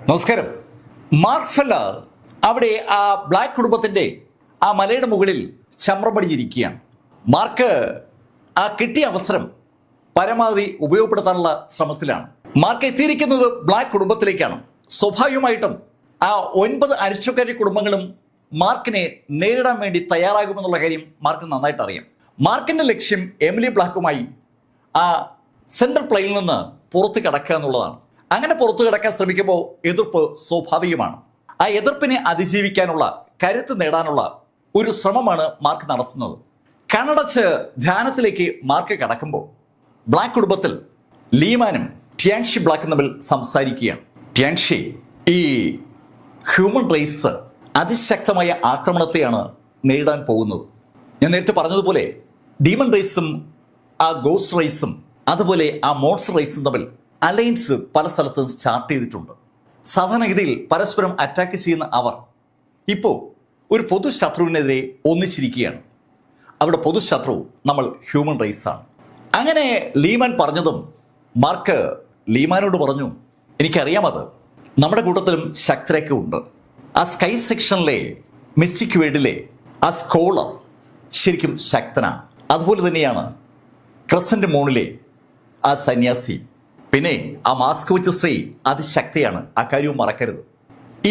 നമസ്കാരം. Mark feller അവിടെ ആ ബ്ലാക്ക് കുടുംബത്തിന്റെ ആ മലയുടെ മുകളിൽ ചമ്രമടിയിരിക്കുകയാണ്. മാർക്ക് ആ കിട്ടിയ അവസരം പരമാവധി ഉപയോഗപ്പെടുത്താനുള്ള ശ്രമത്തിലാണ്. മാർക്ക് എത്തിയിരിക്കുന്നത് ബ്ലാക്ക് കുടുംബത്തിലേക്കാണ്. സ്വാഭാവികമായിട്ടും ആ 9 അരിസ്റ്റോക്രാറ്റിക് കുടുംബങ്ങളും മാർക്കിനെ നേരിടാൻ വേണ്ടി തയ്യാറാകുമെന്നുള്ള കാര്യം മാർക്ക് നന്നായിട്ട് അറിയാം. മാർക്കിന്റെ ലക്ഷ്യം എമിലി ബ്ലാക്കുമായി ആ സെൻട്രൽ പ്ലെയിനിൽ നിന്ന് പുറത്ത് കടക്കുക എന്നുള്ളതാണ്. അങ്ങനെ പുറത്തു കിടക്കാൻ ശ്രമിക്കുമ്പോൾ എതിർപ്പ് സ്വാഭാവികമാണ്. ആ എതിർപ്പിനെ അതിജീവിക്കാനുള്ള കരുത്ത് നേടാനുള്ള ഒരു ശ്രമമാണ് മാർക്ക് നടത്തുന്നത്. കണ്ണടച്ച് ധ്യാനത്തിലേക്ക് മാർക്ക് കടക്കുമ്പോൾ ബ്ലാക്ക് കുടുംബത്തിൽ ലീമാനും ടിയാൻഷി ബ്ലാക്കും തമ്മിൽ സംസാരിക്കുകയാണ്. ടിയാൻഷി ഈ ഹ്യൂമൻ റേസ് അതിശക്തമായ ആക്രമണത്തെയാണ് നേരിടാൻ പോകുന്നത്. ഞാൻ നേരത്തെ പറഞ്ഞതുപോലെ ഡീമൺ റേസും ആ ഗോസ്റ്റ് റേസും അതുപോലെ ആ മോൺസ്റ്റർ റേസും തമ്മിൽ അലയൻസ് പല സ്ഥലത്തും സ്റ്റാർട്ട് ചെയ്തിട്ടുണ്ട്. സാധാരണഗതിയിൽ പരസ്പരം അറ്റാക്ക് ചെയ്യുന്ന അവർ ഇപ്പോൾ ഒരു പൊതു ശത്രുവിനെതിരെ ഒന്നിച്ചിരിക്കുകയാണ്. അവിടെ പൊതു ശത്രു നമ്മൾ ഹ്യൂമൻ റേസാണ്. അങ്ങനെ ലീമാൻ പറഞ്ഞതും മാർക്ക് ലീമാനോട് പറഞ്ഞു, എനിക്കറിയാമത് നമ്മുടെ കൂട്ടത്തിലും ശക്തരൊക്കെ ഉണ്ട്. ആ സ്കൈ സെക്ഷനിലെ മിസ്റ്റിക് വേൾഡിലെ ആ സ്കോളർ ശരിക്കും ശക്തനാണ്. അതുപോലെ തന്നെയാണ് ക്രസന്റ് മൂണിലെ ആ സന്യാസി, പിന്നെ ആ മാസ്ക് വെച്ച സ്ത്രീ അതിശക്തിയാണ്. ആ കാര്യവും മറക്കരുത്.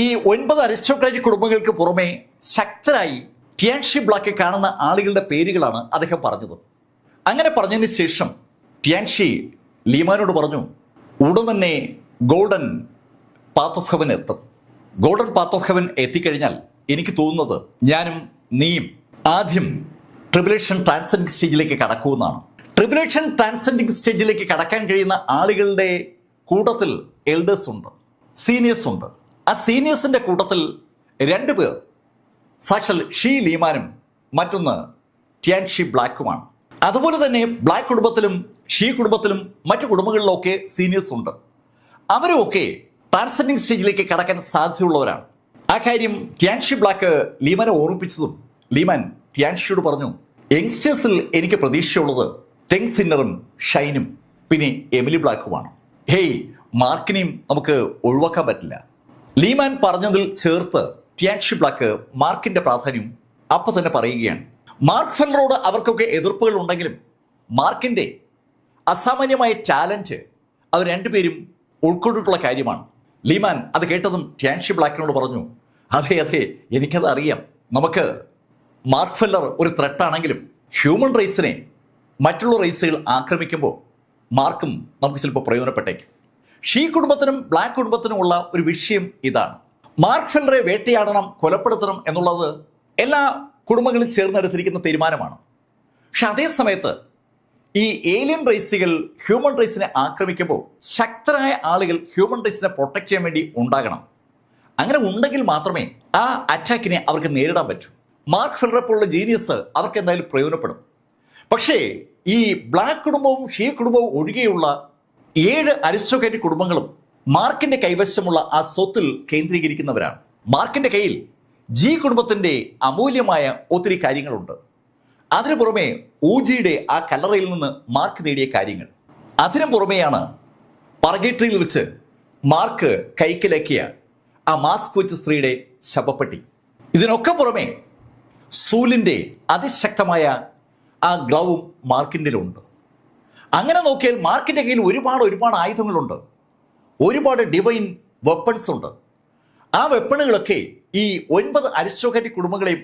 ഈ 9 അരിസ്റ്റോക്രാറ്റിക് കുടുംബങ്ങൾക്ക് പുറമെ ശക്തരായി ടിയാൻഷി ബ്ലാക്ക് കാണുന്ന ആളുകളുടെ പേരുകളാണ് അദ്ദേഹം പറഞ്ഞത്. അങ്ങനെ പറഞ്ഞതിന് ശേഷം ടിയാൻഷി ലീമാനോട് പറഞ്ഞു, ഉടൻ തന്നെ ഗോൾഡൻ പാത്ത് ഓഫ് ഹെവൻ എത്തും. ഗോൾഡൻ പാത്ത് ഓഫ് ഹെവൻ എത്തിക്കഴിഞ്ഞാൽ എനിക്ക് തോന്നുന്നത് ഞാനും നീയും ആദ്യം ട്രിബുലേഷൻ ട്രാൻസെൻഡിങ് സ്റ്റേജിലേക്ക് കടക്കുമെന്നാണ്. ട്രിബുലേഷൻ ട്രാൻസെൻഡിങ് സ്റ്റേജിലേക്ക് കടക്കാൻ കഴിയുന്ന ആളുകളുടെ കൂട്ടത്തിൽ എൽഡേഴ്സ് ഉണ്ട്, സീനിയേഴ്സ് ഉണ്ട്. ആ സീനിയേഴ്സിന്റെ കൂട്ടത്തിൽ 2 പേർ സാക്ഷാൽ ഷീ ലീമാനും മറ്റൊന്ന് ടിയാൻഷി ബ്ലാക്കുമാണ്. അതുപോലെ തന്നെ ബ്ലാക്ക് കുടുംബത്തിലും ഷീ കുടുംബത്തിലും മറ്റു കുടുംബങ്ങളിലൊക്കെ സീനിയേഴ്സ് ഉണ്ട്. അവരുമൊക്കെ ട്രാൻസെൻഡിങ് സ്റ്റേജിലേക്ക് കടക്കാൻ സാധ്യതയുള്ളവരാണ്. ആ കാര്യം ടിയാൻഷി ബ്ലാക്ക് ലീമാനെ ഓർമ്മിപ്പിച്ചതും ലീമാൻ ടിയാൻഷിയോട് പറഞ്ഞു, യങ്സ്റ്റേഴ്സിൽ എനിക്ക് പ്രതീക്ഷയുള്ളത് ടെങ് സിന്നറും ഷൈനും പിന്നെ എമിലി ബ്ലാക്കുമാണ്. ഹേയ്, മാർക്കിനെയും നമുക്ക് ഒഴിവാക്കാൻ പറ്റില്ല. ലീമാൻ പറഞ്ഞതിൽ ചേർത്ത് ടിയാൻഷി ബ്ലാക്ക് മാർക്കിന്റെ പ്രാധാന്യം അപ്പൊ തന്നെ പറയുകയാണ്. മാർക്ക് ഫെല്ലറോട് അവർക്കൊക്കെ എതിർപ്പുകൾ ഉണ്ടെങ്കിലും മാർക്കിന്റെ അസാമാന്യമായ ടാലന്റ് അവർ രണ്ടുപേരും ഉൾക്കൊണ്ടിട്ടുള്ള കാര്യമാണ്. ലീമാൻ അത് കേട്ടതും ടിയാൻഷി ബ്ലാക്കിനോട് പറഞ്ഞു, അതെ അതെ, എനിക്കത് അറിയാം. നമുക്ക് മാർക്ക് ഫെല്ലർ ഒരു ത്രെട്ടാണെങ്കിലും ഹ്യൂമൻ റേസിനെ മറ്റുള്ള റേസുകൾ ആക്രമിക്കുമ്പോൾ മാർക്കും നമുക്ക് ചിലപ്പോൾ പ്രയോജനപ്പെട്ടേക്കും. ഷീ കുടുംബത്തിനും ബ്ലാക്ക് കുടുംബത്തിനും ഉള്ള ഒരു വിഷയം ഇതാണ്. മാർക്ക് ഫെല്ലറെ വേട്ടയാടണം, കൊലപ്പെടുത്തണം എന്നുള്ളത് എല്ലാ കുടുംബങ്ങളും ചേർന്നെടുത്തിരിക്കുന്ന തീരുമാനമാണ്. പക്ഷെ അതേ സമയത്ത് ഈ ഏലിയൻ റേസുകൾ ഹ്യൂമൻ റേസിനെ ആക്രമിക്കുമ്പോൾ ശക്തരായ ആളുകൾ ഹ്യൂമൻ റേസിനെ പ്രൊട്ടക്ട് ചെയ്യാൻ വേണ്ടി ഉണ്ടാകണം. അങ്ങനെ ഉണ്ടെങ്കിൽ മാത്രമേ ആ അറ്റാക്കിനെ അവർക്ക് നേരിടാൻ പറ്റൂ. മാർക്ക് ഫെല്ലറെ പോലുള്ള ജീനിയസ് അവർക്ക് എന്തായാലും പ്രയോജനപ്പെടും. പക്ഷേ ഈ ബ്ലാക്ക് കുടുംബവും ഷീ കുടുംബവും ഒഴികെയുള്ള 7 അരിസ്റ്റോക്രാറ്റിക് കുടുംബങ്ങളും മാർക്കിന്റെ കൈവശമുള്ള ആ സ്വത്തിൽ കേന്ദ്രീകരിക്കുന്നവരാണ്. മാർക്കിന്റെ കയ്യിൽ ജി കുടുംബത്തിന്റെ അമൂല്യമായ ഒത്തിരി കാര്യങ്ങളുണ്ട്. അതിനു പുറമെ ഊജിയുടെ ആ കല്ലറയിൽ നിന്ന് മാർക്ക് നേടിയ കാര്യങ്ങൾ. അതിനു പുറമെയാണ് പർഗേറ്ററിയിൽ വെച്ച് മാർക്ക് കൈക്കലാക്കിയ ആ മാസ്ക് വെച്ച സ്ത്രീയുടെ ശവപ്പെട്ടി. ഇതിനൊക്കെ പുറമെ സൂലിന്റെ അതിശക്തമായ ആ ഗ്ലൗവും മാർക്കിൻ്റെ ഉണ്ട്. അങ്ങനെ നോക്കിയാൽ മാർക്കിൻ്റെ കയ്യിൽ ഒരുപാട് ആയുധങ്ങളുണ്ട്, ഒരുപാട് ഡിവൈൻ വെപ്പൺസ് ഉണ്ട്. ആ വെപ്പണുകളൊക്കെ ഈ 9 അരിസ്റ്റോക്രാറ്റിക് കുടുംബങ്ങളെയും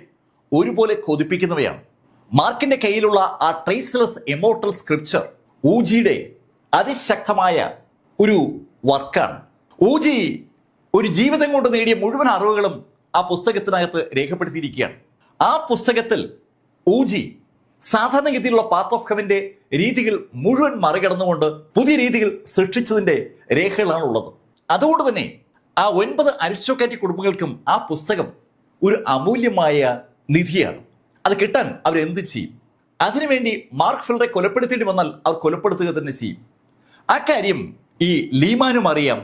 ഒരുപോലെ കൊതിപ്പിക്കുന്നവയാണ്. മാർക്കിൻ്റെ കയ്യിലുള്ള ആ ട്രേസ്ലെസ് ഇമ്മോർട്ടൽ സ്ക്രിപ്ചർ ഊജിയുടെ അതിശക്തമായ ഒരു വർക്കാണ്. ഊജി ഒരു ജീവിതം കൊണ്ട് നേടിയ മുഴുവൻ അറിവുകളും ആ പുസ്തകത്തിനകത്ത് രേഖപ്പെടുത്തിയിരിക്കുകയാണ്. ആ പുസ്തകത്തിൽ ഊജി സാധാരണഗതിയിലുള്ള പാത്ത് ഓഫ് ഹെവന്റെ രീതികൾ മുഴുവൻ മറികടന്നുകൊണ്ട് പുതിയ രീതികൾ സൃഷ്ടിച്ചതിന്റെ രേഖകളാണ് ഉള്ളത്. അതുകൊണ്ട് തന്നെ ആ 9 അരിസ്റ്റോക്രാറ്റിക് കുടുംബങ്ങൾക്കും ആ പുസ്തകം ഒരു അമൂല്യമായ നിധിയാണ്. അത് കിട്ടാൻ അവരെന്ത് ചെയ്യും? അതിനുവേണ്ടി മാർക്ക് ഫെല്ലറെ കൊലപ്പെടുത്തേണ്ടി വന്നാൽ അവർ കൊലപ്പെടുത്തുക തന്നെ ചെയ്യും. ആ കാര്യം ഈ ലീമാനും അറിയാം,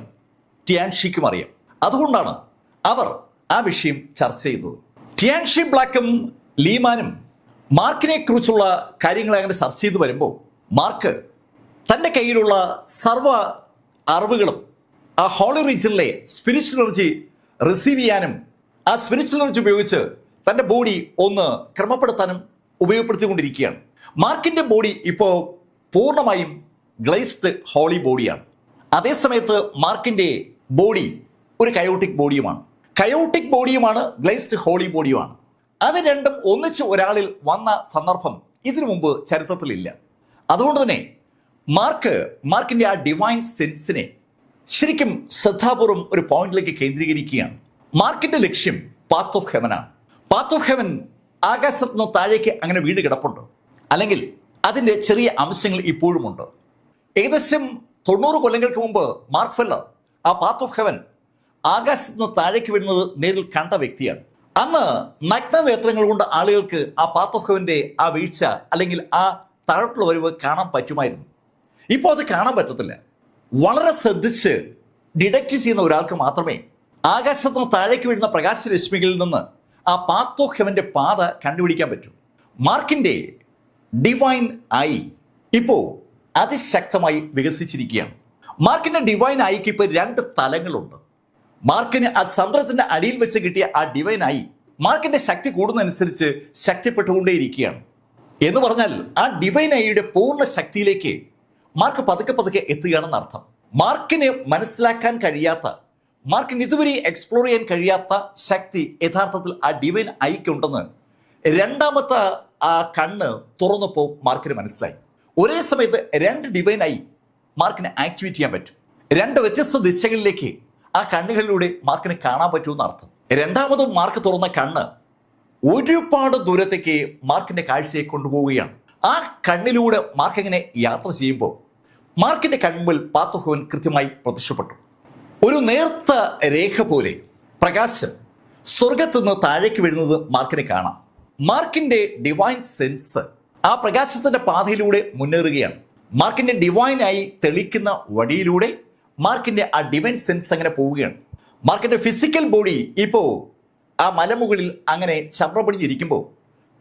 ടിയാൻഷിക്കും അറിയാം. അതുകൊണ്ടാണ് അവർ ആ വിഷയം ചർച്ച ചെയ്തത്. ടിയാൻഷി ബ്ലാക്കും ലീമാനും മാർക്കിനെ കുറിച്ചുള്ള കാര്യങ്ങൾ അങ്ങനെ ചർച്ച ചെയ്ത് വരുമ്പോൾ മാർക്ക് തൻ്റെ കയ്യിലുള്ള സർവ്വ അറിവുകളും ആ ഹോളി റീജിയനിലെ സ്പിരിച്വൽ എനർജി റിസീവ് ചെയ്യാനും ആ സ്പിരിച്വൽ എനർജി ഉപയോഗിച്ച് തൻ്റെ ബോഡി ഒന്ന് ക്രമപ്പെടുത്താനും ഉപയോഗപ്പെടുത്തിക്കൊണ്ടിരിക്കുകയാണ്. മാർക്കിൻ്റെ ബോഡി ഇപ്പോൾ പൂർണ്ണമായും ഗ്ലേസ്ഡ് ഹോളി ബോഡിയാണ്. അതേസമയത്ത് മാർക്കിൻ്റെ ബോഡി ഒരു കയോട്ടിക് ബോഡിയുമാണ്. കയോട്ടിക് ബോഡിയുമാണ്, ഗ്ലേസ്ഡ് ഹോളി ബോഡിയുമാണ്. അത് രണ്ടും ഒന്നിച്ച് ഒരാളിൽ വന്ന സന്ദർഭം ഇതിനു മുമ്പ് ചരിത്രത്തിലില്ല. അതുകൊണ്ട് തന്നെ മാർക്കിൻ്റെ ആ ഡിവൈൻ സെൻസിനെ ശരിക്കും ശ്രദ്ധാപൂർവം ഒരു പോയിന്റിലേക്ക് കേന്ദ്രീകരിക്കുകയാണ്. മാർക്കിൻ്റെ ലക്ഷ്യം പാത്ത് ഓഫ് ഹെവനാണ്. പാത്ത് ഓഫ് ഹെവൻ ആകാശത്ത് നിന്ന് താഴേക്ക് അങ്ങനെ വീട് കിടപ്പുണ്ട്, അല്ലെങ്കിൽ അതിൻ്റെ ചെറിയ അംശങ്ങൾ ഇപ്പോഴുമുണ്ട്. ഏകദേശം 90 കൊല്ലങ്ങൾക്ക് മുമ്പ് മാർക്ക് ഫെല്ലർ ആ പാത്ത് ഓഫ് ഹെവൻ ആകാശത്ത് നിന്ന് താഴേക്ക് വീഴുന്നത് നേരിൽ കണ്ട വ്യക്തിയാണ്. അന്ന് നഗ്ന നേത്രങ്ങൾ കൊണ്ട് ആളുകൾക്ക് ആ പാത്ത് ഓഫ് ഹെവന്റെ ആ വീഴ്ച അല്ലെങ്കിൽ ആ താഴോട്ടുള്ള വരവ് കാണാൻ പറ്റുമായിരുന്നു. ഇപ്പോൾ അത് കാണാൻ പറ്റത്തില്ല. വളരെ ശ്രദ്ധിച്ച് ഡിറ്റക്ട് ചെയ്യുന്ന ഒരാൾക്ക് മാത്രമേ ആകാശത്ത് നിന്ന് താഴേക്ക് വീഴുന്ന പ്രകാശരശ്മികളിൽ നിന്ന് ആ പാത്ത് ഓഫ് ഹെവന്റെ പാത കണ്ടുപിടിക്കാൻ പറ്റൂ. മാർക്കിൻ്റെ ഡിവൈൻ ഐ ഇപ്പോൾ അതിശക്തമായി വികസിച്ചിരിക്കുകയാണ്. മാർക്കിൻ്റെ ഡിവൈൻ ഐക്ക് ഇപ്പോൾ 2 തലങ്ങളുണ്ട്. മാർക്കിന് ആ സമുദ്രത്തിന്റെ അടിയിൽ വെച്ച് കിട്ടിയ ആ ഡിവൈൻ ഐ മാർക്കിന്റെ ശക്തി കൂടുന്നതനുസരിച്ച് ശക്തിപ്പെട്ടുകൊണ്ടേയിരിക്കുകയാണ്. എന്ന് പറഞ്ഞാൽ ആ ഡിവൈൻ ഐയുടെ പൂർണ്ണ ശക്തിയിലേക്ക് മാർക്ക് പതുക്കെ പതുക്കെ എത്തുകയാണെന്ന് അർത്ഥം. മാർക്കിന് മനസ്സിലാക്കാൻ കഴിയാത്ത, മാർക്കിന് ഇതുവരെ എക്സ്പ്ലോർ ചെയ്യാൻ കഴിയാത്ത ശക്തി യഥാർത്ഥത്തിൽ ആ ഡിവൈൻ ഐക്കുണ്ടെന്ന് രണ്ടാമത്തെ ആ കണ്ണ് തുറന്നപ്പോൾ മാർക്കിന് മനസ്സിലായി. ഒരേ സമയത്ത് 2 ഡിവൈൻ ഐ മാർക്കിനെ ആക്ടിവേറ്റ് ചെയ്യാൻ പറ്റും. 2 വ്യത്യസ്ത ദിശകളിലേക്ക് ആ കണ്ണുകളിലൂടെ മാർക്കിന് കാണാൻ പറ്റുമെന്ന് അർത്ഥം. രണ്ടാമതും മാർക്ക് തുറന്ന കണ്ണ് ഒരുപാട് ദൂരത്തേക്ക് മാർക്കിന്റെ കാഴ്ചയെ കൊണ്ടുപോവുകയാണ്. ആ കണ്ണിലൂടെ മാർക്ക് ഇങ്ങനെ യാത്ര ചെയ്യുമ്പോൾ മാർക്കിന്റെ കൺമുമ്പിൽ പാത്ത് ഓഫ് ഹെവൻ കൃത്യമായി പ്രത്യക്ഷപ്പെട്ടു. ഒരു നേർത്ത രേഖ പോലെ പ്രകാശം സ്വർഗത്ത് നിന്ന് താഴേക്ക് വീഴുന്നത് മാർക്കിനെ കാണാം. മാർക്കിന്റെ ഡിവൈൻ സെൻസ് ആ പ്രകാശത്തിന്റെ പാതയിലൂടെ മുന്നേറുകയാണ്. മാർക്കിന്റെ ഡിവൈനായി തെളിക്കുന്ന വഴിയിലൂടെ മാർക്കിന്റെ ആ ഡിവൈൻ സെൻസ് അങ്ങനെ പോവുകയാണ്. മാർക്കിന്റെ ഫിസിക്കൽ ബോഡി ഇപ്പോൾ ആ മലമുകളിൽ അങ്ങനെ ചമ്രപടിഞ്ഞിരിക്കുമ്പോൾ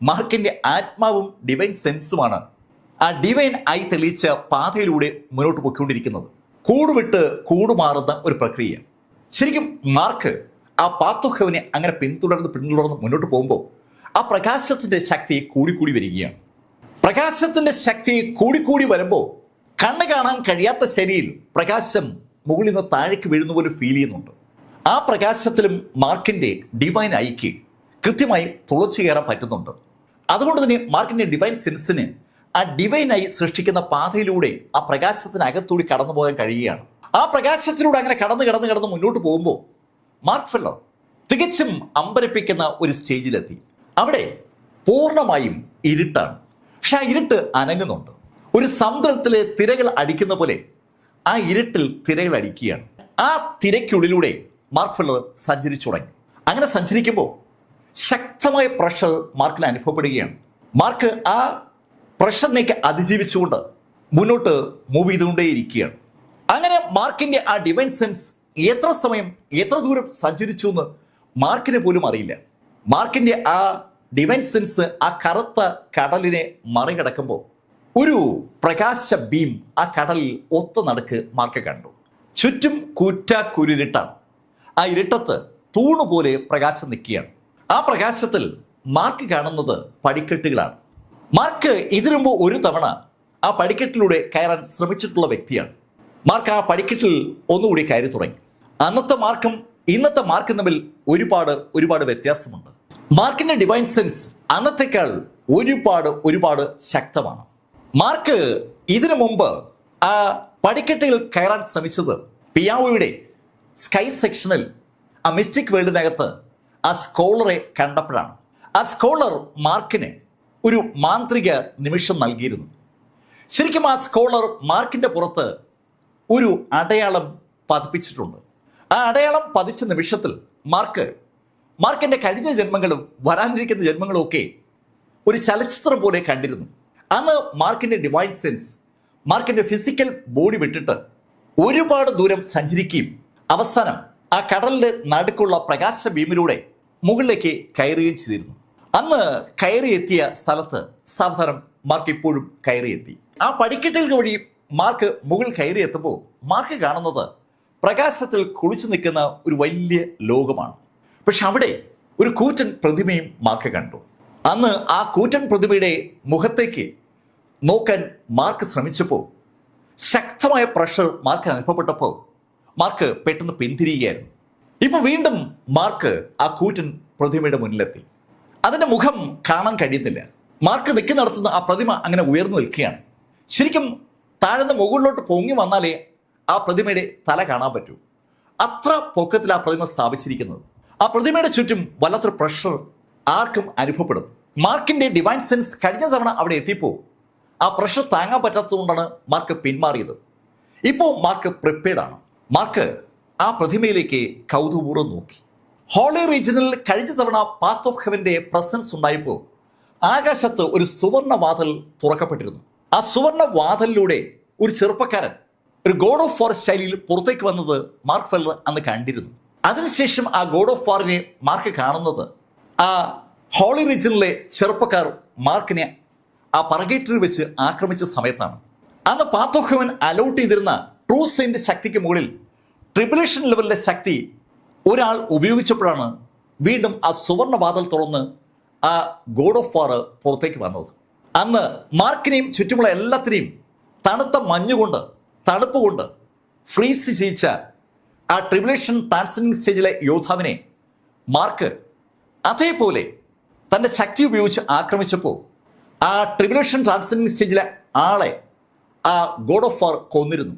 മാർക്കിന്റെ ആത്മാവും ഡിവൈൻ സെൻസുമാണ് ആ ഡിവൈൻ ആയി തെളിയിച്ച പാതയിലൂടെ മുന്നോട്ട് പോയിക്കൊണ്ടിരിക്കുന്നത്. കൂടുവിട്ട് കൂടുമാറുന്ന ഒരു പ്രക്രിയ. ശരിക്കും മാർക്ക് ആ പാത്ത് ഓഫ് ഹെവനെ അങ്ങനെ പിന്തുടർന്ന് മുന്നോട്ട് പോകുമ്പോൾ ആ പ്രകാശത്തിന്റെ ശക്തി കൂടിക്കൂടി വരികയാണ്. പ്രകാശത്തിന്റെ ശക്തി കൂടിക്കൂടി വരുമ്പോൾ കണ്ണ് കാണാൻ കഴിയാത്ത ശരിയിൽ പ്രകാശം മുകളിൽ നിന്ന് താഴേക്ക് വീഴുന്ന പോലെ ഫീൽ ചെയ്യുന്നുണ്ട്. ആ പ്രകാശത്തിലും മാർക്കിന്റെ ഡിവൈൻ ഐക്ക് കൃത്യമായി തുളച്ചു കയറാൻ പറ്റുന്നുണ്ട്. അതുകൊണ്ട് തന്നെ മാർക്കിന്റെ ഡിവൈൻ സെൻസിന് ആ ഡിവൈൻ ഐ സൃഷ്ടിക്കുന്ന പാതയിലൂടെ ആ പ്രകാശത്തിനകത്തൂടി കടന്നു പോകാൻ കഴിയുകയാണ്. ആ പ്രകാശത്തിലൂടെ അങ്ങനെ കടന്ന് മുന്നോട്ട് പോകുമ്പോൾ മാർക്ക് ഫെല്ലർ തികച്ചും അമ്പരപ്പിക്കുന്ന ഒരു സ്റ്റേജിലെത്തി. അവിടെ പൂർണ്ണമായും ഇരുട്ടാണ്. പക്ഷെ ആ ഇരുട്ട് അനങ്ങുന്നുണ്ട്. ഒരു സമുദ്രത്തിലെ തിരകൾ അടിക്കുന്ന പോലെ ആ ഇരുട്ടിൽ തിരകൾ അടിക്കുകയാണ്. ആ തിരയ്ക്കുള്ളിലൂടെ മാർക്ക് ഫെല്ലർ സഞ്ചരിച്ചു തുടങ്ങി. അങ്ങനെ സഞ്ചരിക്കുമ്പോൾ ശക്തമായ പ്രഷർ മാർക്കിന് അനുഭവപ്പെടുകയാണ്. മാർക്ക് ആ പ്രഷറിനേക്ക് അതിജീവിച്ചുകൊണ്ട് മുന്നോട്ട് മൂവ് ചെയ്തുകൊണ്ടേയിരിക്കുകയാണ്. അങ്ങനെ മാർക്കിന്റെ ആ ഡിവൈൻ സെൻസ് എത്ര സമയം എത്ര ദൂരം സഞ്ചരിച്ചു എന്ന് മാർക്കിന് പോലും അറിയില്ല. മാർക്കിന്റെ ആ ഡിവൈൻ സെൻസ് ആ കറുത്ത കടലിനെ മറികടക്കുമ്പോൾ ഒരു പ്രകാശ ബീം ആ കടലിൽ ഒത്ത നടുക്ക് മാർക്ക് കണ്ടു. ചുറ്റും കുരുരിട്ടാണ്. ആ ഇരുട്ടത്ത് തൂണുപോലെ പ്രകാശം നിൽക്കുകയാണ്. ആ പ്രകാശത്തിൽ മാർക്ക് കാണുന്നത് പടിക്കെട്ടുകളാണ്. മാർക്ക് ഇതിനു മുമ്പ് ഒരു തവണ ആ പടിക്കെട്ടിലൂടെ കയറാൻ ശ്രമിച്ചിട്ടുള്ള വ്യക്തിയാണ്. മാർക്ക് ആ പടിക്കെട്ടിൽ ഒന്നുകൂടി കയറി തുടങ്ങി. അന്നത്തെ മാർക്കും ഇന്നത്തെ മാർക്കും തമ്മിൽ ഒരുപാട് വ്യത്യാസമുണ്ട്. മാർക്കിന്റെ ഡിവൈൻ സെൻസ് അന്നത്തേക്കാൾ ഒരുപാട് ശക്തമാണ്. മാർക്ക് ഇതിനു മുമ്പ് ആ പടിക്കെട്ടുകൾ കയറാൻ ശ്രമിച്ചത് പിയാവോയുടെ സ്കൈ സെക്ഷനിൽ ആ മിസ്റ്റിക് വേൾഡിനകത്ത് ആ സ്കോളറെ കണ്ടപ്പോഴാണ്. ആ സ്കോളർ മാർക്കിന് ഒരു മാന്ത്രിക നിമിഷം നൽകിയിരുന്നു. ശരിക്കും ആ സ്കോളർ മാർക്കിന്റെ പുറത്ത് ഒരു അടയാളം പതിപ്പിച്ചിട്ടുണ്ട്. ആ അടയാളം പതിച്ച നിമിഷത്തിൽ മാർക്കിന്റെ കഴിഞ്ഞ ജന്മങ്ങളും വരാനിരിക്കുന്ന ജന്മങ്ങളും ഒക്കെ ഒരു ചലച്ചിത്രം പോലെ കണ്ടിരുന്നു. അന്ന് മാർക്കിന്റെ ഡിവൈൻ സെൻസ് മാർക്കിന്റെ ഫിസിക്കൽ ബോഡി വിട്ടിട്ട് ഒരുപാട് ദൂരം സഞ്ചരിക്കുകയും അവസാനം ആ കടലിന്റെ നടുക്കുള്ള പ്രകാശ ബീമിലൂടെ മുകളിലേക്ക് കയറുകയും ചെയ്തിരുന്നു. അന്ന് കയറിയെത്തിയ സ്ഥലത്ത് സാവധാനം മാർക്ക് ഇപ്പോഴും കയറിയെത്തി. ആ പടിക്കെട്ടുകൾക്ക് വഴി മാർക്ക് മുകളിൽ കയറിയെത്തുമ്പോൾ മാർക്ക് കാണുന്നത് പ്രകാശത്തിൽ കുളിച്ചു നിൽക്കുന്ന ഒരു വലിയ ലോകമാണ്. പക്ഷെ അവിടെ ഒരു കൂറ്റൻ പ്രതിമയും മാർക്ക് കണ്ടു. അന്ന് ആ കൂറ്റൻ പ്രതിമയുടെ മുഖത്തേക്ക് നോക്കാൻ മാർക്ക് ശ്രമിച്ചപ്പോൾ ശക്തമായ പ്രഷർ മാർക്ക് അനുഭവപ്പെട്ടപ്പോൾ മാർക്ക് പെട്ടെന്ന് പിന്തിരിയുകയായിരുന്നു. ഇപ്പൊ വീണ്ടും മാർക്ക് ആ കൂറ്റൻ പ്രതിമയുടെ മുന്നിലെത്തി. അതിന്റെ മുഖം കാണാൻ കഴിയുന്നില്ല. മാർക്ക് നിൽക്കുന്നിടത്തുനിന്ന് ആ പ്രതിമ അങ്ങനെ ഉയർന്നു നിൽക്കുകയാണ്. ശരിക്കും താഴ്ന്ന മുകളിലോട്ട് പൊങ്ങി വന്നാലേ ആ പ്രതിമയുടെ തല കാണാൻ പറ്റൂ. അത്ര പൊക്കത്തിൽ ആ പ്രതിമ സ്ഥാപിച്ചിരിക്കുന്നത്. ആ പ്രതിമയുടെ ചുറ്റും വല്ലാത്തൊരു പ്രഷർ ആർക്കും അനുഭവപ്പെടും. മാർക്കിന്റെ ഡിവൈൻ സെൻസ് കഴിഞ്ഞ തവണ അവിടെ എത്തിയപ്പോൾ ആ പ്രഷർ താങ്ങാൻ പറ്റാത്തതുകൊണ്ടാണ് മാർക്ക് പിന്മാറിയത്. ഇപ്പോൾ മാർക്ക് പ്രിപ്പയർഡ് ആണ്. മാർക്ക് ആ പ്രതിമയിലേക്ക് കൗതുകപൂർവ്വം നോക്കി. ഹോളി റീജിയനിൽ കഴിഞ്ഞ തവണ പാത്ത് ഓഫ് ഹെവന്റെ പ്രസൻസ് ഉണ്ടായപ്പോൾ ആകാശത്ത് ഒരു സുവർണ വാതിൽ തുറക്കപ്പെട്ടിരുന്നു. ആ സുവർണ വാതിലിലൂടെ ഒരു ചെറുപ്പക്കാരൻ ഒരു ഗോഡ് ഓഫ് വാർ ശൈലിയിൽ പുറത്തേക്ക് വന്നത് മാർക്ക് ഫെല്ലർ അന്ന് കണ്ടിരുന്നു. അതിനുശേഷം ആ ഗോഡ് ഓഫ് വാറിനെ മാർക്ക് കാണുന്നത് ആ ഹോളി റീജിയനിലെ ചെറുപ്പക്കാർ മാർക്കിനെ ആ പറഗേറ്ററിൽ വെച്ച് ആക്രമിച്ച സമയത്താണ്. അന്ന് പാത്ത് ഓഫ് ഹെവൻ അലോട്ട് ചെയ്തിരുന്ന ട്രൂ സെയിന്റ് ശക്തിക്ക് മുകളിൽ ട്രിബുലേഷൻ ലെവലിലെ ശക്തി ഒരാൾ ഉപയോഗിച്ചപ്പോഴാണ് വീണ്ടും ആ സുവർണ വാതിൽ തുറന്ന് ആ ഗോഡ് ഓഫ് വാർ പുറത്തേക്ക് വന്നത്. അന്ന് മാർക്കിനെയും ചുറ്റുമുള്ള എല്ലാത്തിനെയും തണുത്ത മഞ്ഞുകൊണ്ട് തണുപ്പ് കൊണ്ട് ഫ്രീസ് ചെയ്യിച്ച ആ ട്രിബുലേഷൻ ട്രാൻസെൻഡിങ് സ്റ്റേജിലെ യോദ്ധാവിനെ മാർക്ക് അതേപോലെ തൻ്റെ ശക്തി ഉപയോഗിച്ച് ആക്രമിച്ചപ്പോൾ ആ ട്രിബുലേഷൻ ട്രാൻസെൻഡിങ് സ്റ്റേജിലെ ആളെ ആ ഗോഡ് ഓഫ് വാർ കൊന്നിരുന്നു.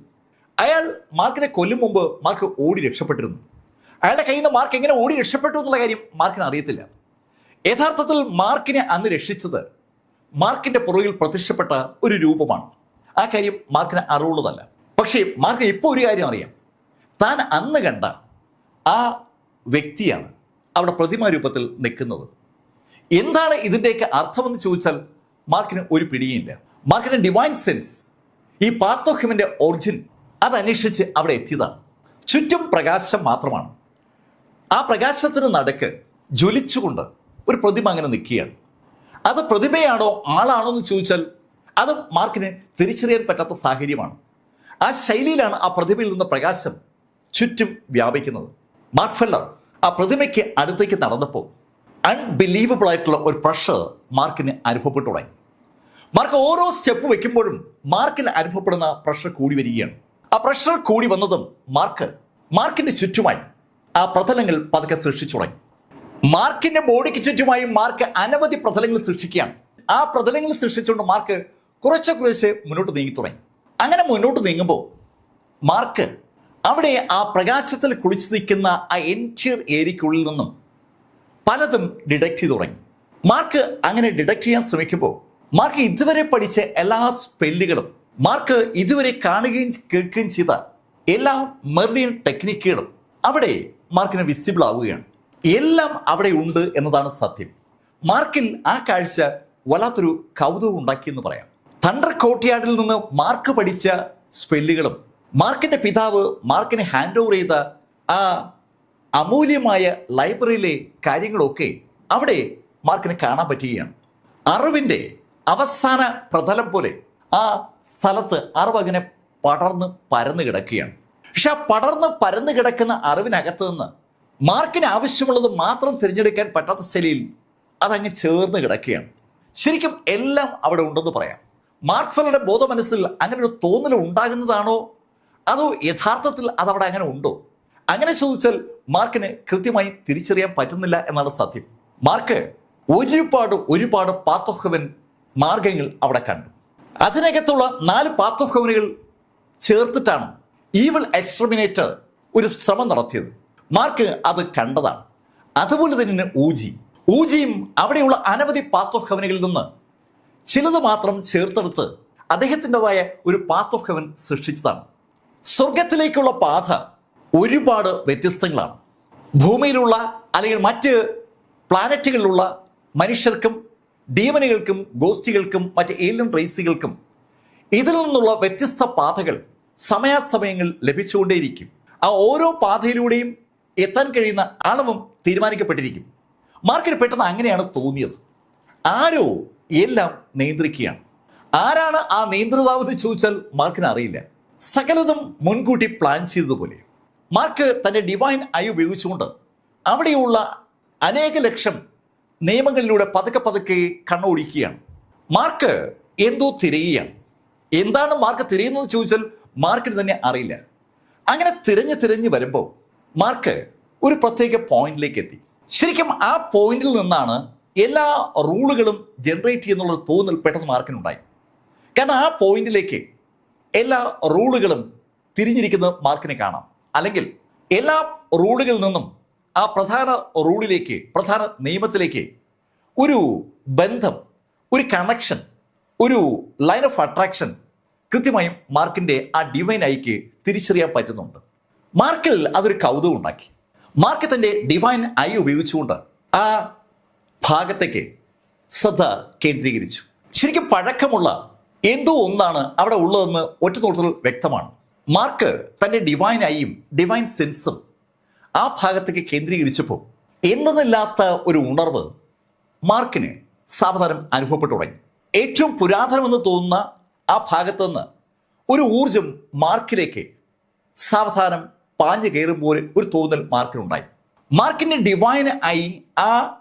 അയാൾ മാർക്കിനെ കൊല്ലും മുമ്പ് മാർക്ക് ഓടി രക്ഷപ്പെട്ടിരുന്നു. അയാളുടെ കയ്യിൽ നിന്ന് മാർക്ക് എങ്ങനെ ഓടി രക്ഷപ്പെട്ടു എന്നുള്ള കാര്യം മാർക്കിന് അറിയത്തില്ല. യഥാർത്ഥത്തിൽ മാർക്കിനെ അന്ന് രക്ഷിച്ചത് മാർക്കിന്റെ പുറകിൽ പ്രത്യക്ഷപ്പെട്ട ഒരു രൂപമാണ്. ആ കാര്യം മാർക്കിന് അറിവുള്ളതല്ല. പക്ഷേ മാർക്കിന് ഇപ്പോൾ ഒരു കാര്യം അറിയാം. താൻ അന്ന് കണ്ട ആ വ്യക്തിയാണ് അവിടെ പ്രതിമാ രൂപത്തിൽ നിൽക്കുന്നത്. എന്താണ് ഇതിൻ്റെയൊക്കെ അർത്ഥമെന്ന് ചോദിച്ചാൽ മാർക്കിന് ഒരു പിടിയില്ല. മാർക്കിന്റെ ഡിവൈൻ സെൻസ് ഈ പാത്ത് ഓഫ് ഹെവന്റെ ഒറിജിൻ അത് അന്വേഷിച്ച് അവിടെ എത്തിയതാണ്. ചുറ്റും പ്രകാശം മാത്രമാണ്. ആ പ്രകാശത്തിന് നടുക്ക് ജ്വലിച്ചുകൊണ്ട് ഒരു പ്രതിമ അങ്ങനെ നിൽക്കുകയാണ്. അത് പ്രതിമയാണോ ആളാണോ എന്ന് ചോദിച്ചാൽ അത് മാർക്കിന് തിരിച്ചറിയാൻ പറ്റാത്ത സാഹചര്യമാണ്. ആ ശൈലിയിലാണ് ആ പ്രതിമയിൽ നിന്ന് പ്രകാശം ചുറ്റും വ്യാപിക്കുന്നത്. മാർക്ക് ഫെല്ലർ ആ പ്രതിമയ്ക്ക് അടുത്തേക്ക് നടന്നപ്പോൾ അൺബിലീവബിൾ ആയിട്ടുള്ള ഒരു പ്രഷർ മാർക്കിന് അനുഭവപ്പെട്ടു തുടങ്ങി. മാർക്ക് ഓരോ സ്റ്റെപ്പ് വെക്കുമ്പോഴും മാർക്കിന് അനുഭവപ്പെടുന്ന പ്രഷർ കൂടി വരികയാണ്. ആ പ്രഷർ കൂടി വന്നതും മാർക്കിന്റെ ചുറ്റുമായി ആ പ്രതലങ്ങൾ പതുക്കെ സൃഷ്ടിച്ചു തുടങ്ങി. മാർക്കിന്റെ ബോഡിക്ക് ചുറ്റുമായി മാർക്ക് അനവധി പ്രതലങ്ങൾ സൃഷ്ടിക്കുകയാണ്. ആ പ്രതലങ്ങൾ സൃഷ്ടിച്ചുകൊണ്ട് മാർക്ക് കുറച്ച് മുന്നോട്ട് നീങ്ങി തുടങ്ങി. അങ്ങനെ മുന്നോട്ട് നീങ്ങുമ്പോൾ മാർക്ക് അവിടെ ആ പ്രകാശത്തിൽ കുളിച്ചു നിൽക്കുന്ന ആ എൻറ്റിയർ ഏരിയയ്ക്കുള്ളിൽ നിന്നും പലതും ഡിഡക്റ്റ് ചെയ്തു തുടങ്ങി. മാർക്ക് അങ്ങനെ ഡിഡക്റ്റ് ചെയ്യാൻ ശ്രമിക്കുമ്പോൾ മാർക്ക് ഇതുവരെ പഠിച്ച എല്ലാ സ്പെല്ലുകളും മാർക്ക് ഇതുവരെ കാണുകയും കേൾക്കുകയും ചെയ്ത എല്ലാ മെർലിയൻ ടെക്നിക്കുകളും അവിടെ മാർക്കിന് വിസിബിൾ ആവുകയാണ്. എല്ലാം അവിടെ ഉണ്ട് എന്നതാണ് സത്യം. മാർക്കിൽ ആ കാഴ്ച വല്ലാത്തൊരു കൗതുകം ഉണ്ടാക്കിയെന്ന് പറയാം. തണ്ടർ കോർട്ട്യാർഡിൽ നിന്ന് മാർക്ക് പഠിച്ച സ്പെല്ലുകളും മാർക്കിന്റെ പിതാവ് മാർക്കിനെ ഹാൻഡ് ഓവർ ചെയ്ത ആ അമൂല്യമായ ലൈബ്രറിയിലെ കാര്യങ്ങളൊക്കെ അവിടെ മാർക്കിന് കാണാൻ പറ്റുകയാണ്. അറിവിന്റെ അവസാന പ്രതലം പോലെ ആ സ്ഥലത്ത് അറിവ് അങ്ങനെ പടർന്ന് പരന്നു കിടക്കുകയാണ്. പക്ഷെ ആ പടർന്ന് പരന്നു കിടക്കുന്ന അറിവിനകത്ത് നിന്ന് മാർക്കിന് ആവശ്യമുള്ളത് മാത്രം തിരഞ്ഞെടുക്കാൻ പറ്റാത്ത ശൈലിയിൽ അതങ്ങ് ചേർന്ന് കിടക്കുകയാണ്. ശരിക്കും എല്ലാം അവിടെ ഉണ്ടെന്ന് പറയാം. മാർക്ക് ഫെല്ലറുടെ ബോധമനസ്സിൽ അങ്ങനെ ഒരു തോന്നൽ ഉണ്ടാകുന്നതാണോ അതോ യഥാർത്ഥത്തിൽ അതവിടെ അങ്ങനെ ഉണ്ടോ? അങ്ങനെ ചോദിച്ചാൽ മാർക്കിന് കൃത്യമായി തിരിച്ചറിയാൻ പറ്റുന്നില്ല എന്നാണ് സത്യം. മാർക്ക് ഒരുപാട് പാത്ത് ഓഫ് ഹെവൻ മാർഗങ്ങൾ അവിടെ കണ്ടു. അതിനകത്തുള്ള 4 പാത്ത് ഓഫ് ഹെവനുകൾ ചേർത്തിട്ടാണ് ഈവിൾ എക്സ്ട്രമിനേറ്റർ ഒരു ശ്രമം നടത്തിയത്. മാർക്ക് അത് കണ്ടതാണ്. അതുപോലെ തന്നെ ഊജിയും അവിടെയുള്ള അനവധി പാത്ത് ഓഫ് ഹെവനുകളിൽ നിന്ന് ചിലത് മാത്രം ചേർത്തെടുത്ത് അദ്ദേഹത്തിൻ്റെതായ ഒരു പാത്ത് ഓഫ് ഹെവൻ സൃഷ്ടിച്ചതാണ്. സ്വർഗത്തിലേക്കുള്ള പാത ഒരുപാട് വ്യത്യസ്തങ്ങളാണ്. ഭൂമിയിലുള്ള അല്ലെങ്കിൽ മറ്റ് പ്ലാനറ്റുകളിലുള്ള മനുഷ്യർക്കും ഡീമനുകൾക്കും ഗോസ്റ്റികൾക്കും മറ്റ് ഏലിയൻ റേസുകൾക്കും ഇതിൽ നിന്നുള്ള വ്യത്യസ്ത പാതകൾ സമയാസമയങ്ങളിൽ ലഭിച്ചുകൊണ്ടേയിരിക്കും. ആ ഓരോ പാതയിലൂടെയും എത്താൻ കഴിയുന്ന അളവും തീരുമാനിക്കപ്പെട്ടിരിക്കും. മാർക്കിന് പെട്ടെന്ന് അങ്ങനെയാണ് തോന്നിയത്. ആരോ എല്ലാം നിയന്ത്രിക്കുകയാണ്. ആരാണ് ആ നിയന്ത്രിതാവെന്ന് ചോദിച്ചാൽ മാർക്കിന് അറിയില്ല. സകലതും മുൻകൂട്ടി പ്ലാൻ ചെയ്തതുപോലെ മാർക്ക് തന്റെ ഡിവൈൻ ഐ ഉപയോഗിച്ചുകൊണ്ട് അവിടെയുള്ള അനേക ലക്ഷം നിയമങ്ങളിലൂടെ പതുക്കെ പതുക്കെ കണ്ണോടിക്കുകയാണ്. മാർക്ക് എന്തോ തിരയുകയാണ്. എന്താണ് മാർക്ക് തിരയുന്നത് ചോദിച്ചാൽ മാർക്കിന് തന്നെ അറിയില്ല. അങ്ങനെ തിരഞ്ഞു വരുമ്പോൾ മാർക്ക് ഒരു പ്രത്യേക പോയിന്റിലേക്ക് എത്തി. ശരിക്കും ആ പോയിന്റിൽ നിന്നാണ് എല്ലാ റൂളുകളും ജനറേറ്റ് ചെയ്യുന്നുള്ള തോന്നൽ പെട്ടെന്ന് മാർക്കിനുണ്ടായി. കാരണം ആ പോയിന്റിലേക്ക് എല്ലാ റൂളുകളും തിരിഞ്ഞിരിക്കുന്നത് മാർക്കിനെ കാണാം. അല്ലെങ്കിൽ എല്ലാ റൂളുകളിൽ നിന്നും ആ പ്രധാന റൂളിലേക്ക്, പ്രധാന നിയമത്തിലേക്ക് ഒരു ബന്ധം, ഒരു കണക്ഷൻ, ഒരു ലൈൻ ഓഫ് അട്രാക്ഷൻ കൃത്യമായും മാർക്കിന്റെ ആ ഡിവൈൻ ഐക്ക് തിരിച്ചറിയാൻ പറ്റുന്നുണ്ട്. മാർക്കിൽ അതൊരു കൗതുകം ഉണ്ടാക്കി. മാർക്ക് തന്റെ ഡിവൈൻ ഐ ഉപയോഗിച്ചുകൊണ്ട് ആ ഭാഗത്തേക്ക് ശ്രദ്ധ കേന്ദ്രീകരിച്ചു. ശരിക്കും പഴക്കമുള്ള എന്തോ ഒന്നാണ് അവിടെ ഉള്ളതെന്ന് ഒറ്റ നോട്ടത്തിൽ വ്യക്തമാണ്. മാർക്ക് തന്റെ ഡിവൈൻ ഐയും ഡിവൈൻ സെൻസും ആ ഭാഗത്തേക്ക് കേന്ദ്രീകരിച്ചപ്പോൾ എന്നതില്ലാത്ത ഒരു ഉണർവ് മാർക്കിന് സാവധാനം അനുഭവപ്പെട്ടു തുടങ്ങി. ഏറ്റവും പുരാതനമെന്ന് തോന്നുന്ന ആ ഭാഗത്തു നിന്ന് ഒരു ഊർജം മാർക്കിലേക്ക് സാവധാനം പാഞ്ഞു കയറുമ്പോൾ ഒരു തോന്നൽ മാർക്കിനുണ്ടായി. മാർക്കിന്റെ ഡിവൈൻ ഐ ആ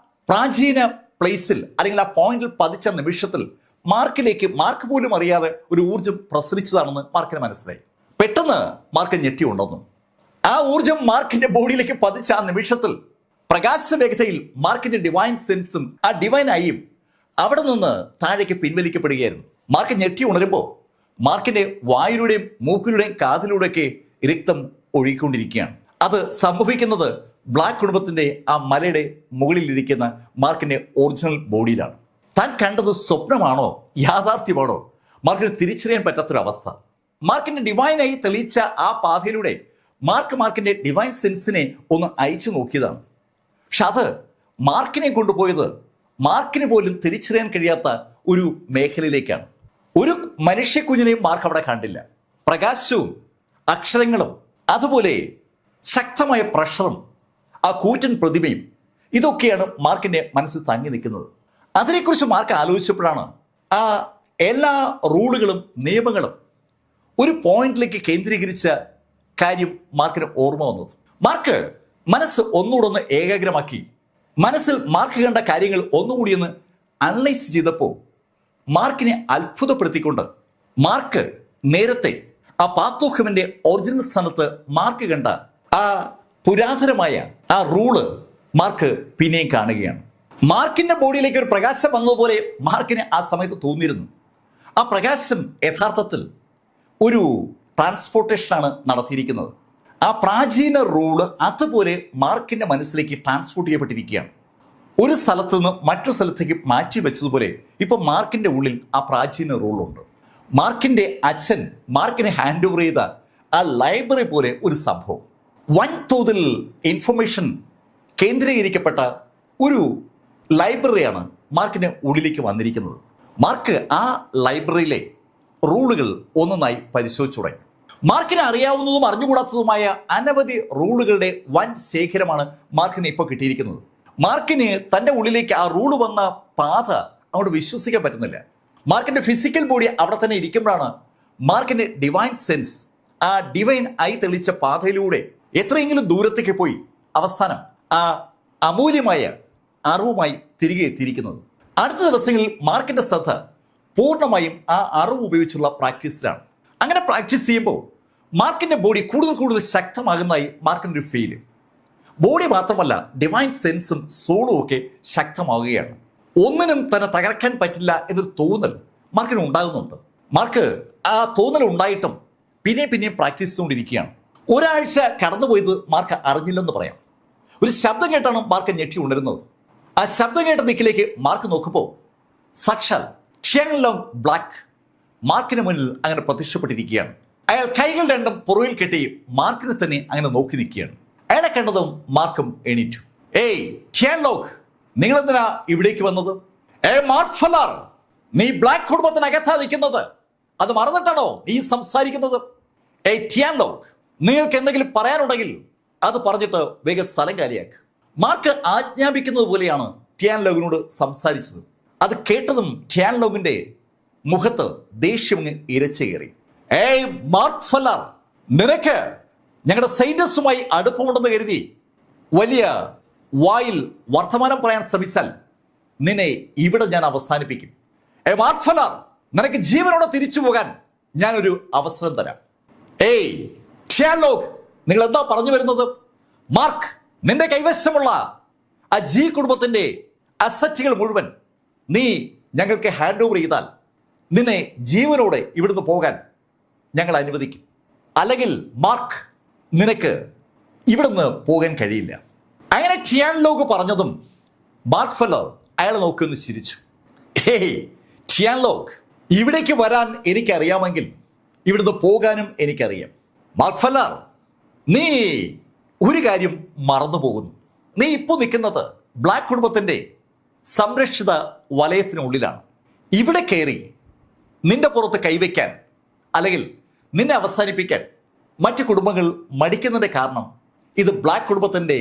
പ്രാചീന പ്ലേസിൽ അല്ലെങ്കിൽ ആ പോയിന്റിൽ പതിച്ച നിമിഷത്തിൽ മാർക്ക് പോലും അറിയാതെ ഒരു ഊർജം പ്രസരിച്ചതാണെന്ന് മാർക്കിന് മനസ്സിലായി. പെട്ടെന്ന് മാർക്ക് ഞെട്ടി ഉണ്ടെന്നു. ആ ഊർജം മാർക്കിന്റെ ബോഡിയിലേക്ക് പതിച്ച ആ നിമിഷത്തിൽ പ്രകാശ വേഗതയിൽ മാർക്കിന്റെ ഡിവൈൻ സെൻസും ആ ഡിവൈൻ ഐയും അവിടെ നിന്ന് താഴേക്ക് പിൻവലിക്കപ്പെടുകയായിരുന്നു. മാർക്ക് ഞെട്ടി ഉണരുമ്പോൾ മാർക്കിന്റെ വായിലൂടെയും മൂക്കിലൂടെയും കാതിലൂടെയൊക്കെ രക്തം ഒഴുകിക്കൊണ്ടിരിക്കുകയാണ്. അത് സംഭവിക്കുന്നത് ബ്ലാക്ക് കുടുംബത്തിന്റെ ആ മലയുടെ മുകളിലിരിക്കുന്ന മാർക്കിന്റെ ഒറിജിനൽ ബോഡിയിലാണ്. താൻ കണ്ടത് സ്വപ്നമാണോ യാഥാർത്ഥ്യമാണോ മാർക്കിന് തിരിച്ചറിയാൻ പറ്റാത്തൊരവസ്ഥ. മാർക്കിന്റെ ഡിവൈനായി തെളിയിച്ച ആ പാതയിലൂടെ മാർക്കിന്റെ ഡിവൈൻ സെൻസിനെ ഒന്ന് അയച്ചു നോക്കിയതാണ്. പക്ഷെ അത് മാർക്കിനെ കൊണ്ടുപോയത് മാർക്കിന് പോലും തിരിച്ചറിയാൻ കഴിയാത്ത ഒരു മേഖലയിലേക്കാണ്. ഒരു മനുഷ്യക്കുഞ്ഞിനെയും മാർക്ക് അവിടെ കണ്ടില്ല. പ്രകാശവും അക്ഷരങ്ങളും അതുപോലെ ശക്തമായ പ്രഷറും ആ കൂറ്റൻ പ്രതിമയും ഇതൊക്കെയാണ് മാർക്കിന്റെ മനസ്സിൽ തങ്ങി നിൽക്കുന്നത്. അതിനെക്കുറിച്ച് മാർക്ക് ആലോചിച്ചപ്പോഴാണ് ആ എല്ലാ റൂളുകളും നിയമങ്ങളും ഒരു പോയിന്റിലേക്ക് കേന്ദ്രീകരിച്ച കാര്യം മാർക്കിന് ഓർമ്മ വന്നത്. മാർക്ക് മനസ്സ് ഒന്നുകൂടെ ഏകാഗ്രമാക്കി മനസ്സിൽ മാർക്ക് കണ്ട കാര്യങ്ങൾ ഒന്നുകൂടി ഒന്ന് അനലൈസ് ചെയ്തപ്പോൾ മാർക്കിനെ അത്ഭുതപ്പെടുത്തിക്കൊണ്ട് മാർക്ക് നേരത്തെ ആ പാത്തോഹമിന്റെ ഒറിജിനൽ സ്ഥാനത്ത് മാർക്ക് കണ്ട ആ പുരാതനമായ ആ റൂള് മാർക്ക് പിന്നെയും കാണുകയാണ്. മാർക്കിന്റെ ബോഡിയിലേക്ക് ഒരു പ്രകാശം വന്നതുപോലെ മാർക്കിന് ആ സമയത്ത് തോന്നിയിരുന്നു. ആ പ്രകാശം യഥാർത്ഥത്തിൽ ഒരു ട്രാൻസ്പോർട്ടേഷനാണ് നടത്തിയിരിക്കുന്നത്. ആ പ്രാചീന റൂള് അതുപോലെ മാർക്കിന്റെ മനസ്സിലേക്ക് ട്രാൻസ്പോർട്ട് ചെയ്യപ്പെട്ടിരിക്കുകയാണ്. ഒരു സ്ഥലത്ത് നിന്ന് മറ്റൊരു സ്ഥലത്തേക്ക് മാറ്റി വെച്ചതുപോലെ ഇപ്പൊ മാർക്കിന്റെ ഉള്ളിൽ ആ പ്രാചീന റൂളുണ്ട്. മാർക്കിന്റെ അച്ഛൻ മാർക്കിനെ ഹാൻഡ് ഓവർ ചെയ്ത ആ ലൈബ്രറി പോലെ ഒരു സംഭവം, വൻതോതിൽ ഇൻഫർമേഷൻ കേന്ദ്രീകരിക്കപ്പെട്ട ഒരു ലൈബ്രറിയാണ് മാർക്കിന്റെ ഉള്ളിലേക്ക് വന്നിരിക്കുന്നത്. മാർക്ക് ആ ലൈബ്രറിയിലെ റൂളുകൾ ഒന്നൊന്നായി പരിശോധിച്ചു തുടങ്ങി. മാർക്കിന് അറിയാവുന്നതും അറിഞ്ഞുകൂടാത്തതുമായ അനവധി റൂളുകളുടെ വൻ ശേഖരമാണ് മാർക്കിന് ഇപ്പോൾ കിട്ടിയിരിക്കുന്നത്. മാർക്കിന് തൻ്റെ ഉള്ളിലേക്ക് ആ റൂള് വന്ന പാത അങ്ങോട്ട് വിശ്വസിക്കാൻ പറ്റുന്നില്ല. മാർക്കിന്റെ ഫിസിക്കൽ ബോഡി അവിടെ തന്നെ ഇരിക്കുമ്പോഴാണ് മാർക്കിന്റെ ഡിവൈൻ സെൻസ് ആ ഡിവൈൻ ഐ തെളിച്ച പാതയിലൂടെ എത്രയെങ്കിലും ദൂരത്തേക്ക് പോയി അവസാനം ആ അമൂല്യമായ അറിവുമായി തിരികെ എത്തിയിരിക്കുന്നത്. അടുത്ത ദിവസങ്ങളിൽ മാർക്കിന്റെ ശ്രദ്ധ പൂർണ്ണമായും ആ അറിവ് ഉപയോഗിച്ചുള്ള പ്രാക്ടീസിലാണ്. അങ്ങനെ പ്രാക്ടീസ് ചെയ്യുമ്പോൾ മാർക്കിന്റെ ബോഡി കൂടുതൽ ശക്തമാകുന്നതായി മാർക്കിന്റെ ഒരു ഫീല്. ബോഡി മാത്രമല്ല, ഡിവൈൻ സെൻസും സോളും ഒക്കെ ശക്തമാവുകയാണ്. ഒന്നിനും തന്നെ തകർക്കാൻ പറ്റില്ല എന്നൊരു തോന്നൽ മാർക്കിന് ഉണ്ടാകുന്നുണ്ട്. മാർക്ക് ആ തോന്നൽ ഉണ്ടായിട്ടും പിന്നെയും പ്രാക്ടീസ് ചെയ്തുകൊണ്ടിരിക്കുകയാണ്. ഒരാഴ്ച കടന്നുപോയത് മാർക്ക് അറിഞ്ഞില്ലെന്ന് പറയാം. ഒരു ശബ്ദം കേട്ടാണ് മാർക്ക് ഞെട്ടി ഉണരുന്നത്. ആ ശബ്ദം കേട്ട ദിക്കിലേക്ക് മാർക്ക് നോക്കുമ്പോൾ സാക്ഷാൽ ടിയാങ് ലോങ് ബ്ലാക്ക് മാർക്കിന് മുന്നിൽ അങ്ങനെ പ്രത്യക്ഷപ്പെട്ടിരിക്കുകയാണ്. അയാൾ കൈകൾ രണ്ടും പുറകിൽ കെട്ടി മാർക്കിനെ തന്നെ അങ്ങനെ നോക്കി നിൽക്കുകയാണ്. അയാളെ കണ്ടതും മാർക്കും എണീറ്റു. ഏയ് ടിയാങ് ലോങ്, നിങ്ങൾ എന്തിനാ ഇവിടേക്ക് വന്നത്? മാർക്ക് ഫലാർ, നീ ബ്ലാക്ക് കുടുംബത്തിനകത്താ നിൽക്കുന്നത്, അത് മറന്നിട്ടാണോ നീ സംസാരിക്കുന്നത്? ടിയാങ് ലോങ്, നിങ്ങൾക്ക് എന്തെങ്കിലും പറയാനുണ്ടെങ്കിൽ അത് പറഞ്ഞിട്ട് വേഗം സ്ഥലം കാലിയാക്ക്. മാർക്ക് ആജ്ഞാപിക്കുന്നത് പോലെയാണ് ടിയാങ് ലോങ്ങിനോട് സംസാരിച്ചത്. അത് കേട്ടതും ടിയാങ് ലോങ്ങിന്റെ മുഖത്ത് ദേഷ്യം ഇരച്ചു കയറി. മാർക്ക് ഫലാർ, നിനക്ക് ഞങ്ങളുടെ സൈന്യസുമായി അടുപ്പമുണ്ടെന്ന് കരുതി വലിയ വായിൽ വർത്തമാനം പറയാൻ ശ്രമിച്ചാൽ നിന്നെ ഇവിടെ ഞാൻ അവസാനിപ്പിക്കും. മാർക്ക് ഫെല്ലർ, നിനക്ക് ജീവനോടെ തിരിച്ചു പോകാൻ ഞാനൊരു അവസരം തരാം. ഷിയാൻലോങ്, നിങ്ങൾ എന്താ പറഞ്ഞു വരുന്നത്? മാർക്ക്, നിന്റെ കൈവശമുള്ള ആ ജി കുടുംബത്തിന്റെ അസറ്റുകൾ മുഴുവൻ നീ ഞങ്ങൾക്ക് ഹാൻഡ് ഓവർ ചെയ്താൽ നിന്നെ ജീവനോടെ ഇവിടുന്ന് പോകാൻ ഞങ്ങൾ അനുവദിക്കും. അല്ലെങ്കിൽ മാർക്ക്, നിനക്ക് ഇവിടുന്ന് പോകാൻ കഴിയില്ല. അങ്ങനെ ഷിയാൻലോങ് പറഞ്ഞതും മാർക്ക് ഫെല്ലർ അയാളെ നോക്കിയൊന്ന് ചിരിച്ചു. ഷിയാൻലോങ്, ഇവിടേക്ക് വരാൻ എനിക്കറിയാമെങ്കിൽ ഇവിടുന്ന് പോകാനും എനിക്കറിയാം. മാർക്ക് ഫെല്ലർ, നീ ഒരു കാര്യം മറന്നു പോകുന്നു. നീ ഇപ്പോൾ നിൽക്കുന്നത് ബ്ലാക്ക് കുടുംബത്തിന്റെ സംരക്ഷിത വലയത്തിനുള്ളിലാണ്. ഇവിടെ കയറി നിന്റെ പുറത്ത് കൈവയ്ക്കാൻ അല്ലെങ്കിൽ നിന്നെ അവസാനിപ്പിക്കാൻ മറ്റു കുടുംബങ്ങൾ മടിക്കുന്നതിന്റെ കാരണം ഇത് ബ്ലാക്ക് കുടുംബത്തിന്റെ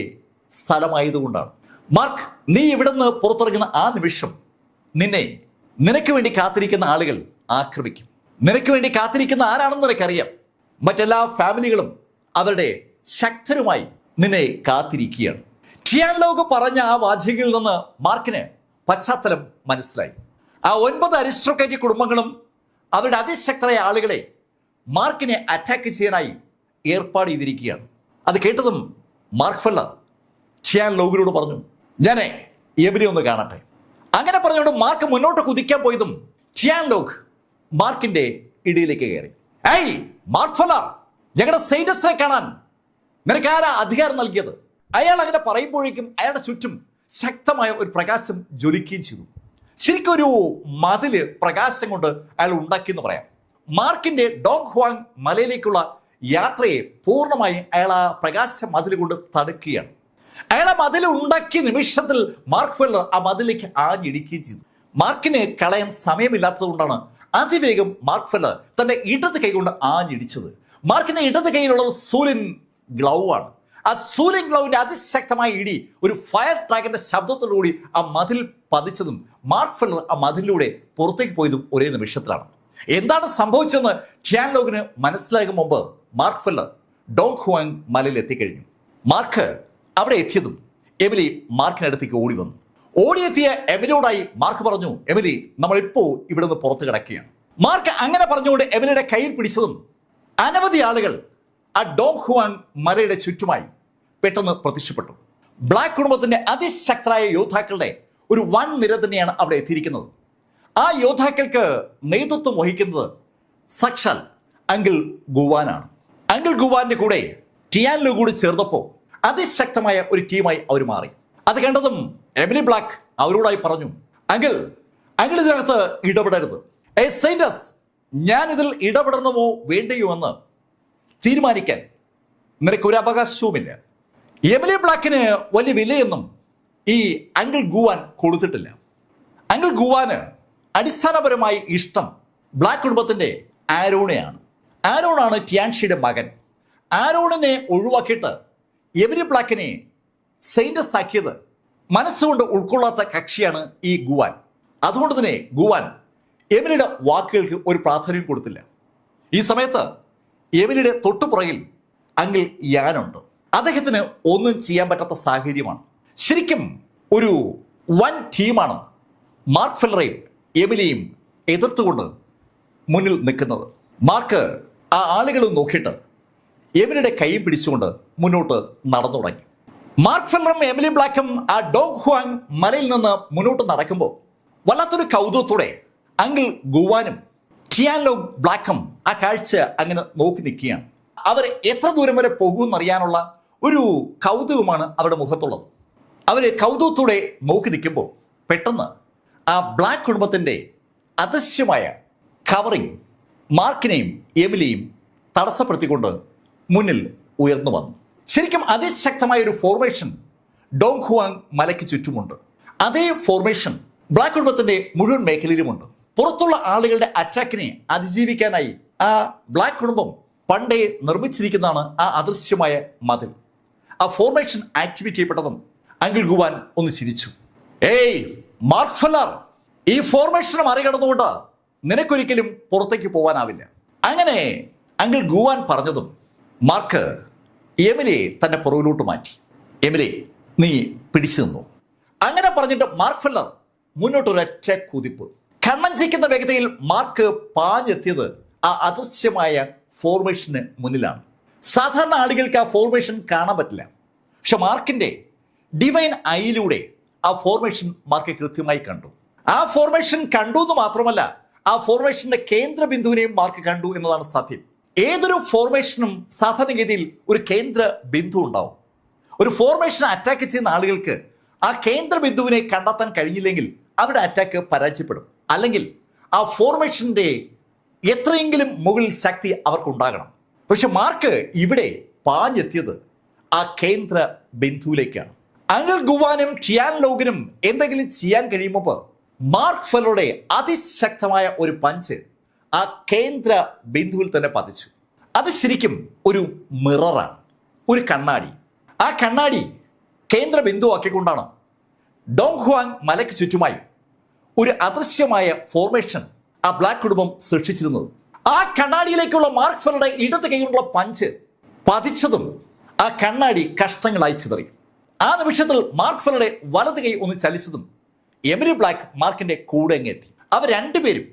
സ്ഥലമായതുകൊണ്ടാണ്. മാർക്ക്, നീ ഇവിടെ നിന്ന് പുറത്തിറങ്ങുന്ന ആ നിമിഷം നിനക്ക് വേണ്ടി കാത്തിരിക്കുന്ന ആളുകൾ ആക്രമിക്കും. നിനക്ക് വേണ്ടി കാത്തിരിക്കുന്ന ആരാണെന്ന് നിനക്കറിയാം. മറ്റെല്ലാ ഫാമിലികളും അവരുടെ ശക്തരുമായി നിന്നെ കാത്തിരിക്കുകയാണ്. ഷിയാൻലോങ് പറഞ്ഞ ആ വാചകങ്ങളിൽ നിന്ന് മാർക്കിന് പശ്ചാത്തലം മനസ്സിലായി. ആ 9 അരിസ്റ്റോക്രാറ്റിക് കുടുംബങ്ങളും അവരുടെ അതിശക്തരായ ആളുകളെ മാർക്കിനെ അറ്റാക്ക് ചെയ്യാനായി ഏർപ്പാട് ചെയ്തിരിക്കുകയാണ്. അത് കേട്ടതും മാർക്ക് ഫെല്ലർ ഷിയാൻലോങ്ങിനോട് പറഞ്ഞു, ഞാനേ എബിനെ ഒന്ന് കാണട്ടെ. അങ്ങനെ പറഞ്ഞുകൊണ്ട് മാർക്ക് മുന്നോട്ട് കുതിക്കാൻ പോയതും ഷിയാൻലോങ് മാർക്കിന്റെ ഇടയിലേക്ക് കയറി. മാർക്ക് ഫെല്ലർ, ഞങ്ങളുടെ സൈന്യസിനെ കാണാൻ നിനക്ക് ആരാ അധികാരം നൽകിയത്? അയാൾ അങ്ങനെ പറയുമ്പോഴേക്കും അയാളുടെ ചുറ്റും ശക്തമായ ഒരു പ്രകാശം ജ്വലിക്കുകയും ചെയ്തു. ശരിക്കും ഒരു മതില് പ്രകാശം കൊണ്ട് അയാൾ ഉണ്ടാക്കി എന്ന് പറയാം. മാർക്കിന്റെ ഡോങ് ഹുവാങ് മലയിലേക്കുള്ള യാത്രയെ പൂർണ്ണമായി അയാൾ ആ പ്രകാശ മതിൽ കൊണ്ട് തടുക്കുകയാണ്. അയാളെ മതിൽ ഉണ്ടാക്കിയ നിമിഷത്തിൽ മാർക്ക് ഫെല്ലർ ആ മതിലേക്ക് ആഞ്ഞിടിക്കുകയും ചെയ്തു. മാർക്കിന് കളയാൻ സമയമില്ലാത്തത് കൊണ്ടാണ് അതിവേഗം മാർക്ക് ഫെല്ലർ തന്റെ ഇടത് കൈ കൊണ്ട് ആഞ്ഞിടിച്ചത്. മാർക്കിന്റെ ഇടത് കൈയിലുള്ളത് സൂലിൻ ഗ്ലൗ ആണ്. ആ സൂലിൻ ഗ്ലൗവിന്റെ അതിശക്തമായ ഇടി ഒരു ഫയർ ഡ്രാഗന്റെ ശബ്ദത്തോടുകൂടി ആ മതിൽ പതിച്ചതും മാർക്ക് ഫെല്ലർ ആ മതിലിലൂടെ പുറത്തേക്ക് പോയതും ഒരേ നിമിഷത്തിലാണ്. എന്താണ് സംഭവിച്ചതെന്ന് ഷിയാൻലോങ്ങിന് മനസ്സിലാകും മുമ്പ് മാർക്ക് ഫെല്ലർ ഡോങ് ഹുവാങ് മലയിൽ എത്തിക്കഴിഞ്ഞു. മാർക്ക് അവിടെ എത്തിയതും എമിലി മാർക്കിനടുത്തേക്ക് ഓടി വന്നു. ഓടിയെത്തിയ എമിലിയോടായി മാർക്ക് പറഞ്ഞു, എമിലി, നമ്മളിപ്പോ ഇവിടെ നിന്ന് പുറത്ത് കിടക്കുകയാണ്. മാർക്ക് അങ്ങനെ പറഞ്ഞുകൊണ്ട് എമിലിയുടെ കയ്യിൽ പിടിച്ചതും അനവധി ആളുകൾ ആ ഡോങ് ഹുവാങ് മലയുടെ ചുറ്റുമായി പെട്ടെന്ന് പ്രത്യക്ഷപ്പെട്ടു. ബ്ലാക്ക് കുടുംബത്തിന്റെ അതിശക്തരായ യോദ്ധാക്കളുടെ ഒരു വൻ നിര തന്നെയാണ് അവിടെ എത്തിയിരിക്കുന്നത്. ആ യോദ്ധാക്കൾക്ക് നേതൃത്വം വഹിക്കുന്നത് സാക്ഷാൽ അങ്കിൾ ഗുവാനാണ്. അങ്കിൾ ഗുവാന്റെ കൂടെ ഷിയാൻലോങ് കൂടി ചേർന്നപ്പോൾ അതിശക്തമായ ഒരു ടീമായി അവർ മാറി. അത് കണ്ടതും എമിലി ബ്ലാക്ക് അവരോടായി പറഞ്ഞു, അങ്കിൾ ഇതിനകത്ത് ഇടപെടരുത്. സൈന്റസ്, ഞാൻ ഇതിൽ ഇടപെടണമോ വേണ്ടയോ എന്ന് തീരുമാനിക്കാൻ നിനക്കൊരു അവകാശവുമില്ല. എമിലി ബ്ലാക്കിന് വലിയ വിലയൊന്നും ഈ അങ്കിൾ ഗുവാൻ കൊടുത്തിട്ടില്ല. അങ്കിൾ ഗുവാന് അടിസ്ഥാനപരമായി ഇഷ്ടം ബ്ലാക്ക് കുടുംബത്തിന്റെ ആരോണെയാണ്. ആരോണാണ് ടിയാൻഷിയുടെ മകൻ. ആരോണിനെ ഒഴിവാക്കിയിട്ട് എമിലി ബ്ലാക്കിനെ സെയിന്റസ് ആക്കിയത് മനസ്സുകൊണ്ട് ഉൾക്കൊള്ളാത്ത കക്ഷിയാണ് ഈ ഗുവാൻ. അതുകൊണ്ട് തന്നെ ഗുവാൻ എമിലിയുടെ വാക്കുകൾക്ക് ഒരു പ്രാധാന്യം കൊടുത്തില്ല. ഈ സമയത്ത് എമിലിയുടെ തൊട്ടുപുറകിൽ അങ്കിൾ യാനുണ്ട്. അദ്ദേഹത്തിന് ഒന്നും ചെയ്യാൻ പറ്റാത്ത സാഹചര്യമാണ്. ശരിക്കും ഒരു വൻ ടീമാണ് മാർക്ക് ഫെല്ലറെയും എമിലിയും എതിർത്തുകൊണ്ട് മുന്നിൽ നിൽക്കുന്നത്. മാർക്ക് ആ ആളുകൾ നോക്കിയിട്ട് എമിലിയുടെ കൈ പിടിച്ചുകൊണ്ട് മുന്നോട്ട് നടന്നു തുടങ്ങി. മാർക്ക് ഫെല്ലറും എമിലി ബ്ലാക്കും ആ ഡോങ് ഹുവാങ് മലയിൽ നിന്ന് മുന്നോട്ട് നടക്കുമ്പോൾ വല്ലാത്തൊരു കൗതുകത്തോടെ അങ്കിൾ ഗുവാനും ഷിയാൻലോങ് ബ്ലാക്കും ആ കാഴ്ച അങ്ങനെ നോക്കി നിൽക്കുകയാണ്. അവർ എത്ര ദൂരം വരെ പോകുമെന്നറിയാനുള്ള ഒരു കൗതുകമാണ് അവരുടെ മുഖത്തുള്ളത്. അവർ കൗതുകത്തോടെ നോക്കി നിൽക്കുമ്പോൾ പെട്ടെന്ന് ആ ബ്ലാക്ക് കുടുംബത്തിന്റെ അദൃശ്യമായ കവറിങ് മാർക്കിനെയും എമിലിയും തടസ്സപ്പെടുത്തിക്കൊണ്ട് മുന്നിൽ ഉയർന്നു വന്നു. ശരിക്കും അതിശക്തമായ ഒരു ഫോർമേഷൻ ഡോങ് ഹുവാങ് മലയ്ക്ക് ചുറ്റുമുണ്ട്. അതേ ഫോർമേഷൻ ബ്ലാക്ക് കുടുംബത്തിന്റെ മുഴുവൻ മേഖലയിലുമുണ്ട്. പുറത്തുള്ള ആളുകളുടെ അറ്റാക്കിനെ അതിജീവിക്കാനായി ആ ബ്ലാക്ക് കുടുംബം പണ്ടേ നിർമ്മിച്ചിരിക്കുന്നതാണ് ആ അദൃശ്യമായ മതിൽ. ആ ഫോർമേഷൻ ആക്ടിവേറ്റ് ചെയ്യപ്പെട്ടതും അങ്കിൾ ഗുവാൻ ഒന്ന് ചിരിച്ചു. മാർക്ക് ഫെല്ലർ, ഈ ഫോർമേഷനെ മറികടന്നുകൊണ്ട് നിനക്കൊരിക്കലും പുറത്തേക്ക് പോകാനാവില്ല. അങ്ങനെ അങ്കിൾ ഗുവാൻ പറഞ്ഞതും മാർക്ക് എമിലിയെ തന്റെ പുറകിലോട്ട് മാറ്റി. എമിലി, നീ പിടിച്ചു നിന്നു. അങ്ങനെ പറഞ്ഞിട്ട് മാർക്ക് ഫെല്ലർ മുന്നോട്ടൊരൊറ്റ കുതിപ്പ്. കണ്ണഞ്ചിക്കുന്ന വേഗതയിൽ മാർക്ക് പാഞ്ഞെത്തിയത് ആ അദൃശ്യമായ ഫോർമേഷന് മുന്നിലാണ്. സാധാരണ ആളുകൾക്ക് ആ ഫോർമേഷൻ കാണാൻ പറ്റില്ല. പക്ഷെ മാർക്കിന്റെ ഡിവൈൻ ഐയിലൂടെ ആ ഫോർമേഷൻ മാർക്ക് കൃത്യമായി കണ്ടു. ആ ഫോർമേഷൻ കണ്ടു എന്ന് മാത്രമല്ല, ആ ഫോർമേഷന്റെ കേന്ദ്ര ബിന്ദുവിനെയും മാർക്ക് കണ്ടു എന്നതാണ് സത്യം. ഏതൊരു ഫോർമേഷനും സാധാരണഗതിയിൽ ഒരു കേന്ദ്ര ബിന്ദു ഉണ്ടാവും. ഒരു ഫോർമേഷൻ അറ്റാക്ക് ചെയ്യുന്ന ആളുകൾക്ക് ആ കേന്ദ്ര ബിന്ദുവിനെ കണ്ടെത്താൻ കഴിഞ്ഞില്ലെങ്കിൽ അവരുടെ അറ്റാക്ക് പരാജയപ്പെടും. അല്ലെങ്കിൽ ആ ഫോർമേഷന്റെ എത്രയെങ്കിലും മുകളിൽ ശക്തി അവർക്കുണ്ടാകണം. പക്ഷെ മാർക്ക് ഇവിടെ പാഞ്ഞെത്തിയത് ആ കേന്ദ്ര ബിന്ദുവിലേക്കാണ്. അങ്കിൾ ഗുവാനും ടിയാൻ ലോഗനും എന്തെങ്കിലും ചെയ്യാൻ കഴിയുമ്പോൾ മാർക്ക് ഫെല്ലറുടെ അതിശക്തമായ ഒരു പഞ്ച് ആ കേന്ദ്ര ബിന്ദുവിൽ തന്നെ പതിച്ചു. അത് ശരിക്കും ഒരു മിററാണ്, ഒരു കണ്ണാടി. ആ കണ്ണാടി കേന്ദ്ര ബിന്ദുവാക്കിക്കൊണ്ടാണ് ഡോങ് ഹുവാങ് മലയ്ക്ക് ചുറ്റുമായി ഒരു അദൃശ്യമായ ഫോർമേഷൻ ആ ബ്ലാക്ക് കുടുംബം സൃഷ്ടിച്ചിരുന്നത്. ആ കണ്ണാടിയിലേക്കുള്ള മാർക്ക് ഫെല്ലറുടെ ഇടത് കൈയിലുള്ള പഞ്ച് പതിച്ചതും ആ കണ്ണാടി കഷ്ണങ്ങളായി ചിതറി. ആ നിമിഷത്തിൽ മാർക്ക് ഫെല്ലറുടെ വലത് കൈ ഒന്ന് ചലിച്ചതും എമിലി ബ്ലാക്ക് മാർക്കിന്റെ കൂടെ എത്തി. അവർ രണ്ടുപേരും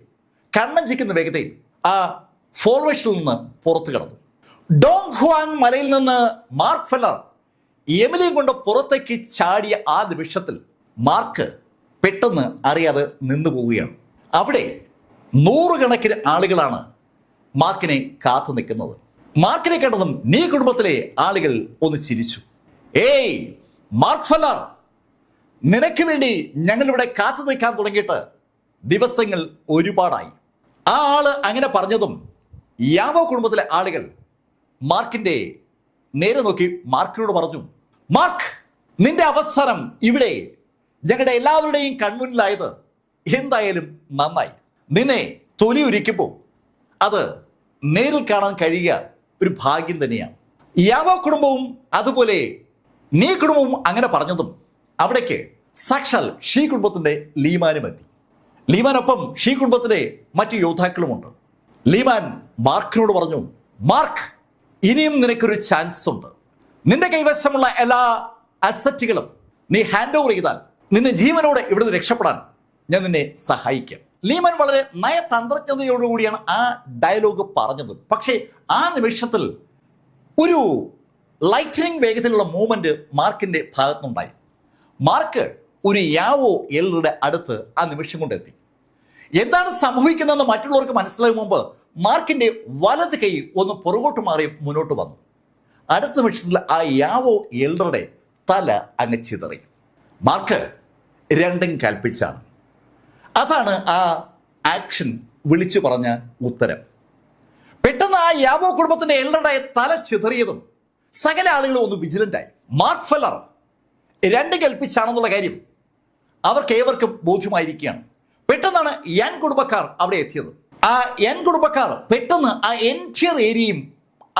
കണ്ണഞ്ചിക്കുന്ന വേഗതയിൽ ആ ഫോർമേഷനിൽ നിന്ന് പുറത്തു കടന്നു. ഡോങ് ഹുവാങ് മലയിൽ നിന്ന് മാർക്ക് ഫെല്ലർ എമിലിയും കൊണ്ട് പുറത്തേക്ക് ചാടിയ ആ നിമിഷത്തിൽ മാർക്ക് പെട്ടെന്ന് അറിയാതെ നിന്നു പോവുകയാണ്. അവിടെ നൂറുകണക്കിന് ആളുകളാണ് മാർക്കിനെ കാത്തു നിൽക്കുന്നത്. മാർക്കിനെ കണ്ടതും നീ കുടുംബത്തിലെ ആളുകൾ ഒന്ന് ചിരിച്ചു. ഏയ് മാർക്ക് ഫെല്ലർ, നിനക്ക് വേണ്ടി ഞങ്ങളിവിടെ കാത്തു നിൽക്കാൻ തുടങ്ങിയിട്ട് ദിവസങ്ങൾ ഒരുപാടായി. ആ ആള് അങ്ങനെ പറഞ്ഞതും യാവോ കുടുംബത്തിലെ ആളുകൾ മാർക്കിന്റെ നേരെ നോക്കി മാർക്കിനോട് പറഞ്ഞു, മാർക്ക്, നിന്റെ അവസരം ഇവിടെ ഞങ്ങളുടെ എല്ലാവരുടെയും കൺമുന്നിലായത് എന്തായാലും നന്നായി. നിന്നെ തൊലി ഒരുക്കുമ്പോൾ അത് നേരിൽ കാണാൻ കഴിയുക ഒരു ഭാഗ്യം തന്നെയാണ്. യാവോ കുടുംബവും അതുപോലെ നീ കുടുംബവും അങ്ങനെ പറഞ്ഞതും അവിടേക്ക് സാക്ഷാൽ ഷീ കുടുംബത്തിന്റെ ലീമാനും എത്തി. ലീമാനൊപ്പം ഷീ കുടുംബത്തിലെ മറ്റു യോദ്ധാക്കളുമുണ്ട്. ലീമാൻ മാർക്കിനോട് പറഞ്ഞു, മാർക്ക്, ഇനിയും നിനക്കൊരു ചാൻസ് ഉണ്ട്. നിന്റെ കൈവശമുള്ള എല്ലാ അസറ്റുകളും നീ ഹാൻഡ് ഓവർ ചെയ്താൽ നിന്നെ ജീവനോടെ ഇവിടുന്ന് രക്ഷപ്പെടാൻ ഞാൻ നിന്നെ സഹായിക്കാം. ലീമാൻ വളരെ നയതന്ത്രജ്ഞതയോടുകൂടിയാണ് ആ ഡയലോഗ് പറഞ്ഞത്. പക്ഷേ ആ നിമിഷത്തിൽ ഒരു ലൈറ്റനിങ് വേഗത്തിലുള്ള മൂവ്മെന്റ് മാർക്കിന്റെ ഭാഗത്തുനിന്നുണ്ടായി. മാർക്ക് ഒരു യാവോ എൽറുടെ അടുത്ത് ആ നിമിഷം കൊണ്ടെത്തി. എന്താണ് സംഭവിക്കുന്നതെന്ന് മറ്റുള്ളവർക്ക് മനസ്സിലാകും മുമ്പ് മാർക്കിന്റെ വലത് കൈ ഒന്ന് പുറകോട്ട് മാറി മുന്നോട്ട് വന്നു. അടുത്ത നിമിഷത്തിൽ ആ യാവോ എൽറുടെ തല അങ്ങ് ചിതറി. മാർക്ക് രണ്ടും കൽപ്പിച്ചാണ്. അതാണ് ആ ആക്ഷൻ വിളിച്ചു പറഞ്ഞ ഉത്തരം. പെട്ടെന്ന് ആ യാവോ കുടുംബത്തിന്റെ എൽറുടെ തല ചിതറിയതും സകല ആളുകളും ഒന്ന് വിജിലന്റായി. മാർക്ക് ഫെല്ലർ രണ്ടും കൽപ്പിച്ചാണെന്നുള്ള കാര്യം അവർക്ക് ഏവർക്കും ബോധ്യമായിരിക്കുകയാണ്. പെട്ടെന്നാണ് യൻ കുടുംബക്കാർ അവിടെ എത്തിയത്. ആ യൻ കുടുംബക്കാർ പെട്ടെന്ന് ആ എൻറ്റിയർ ഏരിയയും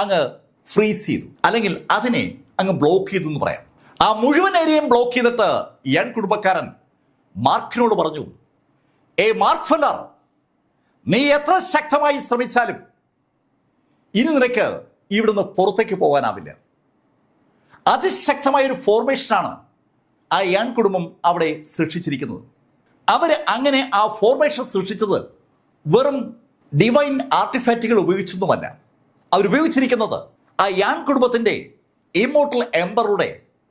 അങ്ങ് ഫ്രീസ് ചെയ്തു, അല്ലെങ്കിൽ അതിനെ അങ്ങ് ബ്ലോക്ക് ചെയ്തു എന്ന് പറയാം. ആ മുഴുവൻ ഏരിയയും ബ്ലോക്ക് ചെയ്തിട്ട് യൻ കുടുംബക്കാരൻ മാർക്കിനോട് പറഞ്ഞു, മാർക്ക് ഫെല്ലർ, നീ എത്ര ശക്തമായി ശ്രമിച്ചാലും ഇനി നിനക്ക് ഇവിടുന്ന് പുറത്തേക്ക് പോകാനാവില്ല. അതിശക്തമായ ഒരു ഫോർമേഷനാണ് ആ യൻ കുടുംബം അവിടെ സൃഷ്ടിച്ചിരിക്കുന്നത്. അവർ അങ്ങനെ ആ ഫോർമേഷൻ സൃഷ്ടിച്ചത് വെറും ഡിവൈൻ ആർട്ടിഫാക്റ്റുകൾ ഉപയോഗിച്ചൊന്നുമല്ല. അവരുപയോഗിച്ചിരിക്കുന്നത് ആ യാൻ കുടുംബത്തിന്റെ ഇമ്മോർട്ടൽ എംബറുടെ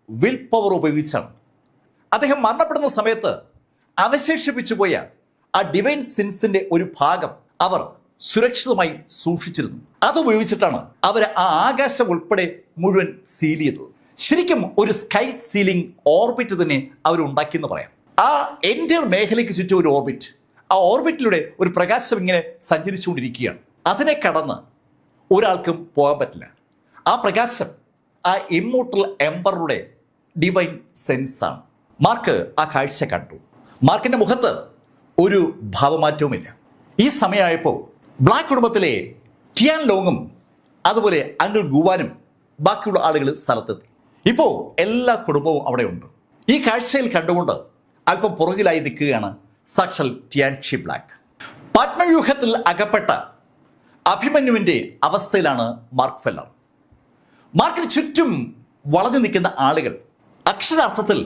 വിൽ പവർ ഉപയോഗിച്ചാണ്. അദ്ദേഹം മരണപ്പെടുന്ന സമയത്ത് അവശേഷിപ്പിച്ചു പോയ ആ ഡിവൈൻ സിൻസിന്റെ ഒരു ഭാഗം അവർ സുരക്ഷിതമായി സൂക്ഷിച്ചിരുന്നു. അതുപയോഗിച്ചിട്ടാണ് അവർ ആ ആകാശം ഉൾപ്പെടെ മുഴുവൻ സീൽ ചെയ്തത്. ശരിക്കും ഒരു സ്കൈ സീലിംഗ് ഓർബിറ്റ് തന്നെ അവരുണ്ടാക്കിയെന്ന് പറയാം. ആ എൻ്റെ മേഖലയ്ക്ക് ചുറ്റും ഒരു ഓർബിറ്റ്, ആ ഓർബിറ്റിലൂടെ ഒരു പ്രകാശം ഇങ്ങനെ സഞ്ചരിച്ചുകൊണ്ടിരിക്കുകയാണ്. അതിനെ കടന്ന് ഒരാൾക്കും പോകാൻ പറ്റില്ല. ആ പ്രകാശം ആ ഇമ്മോർട്ടൽ എംബറുടെ ഡിവൈൻ സെൻസാണ്. മാർക്ക് ആ കാഴ്ച കണ്ടു. മാർക്കിന്റെ മുഖത്ത് ഒരു ഭാവമാറ്റവുമില്ല. ഈ സമയമായപ്പോൾ ബ്ലാക്ക് കുടുംബത്തിലെ ടിയാൻ ലോങ്ങും അതുപോലെ അങ്കിൾ ഗുവാനും ബാക്കിയുള്ള ആളുകൾ സ്ഥലത്തെത്തി. ഇപ്പോൾ എല്ലാ കുടുംബവും അവിടെ ഉണ്ട്. ഈ കാഴ്ചയിൽ കണ്ടുകൊണ്ട് അല്പം പുറകിലായി നിൽക്കുകയാണ് സാക്ഷാൽ ടിയാൻ ഷി ബ്ലാക്ക്. പത്മവ്യൂഹത്തിൽ അകപ്പെട്ട അഭിമന്യുവിൻ്റെ അവസ്ഥയിലാണ് മാർക്ക് ഫെല്ലർ. മാർക്കിന് ചുറ്റും വളഞ്ഞു നിൽക്കുന്ന ആളുകൾ അക്ഷരാർത്ഥത്തിൽ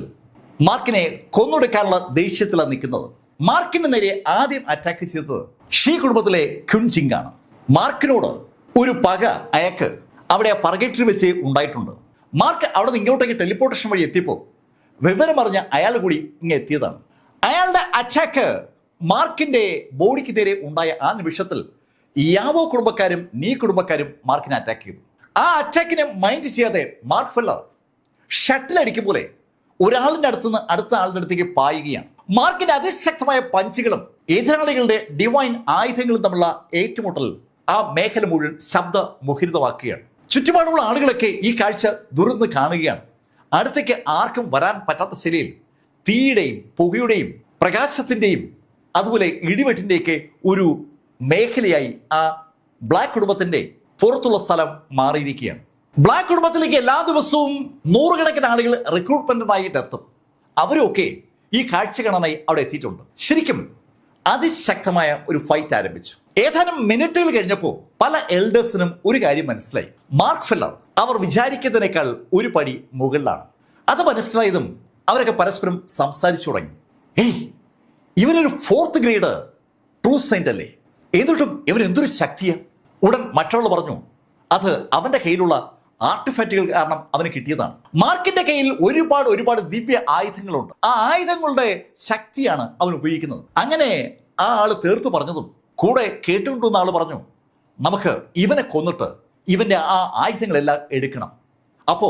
മാർക്കിനെ കൊന്നൊടുക്കാനുള്ള ദേഷ്യത്തിലാണ് നിൽക്കുന്നത്. മാർക്കിന് നേരെ ആദ്യം അറ്റാക്ക് ചെയ്തത് ഷീ കുടുംബത്തിലെ ക്യുൻജിങ് ആണ്. മാർക്കിനോട് ഒരു പക അയാൾക്ക് അവിടെ പർഗേറ്ററി വെച്ച് ഉണ്ടായിട്ടുണ്ട്. മാർക്ക് അവിടെ നിന്ന് ഇങ്ങോട്ടേക്ക് ടെലിപ്പോർട്ടേഷൻ വഴി എത്തിയപ്പോൾ വിവരം അറിഞ്ഞ അയാൾ കൂടി ഇങ്ങ് എത്തിയതാണ്. അയാളുടെ അറ്റാക്ക് മാർക്കിന്റെ ബോഡിക്ക് നേരെ ഉണ്ടായ ആ നിമിഷത്തിൽ യാവോ കുടുംബക്കാരും നീ കുടുംബക്കാരും മാർക്കിനെ അറ്റാക്ക് ചെയ്തു. ആ അറ്റാക്കിനെ മൈൻഡ് ചെയ്യാതെ മാർക്ക് ഫെല്ലർ ഷട്ടിൽ അടിക്കും പോലെ ഒരാളിന്റെ അടുത്തുനിന്ന് അടുത്ത ആളുടെ അടുത്തേക്ക് പായുകയാണ്. മാർക്കിന്റെ അതിശക്തമായ പഞ്ചുകളും എതിരാളികളുടെ ഡിവൈൻ ആയുധങ്ങളും തമ്മിലുള്ള ഏറ്റുമുട്ടൽ ആ മേഖല മുഴുവൻ ശബ്ദ മുഖരിതമാക്കുകയാണ്. ചുറ്റുപാടുള്ള ആളുകളൊക്കെ ഈ കാഴ്ച ദുരന്ന് കാണുകയാണ്. അടുത്തേക്ക് ആർക്കും വരാൻ പറ്റാത്ത ശൈലിയിൽ തീയുടെയും പുകയുടെയും പ്രകാശത്തിന്റെയും അതുപോലെ ഇടിവെട്ടിന്റെയൊക്കെ ഒരു മേഖലയായി ആ ബ്ലാക്ക് കുടുംബത്തിന്റെ പുറത്തുള്ള സ്ഥലം മാറിയിരിക്കുകയാണ്. ബ്ലാക്ക് കുടുംബത്തിലേക്ക് എല്ലാ ദിവസവും നൂറുകണക്കിന് ആളുകൾ റിക്രൂട്ട്മെന്റിനായിട്ട് എത്തും. അവരൊക്കെ ഈ കാഴ്ച കാണാനായി അവിടെ എത്തിയിട്ടുണ്ട്. ശരിക്കും അതിശക്തമായ ഒരു ഫൈറ്റ് ആരംഭിച്ചു. ഏതാനും മിനിറ്റുകൾ കഴിഞ്ഞപ്പോൾ പല എൽഡേഴ്സിനും ഒരു കാര്യം മനസ്സിലായി. മാർക്ക് ഫെല്ലർ അവർ വിചാരിക്കുന്നതിനേക്കാൾ ഒരു പടി മുകളിലാണ്. അത് മനസ്സിലായതും അവരൊക്കെ പരസ്പരം സംസാരിച്ചു തുടങ്ങി. ഇവനൊരു 4th ഗ്രേഡ് ട്രൂ സെയിന്റ് അല്ലേ, എന്നിട്ടും ഇവൻ എന്തൊരു ശക്തിയാ. ഉടൻ മറ്റുള്ളവർ പറഞ്ഞു അത് അവന്റെ കയ്യിലുള്ള ആർട്ടിഫാക്റ്റുകൾ കാരണം അവന് കിട്ടിയതാണ്. മാർക്കിന്റെ കയ്യിൽ ഒരുപാട് ദിവ്യ ആയുധങ്ങളുണ്ട്. ആ ആയുധങ്ങളുടെ ശക്തിയാണ് അവൻ ഉപയോഗിക്കുന്നത്. അങ്ങനെ ആ ആള് തീർത്തു പറഞ്ഞതും കൂടെ കേട്ടുകൊണ്ടുവന്ന ആള് പറഞ്ഞു നമുക്ക് ഇവനെ കൊന്നിട്ട് ഇവന്റെ ആ ആയുധങ്ങളെല്ലാം എടുക്കണം, അപ്പോ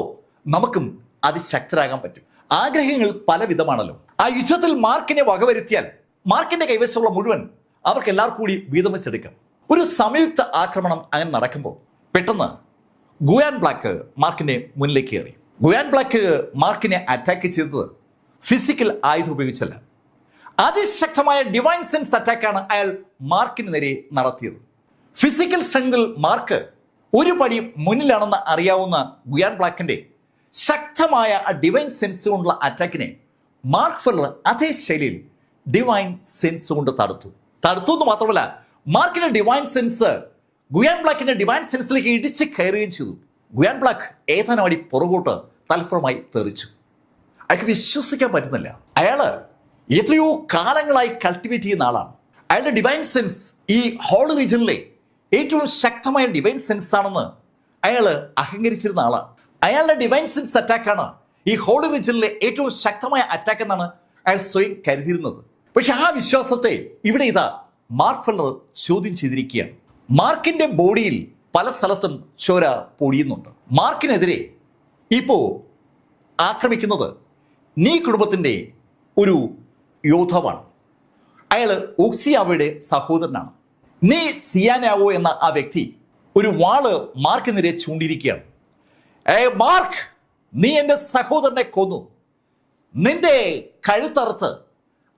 നമുക്കും അതിശക്തരാകാൻ പറ്റും. ആഗ്രഹങ്ങൾ പല വിധമാണല്ലോ. ആ യുദ്ധത്തിൽ മാർക്കിനെ വകവരുത്തിയാൽ മാർക്കിന്റെ കൈവശമുള്ള മുഴുവൻ അവർക്ക് എല്ലാവർക്കും കൂടി വീതം വെച്ചെടുക്കാം. ഒരു സംയുക്ത ആക്രമണം അങ്ങനെ നടക്കുമ്പോൾ പെട്ടെന്ന് ഗുയാൻ ബ്ലാക്ക് മാർക്കിന്റെ മുന്നിലേക്ക് കയറി. ഗുയാൻ ബ്ലാക്ക് മാർക്കിനെ അറ്റാക്ക് ചെയ്തത് ഫിസിക്കൽ ആയുധം ഉപയോഗിച്ചല്ല, അതിശക്തമായ ഡിവൈൻ സെൻസ് അറ്റാക്കാണ് അയാൾ മാർക്കിന് നേരെ നടത്തിയത്. ഫിസിക്കൽ സ്ട്രെങ്തിൽ മാർക്ക് ഒരു പടി മുന്നിലാണെന്ന് അറിയാവുന്ന ഗുയാൻ ബ്ലാക്കിന്റെ ശക്തമായ ആ ഡിവൈൻ സെൻസ് കൊണ്ടുള്ള അറ്റാക്കിനെ മാർക്ക് ഫെല്ലർ അതേ ശൈലിയിൽ ഡിവൈൻ സെൻസ് കൊണ്ട് തടുത്തു എന്ന് മാത്രമല്ല മാർക്കിന്റെ ഡിവൈൻ സെൻസ് ഗുയാൻ ബ്ലാക്കിന്റെ ഡിവൈൻ സെൻസിലേക്ക് ഇടിച്ച് കയറുകയും ചെയ്തു. ഗുയാൻ ബ്ലാക്ക് ഏതാനും അടി പുറകോട്ട് തൽഫലമായി തെറിച്ചു. അയാൾക്ക് വിശ്വസിക്കാൻ പറ്റുന്നില്ല. അയാള് എത്രയോ കാലങ്ങളായി കൾട്ടിവേറ്റ് ചെയ്യുന്ന ആളാണ്. അയാളുടെ ഡിവൈൻ സെൻസ് ഈ ഹോളി റീജിയനിലെ ഏറ്റവും ശക്തമായ ഡിവൈൻ സെൻസ് ആണെന്ന് അയാള് അഹങ്കരിച്ചിരുന്ന ആളാണ്. അയാളുടെ ഡിവൈൻ സെൻസ് അറ്റാക്കാണ് ഈ ഹോളി റീജിയനിലെ ഏറ്റവും ശക്തമായ അറ്റാക്ക് എന്നാണ് അയാൾ സ്വയം കരുതിയിരുന്നത്. പക്ഷെ ആ വിശ്വാസത്തെ ഇവിടെ ഇതാ മാർക്ക് ഫെല്ലർ ചോദ്യം ചെയ്തിരിക്കുകയാണ്. മാർക്കിന്റെ ബോഡിയിൽ പല സ്ഥലത്തും ചോര പൊടിയുന്നുണ്ട്. മാർക്കിനെതിരെ ഇപ്പോ ആക്രമിക്കുന്നത് നീ കുടുംബത്തിന്റെ ഒരു യോദ്ധാവാണ്. അയാൾ ഉക്സിയാവോയുടെ സഹോദരനാണ്. നീ സിയാനാവോ എന്ന ആ വ്യക്തി ഒരു വാള് മാർക്കിനെതിരെ ചൂണ്ടിയിരിക്കുകയാണ്. മാർക്ക്, നീ എൻ്റെ സഹോദരനെ കൊന്നു. നിന്റെ കഴുത്തറുത്ത്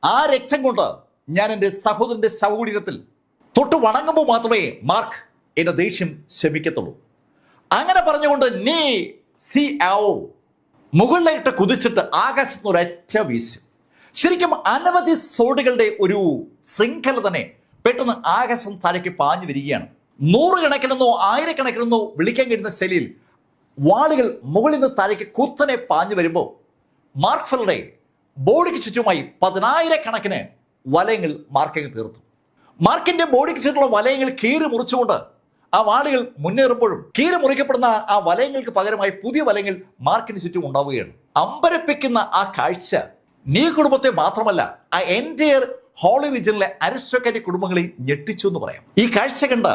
ആ രക്തം കൊണ്ട് ഞാൻ എൻ്റെ സഹോദരന്റെ ശവകുടീരത്തിൽ തൊട്ട് വണങ്ങുമ്പോൾ മാത്രമേ മാർക്ക് എന്റെ ദേഷ്യം ശമിക്കത്തുള്ളൂ. അങ്ങനെ പറഞ്ഞുകൊണ്ട് നീ സിയാവോ മുകളിലായിട്ട് കുതിച്ചിട്ട് ആകാശത്ത് ഒരൊറ്റ വീശ്. ശരിക്കും അനവധി സോഡുകളുടെ ഒരു ശൃംഖല തന്നെ പെട്ടെന്ന് ആകാശം താഴേക്ക് പാഞ്ഞു വരികയാണ്. നൂറുകണക്കിനെന്നോ ആയിരക്കണക്കിനെന്നോ വിളിക്കാൻ കഴിയുന്ന ശൈലിയിൽ വാളുകൾ മുകളിൽ നിന്ന് താഴേക്ക് കുത്തനെ പാഞ്ഞു വരുമ്പോൾ മാർക്ക് ഫെല്ലറുടെ ബോഡിക്ക് ചുറ്റുമായി 10,000-കണക്കിന് വലയങ്ങൾ മാർക്കിങ് തീർത്തു. മാർക്കിന്റെ ബോഡിക്ക് ചുറ്റുമുള്ള വലയങ്ങൾ കീറി മുറിച്ചുകൊണ്ട് ആ വാളുകൾ മുന്നേറുമ്പോഴും കീറി മുറിക്കപ്പെടുന്ന ആ വലയങ്ങൾക്ക് പകരമായി പുതിയ വലയങ്ങൾ മാർക്കിന് ചുറ്റും ഉണ്ടാവുകയാണ്. അമ്പരപ്പിക്കുന്ന ആ കാഴ്ച നീ കുടുംബത്തെ മാത്രമല്ല ആ എൻറ്റയർ ഹോളി റീജിയനിലെ അരിസ്റ്റോക്രാറ്റിക് കുടുംബങ്ങളെ ഞെട്ടിച്ചു എന്ന് പറയാം. ഈ കാഴ്ച കണ്ട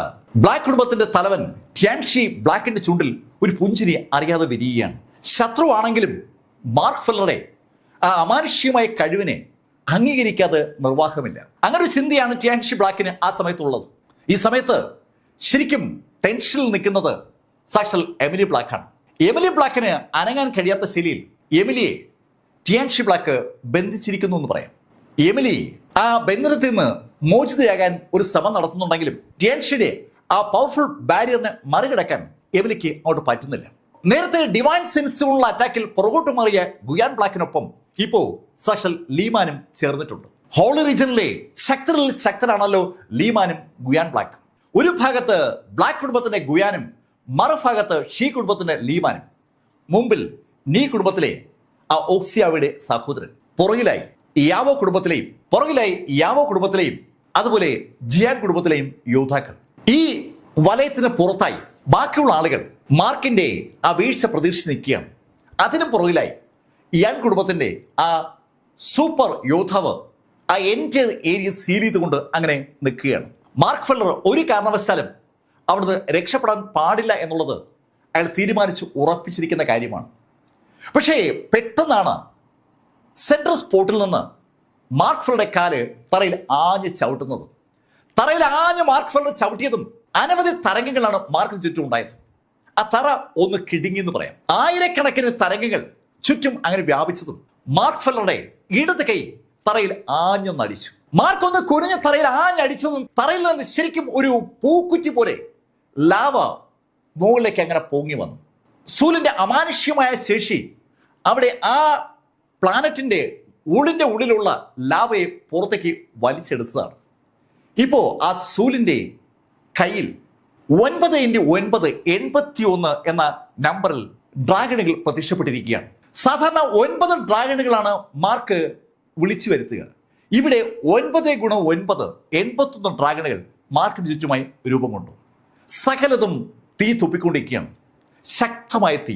ബ്ലാക്ക് കുടുംബത്തിന്റെ തലവൻ ടിയാൻഷി ബ്ലാക്കിന്റെ ചുണ്ടിൽ ഒരു പുഞ്ചിരി അറിയാതെ വിരിയുകയാണ്. ശത്രുവാണെങ്കിലും മാർക്ക് ഫെല്ലറുടെ ആ അമാനുഷ്യമായ കഴിവിനെ അംഗീകരിക്കാതെ നിർവാഹമില്ല. അങ്ങനെ ഒരു ചിന്തയാണ് ടിയാൻഷി ബ്ലാക്കിന് ആ സമയത്തുള്ളത്. ഈ സമയത്ത് ശരിക്കും ടെൻഷനിൽ നിൽക്കുന്നത് സാക്ഷാൽ എമിലി ബ്ലാക്കാണ്. എമിലി ബ്ലാക്കിന് അനങ്ങാൻ കഴിയാത്ത ശൈലിയിൽ എമിലിയെ ടിയാൻഷി ബ്ലാക്ക് ബന്ധിച്ചിരിക്കുന്നു എന്ന് പറയാം. എമിലി ആ ബന്ധനത്തിൽ നിന്ന് മോചിതയാകാൻ ഒരു ശ്രമം നടത്തുന്നുണ്ടെങ്കിലും ടിയാൻഷിയുടെ ആ പവർഫുൾ ബാരിയറിനെ മറികടക്കാൻ എമിലിക്ക് അങ്ങോട്ട് പറ്റുന്നില്ല. നേരത്തെ ഡിവൈൻ സെൻസുള്ള അറ്റാക്കിൽ പുറകോട്ട് മാറിയ ഗുയാൻ ബ്ലാക്കിനൊപ്പം ഇപ്പോ സാക്ഷാൽ ലീമാനും ചേർന്നിട്ടുണ്ട്. ഹോളി റീജിയനിലെ ശക്തരാണല്ലോ ലീമാനും ഗുയാൻ ബ്ലാക്കും. ഒരു ഭാഗത്ത് ബ്ലാക്ക് കുടുംബത്തിന്റെ ഗുയാനും മറുഭാഗത്ത് ഷീ കുടുംബത്തിന്റെ ലീമാനും, മുമ്പിൽ നീ കുടുംബത്തിലെ ആ ഓക്സിയാവയുടെ സഹോദരൻ, പുറകിലായി യാവോ കുടുംബത്തിലെയും അതുപോലെ ജിയാൻ കുടുംബത്തിലെയും യോദ്ധാക്കൾ. ഈ വലയത്തിന് പുറത്തായി ബാക്കിയുള്ള ആളുകൾ മാർക്കിന്റെ ആ വീഴ്ച പ്രതീക്ഷിച്ച് നിൽക്കുകയാണ്. അതിന് പുറകിലായി യാൻ കുടുംബത്തിന്റെ ആ സൂപ്പർ യോദ്ധാവ് ആ എൻ്റെ ഏരിയ സീൽ ചെയ്തുകൊണ്ട് അങ്ങനെ നിൽക്കുകയാണ്. മാർക്ക് ഫെല്ലർ ഒരു കാരണവശാലും അവിടുന്ന് രക്ഷപ്പെടാൻ പാടില്ല എന്നുള്ളത് അയാൾ തീരുമാനിച്ച് ഉറപ്പിച്ചിരിക്കുന്ന കാര്യമാണ്. പക്ഷേ പെട്ടെന്നാണ് സെൻട്രൽ സ്പോട്ടിൽ നിന്ന് മാർക്ക് ഫെല്ലറുടെ കാല് തറയിൽ ആഞ്ഞ് ചവിട്ടുന്നത്. തറയിൽ ആഞ്ഞ് മാർക്ക് ഫെല്ലർ ചവിട്ടിയതും അനവധി തരംഗങ്ങളാണ് മാർക്കിന് ചുറ്റും ഉണ്ടായത്. ആ തറ ഒന്ന് കിടുങ്ങി എന്ന് പറയാം. ആയിരക്കണക്കിന് തരംഗങ്ങൾ ചുറ്റും അങ്ങനെ വ്യാപിച്ചതും മാർക്ക് ഫെല്ലറുടെ ഇടത് കൈ തറയിൽ ആഞ്ഞൊന്നടിച്ചു. മാർക്ക് ഒന്ന് കുനിഞ്ഞ തറയിൽ ആഞ്ഞടിച്ചതും തറയിൽ നിന്ന് ശരിക്കും ഒരു പൂക്കുറ്റി പോലെ ലാവ മുകളിലേക്ക് അങ്ങനെ പൊങ്ങി വന്നു. സൂര്യന്റെ അമാനുഷ്യമായ ശേഷി അവിടെ ആ പ്ലാനറ്റിന്റെ ഉള്ളിലുള്ള ലാവയെ പുറത്തേക്ക് വലിച്ചെടുത്തതാണ്. ഇപ്പോ ആ സൂര്യന്റെ കയ്യിൽ 9x9 81 എന്ന നമ്പറിൽ ഡ്രാഗണുകൾ പ്രത്യക്ഷപ്പെട്ടിരിക്കുകയാണ്. സാധാരണ 9 ഡ്രാഗണുകളാണ് മാർക്ക് വിളിച്ചു വരുത്തുക. ഇവിടെ 9x9 81 ഡ്രാഗണുകൾ മാർക്കിന് ചുറ്റുമായി രൂപം കൊണ്ടു. സകലതും തീ തുപ്പിക്കൊണ്ടിരിക്കുകയാണ്, ശക്തമായ തീ.